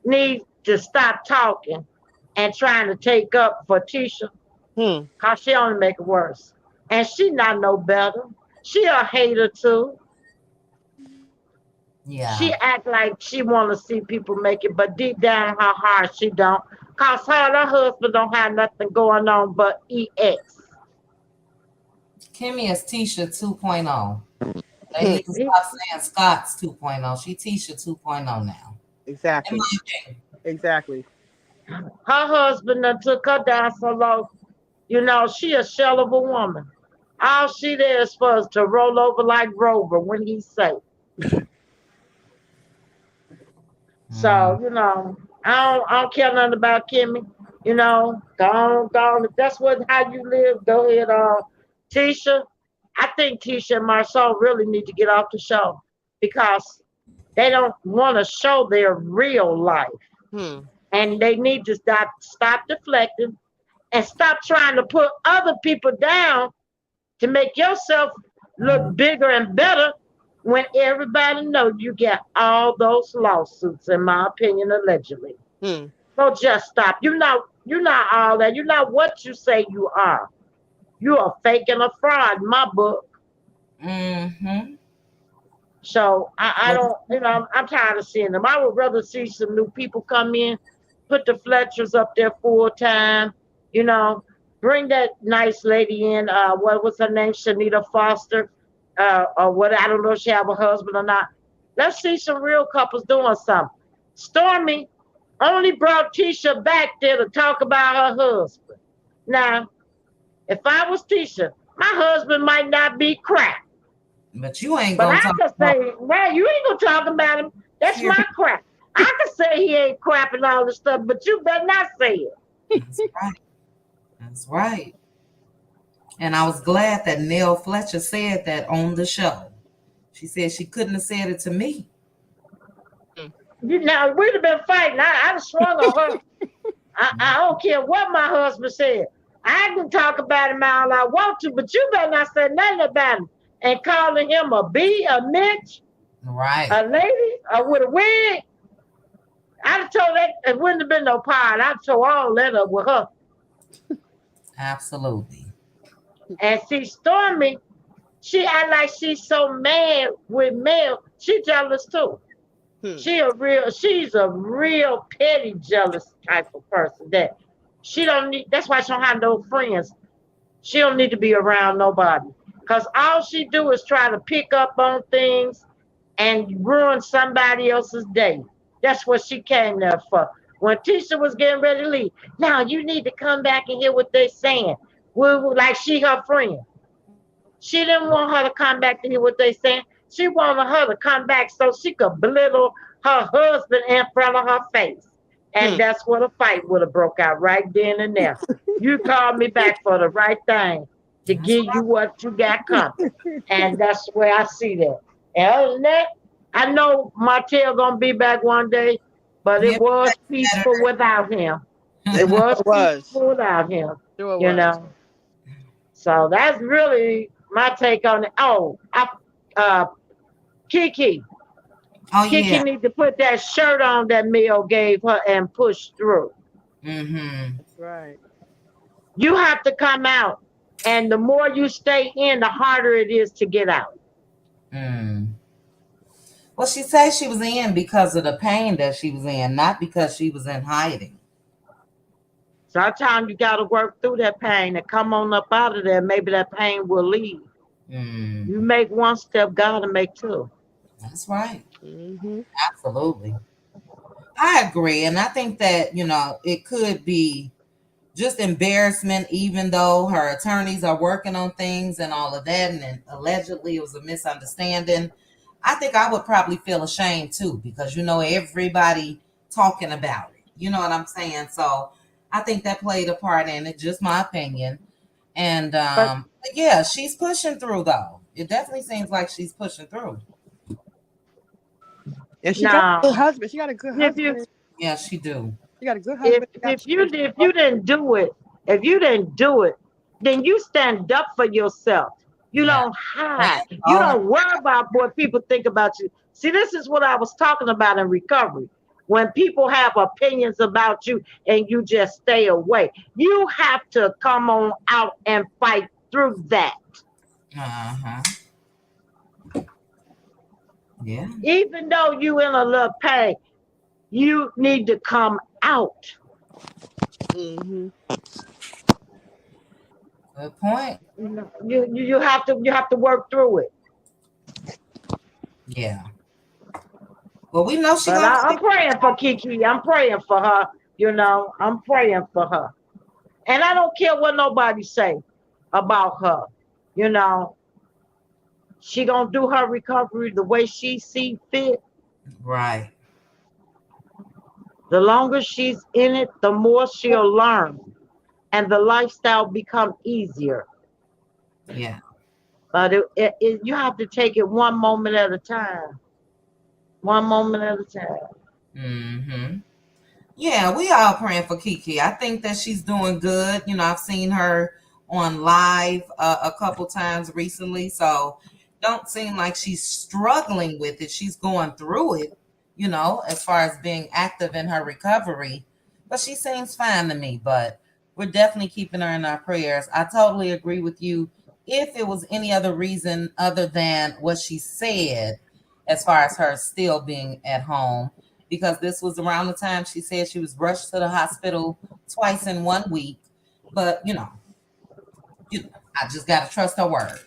needs to stop talking and trying to take up for Tisha, because she only make it worse. And she not no better. She a hater too. Yeah. She act like she want to see people make it, but deep down in her heart, she don't. Cause her and her husband don't have nothing going on but EX. Kimmy is Tisha 2.0. They Hmm. need to stop saying Scott's 2.0. She Tisha 2.0 now. In Exactly. my opinion. Exactly. Her husband done took her down so low. You know, she a shell of a woman. All she there is for is to roll over like Rover when he's safe. Mm. So, you know, I don't care nothing about Kimmy. You know, go on. If that's what how you live, go ahead. Tisha, I think Tisha and Marcel really need to get off the show because they don't want to show their real life, Hmm. and they need to stop deflecting and stop trying to put other people down to make yourself look bigger and better when everybody know you got all those lawsuits, in my opinion, allegedly. Hmm. So just stop. You're not all that. You're not what you say you are. You are fake and a fraud in my book. Mm-hmm. So I Well, don't, I'm tired of seeing them. I would rather see some new people come in, put the Fletchers up there full time, you know, bring that nice lady in. What was her name? Shanita Foster, or what? I don't know if she have a husband or not. Let's see some real couples doing something. Stormy only brought Tisha back there to talk about her husband. Now, if I was Tisha, my husband might not be crap. but you ain't But gonna I talk could about say, right, you ain't gonna talk about him. That's period. my crap. I could say he ain't crap and all this stuff, but you better not say it. That's right. That's right. And I was glad that Nell Fletcher said that on the show. She said she couldn't have said it to me. You know, we'd have been fighting. I'd have swung on her. I don't care what my husband said. I can talk about him all I want to, but you better not say nothing about him. And calling him a B, a Mitch, Right. a lady, with a wig. I'd have told that it wouldn't have been no part. I'd have told all that up with her. Absolutely. And see, Stormy, she act like she's so mad with Mel. She jealous too. Hmm. She's a real petty, jealous type of person that she don't need. That's why she don't have no friends. She don't need to be around nobody. Cause all she do is try to pick up on things and ruin somebody else's day. That's what she came there for. When Tisha was getting ready to leave, now you need to come back and hear what they're saying. Like she her friend. She didn't want her to come back to hear what they saying. She wanted her to come back so she could belittle her husband in front of her face. And Hmm. that's what a fight would have broke out right then and there. You called me back for the right thing to That's give you what you got coming. And that's where I see that. And other than that, I know Martell gonna be back one day, but right. it He'll was be back peaceful without him. It It was sure was. peaceful without him, Sure you was. know. So that's really my take on it. Oh, uh, Kiki. Oh Kiki yeah. need to put that shirt on that Mel gave her and push through. Mm-hmm. That's right. You have to come out. And the more you stay in, the harder it is to get out. Mm. Well, she said she was in because of the pain that she was in, not because she was in hiding. Sometimes you got to work through that pain and come on up out of there. Maybe that pain will leave. Mm. You make one step, God will make two. That's right. Mm-hmm. Absolutely. I agree. And I think that, it could be just embarrassment, even though her attorneys are working on things and all of that. And then allegedly it was a misunderstanding. I think I would probably feel ashamed too, because, everybody talking about it. You know what I'm saying? So I think that played a part in it, just my opinion. And But but yeah, she's pushing through though. It definitely seems like she's pushing through. And she got a good now, husband. She got a good if you husband. Yeah, she do. She got a good husband. She got children. if you didn't do it, then you stand up for yourself. You Yeah. don't Stand hide. You tall. don't worry about what people think about you. See, this is what I was talking about in recovery. When people have opinions about you and you just stay away, you have to come on out and fight through that. Uh-huh. Yeah. Even though you in a little pain, you need to come out. Hmm. Good point. You have to work through it. Yeah. Well, we know she But gonna I'm take. praying for Kiki. I'm praying for her. I'm praying for her. And I don't care what nobody say about her. You know, she gonna do her recovery the way she see fit. Right. The longer she's in it, the more she'll learn, and the lifestyle become easier. Yeah. But you have to take it one moment at a time. One moment at a time. Mm-hmm. Yeah, we all praying for Kiki. I think that she's doing good. I've seen her on live a couple times recently, so don't seem like she's struggling with it. She's going through it, as far as being active in her recovery. But she seems fine to me. But we're definitely keeping her in our prayers. I totally agree with you. If it was any other reason other than what she said, as far as her still being at home, because this was around the time she said she was rushed to the hospital twice in 1 week. But I just gotta trust her word.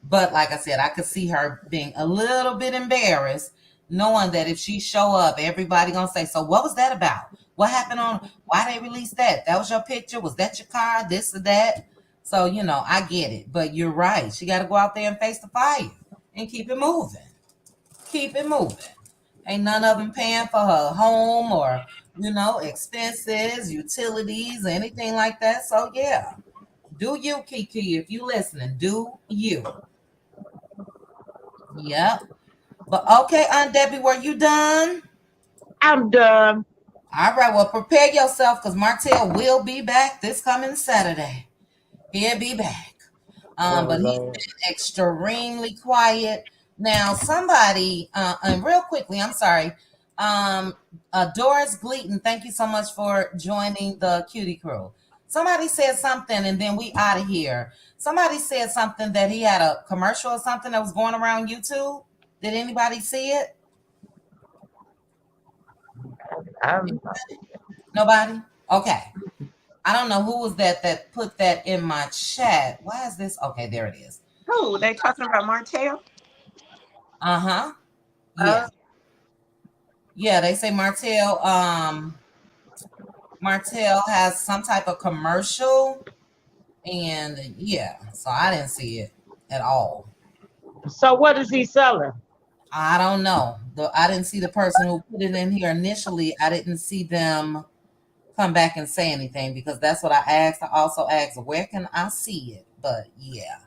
But like I said, I could see her being a little bit embarrassed, knowing that if she show up, everybody gonna say, "So what was that about? What happened on? Why they released that? That was your picture? Was that your car? This or that?" So I get it. But you're right. She got to go out there and face the fire and keep it moving. Keep it moving. Ain't none of them paying for her home or, expenses, utilities, anything like that. So, yeah, do you, Kiki, if you listening, do you. Yep. But okay, Aunt Debbie, were you done? I'm done. All right, well, prepare yourself because Martell will be back this coming Saturday. He'll be back. Oh But he's Lord. been extremely quiet. Now, somebody, and real quickly, I'm sorry, Doris Gleaton, thank you so much for joining the Cutie Crew. Somebody said something, and then we out of here. Somebody said something that he had a commercial or something that was going around YouTube. Did anybody see it? I'm Nobody? Okay. I don't know who was that put that in my chat. Why is this? Okay, there it is. Oh, they talking about Martell? Uh-huh. uh, Yeah. Yeah, they say Martell has some type of commercial, and yeah, so I didn't see it at all. so what is he selling? I don't know. I didn't see the person who put it in here initially. I didn't see them come back and say anything because that's what I asked. I also asked, where can I see it? But yeah,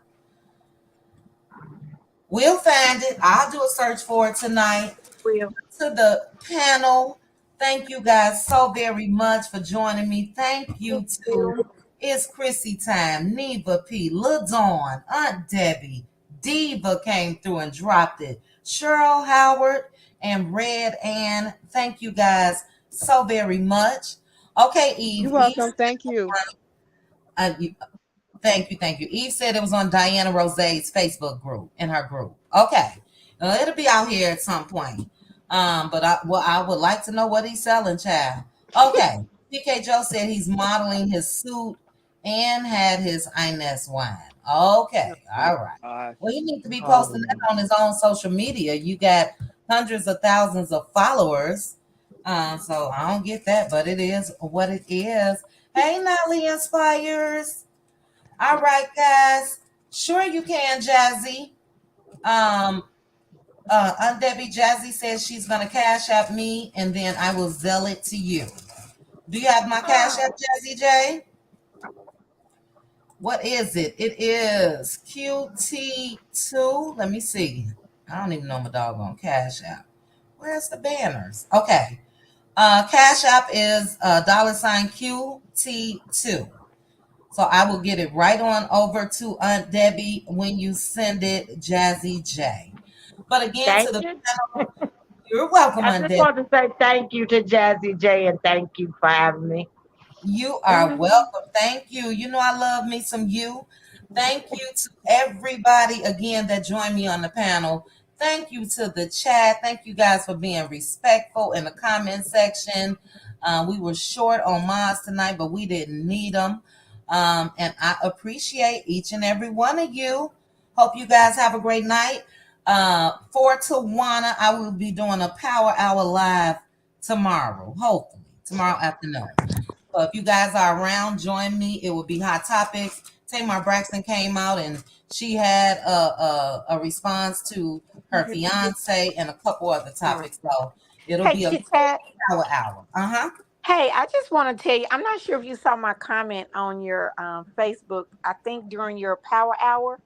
we'll find it. I'll do a search for it tonight. Will. To the panel. Thank you guys so very much for joining me. Thank you to Will. It's Chrissy Time, Neva P, Lil Dawn, Aunt Debbie, Diva came through and dropped it, Cheryl Howard, and Red Ann. Thank you guys so very much. Okay, You're Eve. welcome. Thank you. Uh, Thank you, thank you. Eve said it was on Diana Rose's Facebook group, in her group. Okay. It'll be out here at some point. But I would like to know what he's selling, child. Okay. PK Joe said he's modeling his suit and had his Inez wine. Oh Okay. my All right. gosh. Well, he needs to be posting Oh, that on his own social media. You got hundreds of thousands of followers. So I don't get that, but it is what it is. Hey, Nolly Inspires. All right, guys. Sure you can, Jazzy. Um, Aunt Debbie Jazzy says she's gonna cash out me, and then I will zell it to you. Do you have my cash app, Oh, Jazzy J? What is it? It is QT2. Let me see. I don't even know my doggone cash app. Where's the banners? Okay. Cash app is $ QT2. So I will get it right on over to Aunt Debbie when you send it, Jazzy J. But again, to Thank the you. panel, you're welcome, I Aunt just Debbie. want to say thank you to Jazzy J and thank you for having me. You are Mhm. welcome. Thank you. You know I love me some you. Thank you to everybody again that joined me on the panel. Thank you to the chat. Thank you guys for being respectful in the comment section. We were short on mods tonight, but we didn't need them. And I appreciate each and every one of you. Hope you guys have a great night. For Tawana, I will be doing a power hour live tomorrow, hopefully, tomorrow afternoon. So if you guys are around, join me. It will be hot topics. Tamar Braxton came out and she had a response to her fiance and a couple other topics. So it'll hey, be a Chit Chat. hour. Uh-huh. Hey, I just want to tell you, I'm not sure if you saw my comment on your Facebook. I think during your power hour,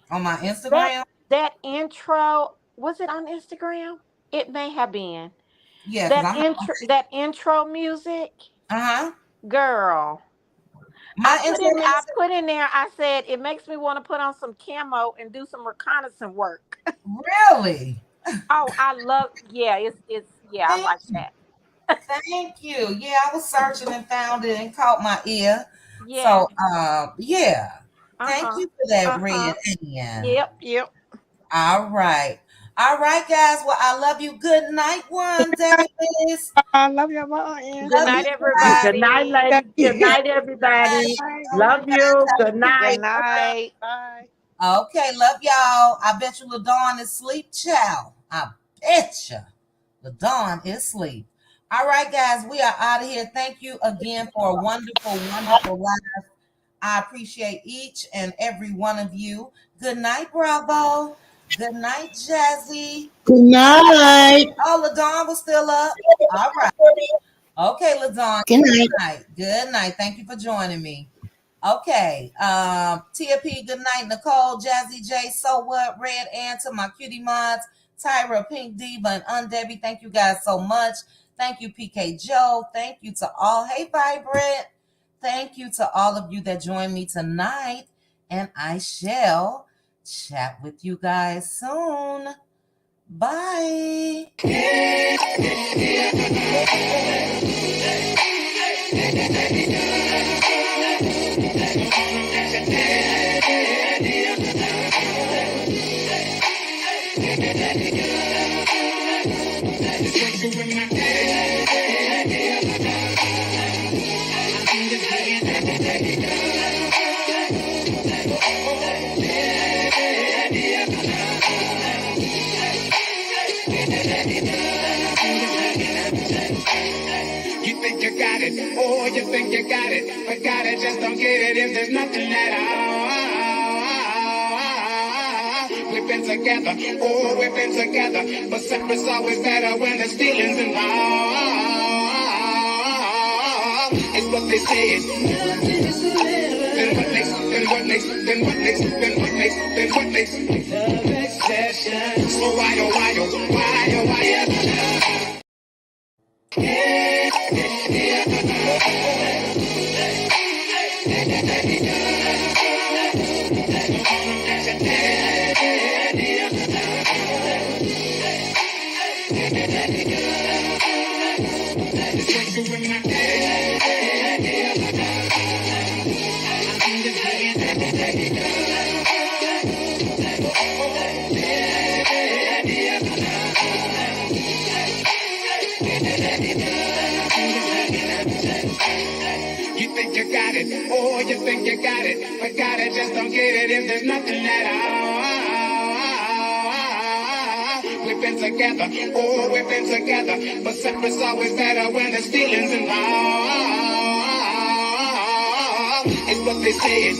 On my that Instagram. that intro, was it on Instagram? It may have been. Yeah, because That I'm intro music, uh-huh. girl. My intro I music. put in there. I said it makes me want to put on some camo and do some reconnaissance work. Really? Oh, I love. Yeah, it's yeah, I Thank like you. that. Thank you. Yeah, I was searching and found it and caught my ear. Yeah. So yeah. Uh Thank huh. you for that Uh red huh. hand. Yep. Yep. All right. All right, guys. Well, I love you. Good night, one Davis. I love your mom. Good Love you night, guys. Good night, everybody. ladies. Good Good night, everybody. night. All right, Love you. guys. Good Good night. night. Bye. Okay, love y'all. I bet you LaDawn is sleep, child. I bet you LaDawn is sleep. All right, guys. We are out of here. Thank you again for a wonderful, wonderful life. I appreciate each and every one of you. Good night, Bravo. Good night, Jazzy. Good night. Oh, LaDawn was still up. All right. Okay, LaDawn. Good night. Good night. Good night. Thank you for joining me. Okay. Tia P, good night. Nicole, Jazzy J, So What, Red Ann, to my cutie mods, Tyra, Pink Diva, and Undebbie. Thank you guys so much. Thank you, PK Joe. Thank you to all. Hey, Vibrant. Thank you to all of you that joined me tonight. And I shall chat with you guys soon. Bye. You think you got it, oh, you think you got it, but got it, just don't get it if there's nothing at all. We've been together, oh, we've been together, but separate's always better when there's feelings involved. It's what they say. Then what next? Then what next? Then what next? Then what next? Then what next? Love exception. So why, oh, why, oh, why, oh, why, You think you got it, oh, you think you got it, but got it, just don't get it if there's nothing at all. We've been been together. Oh, we've been together. But separate's always better when there's feelings involved. It's what they say.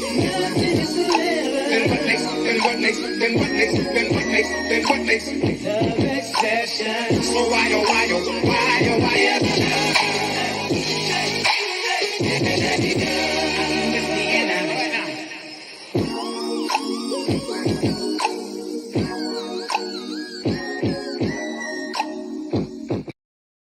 Then what next? Then what next? Then what next? Then what next? Then what next? Love exception. So why oh why oh why oh why oh?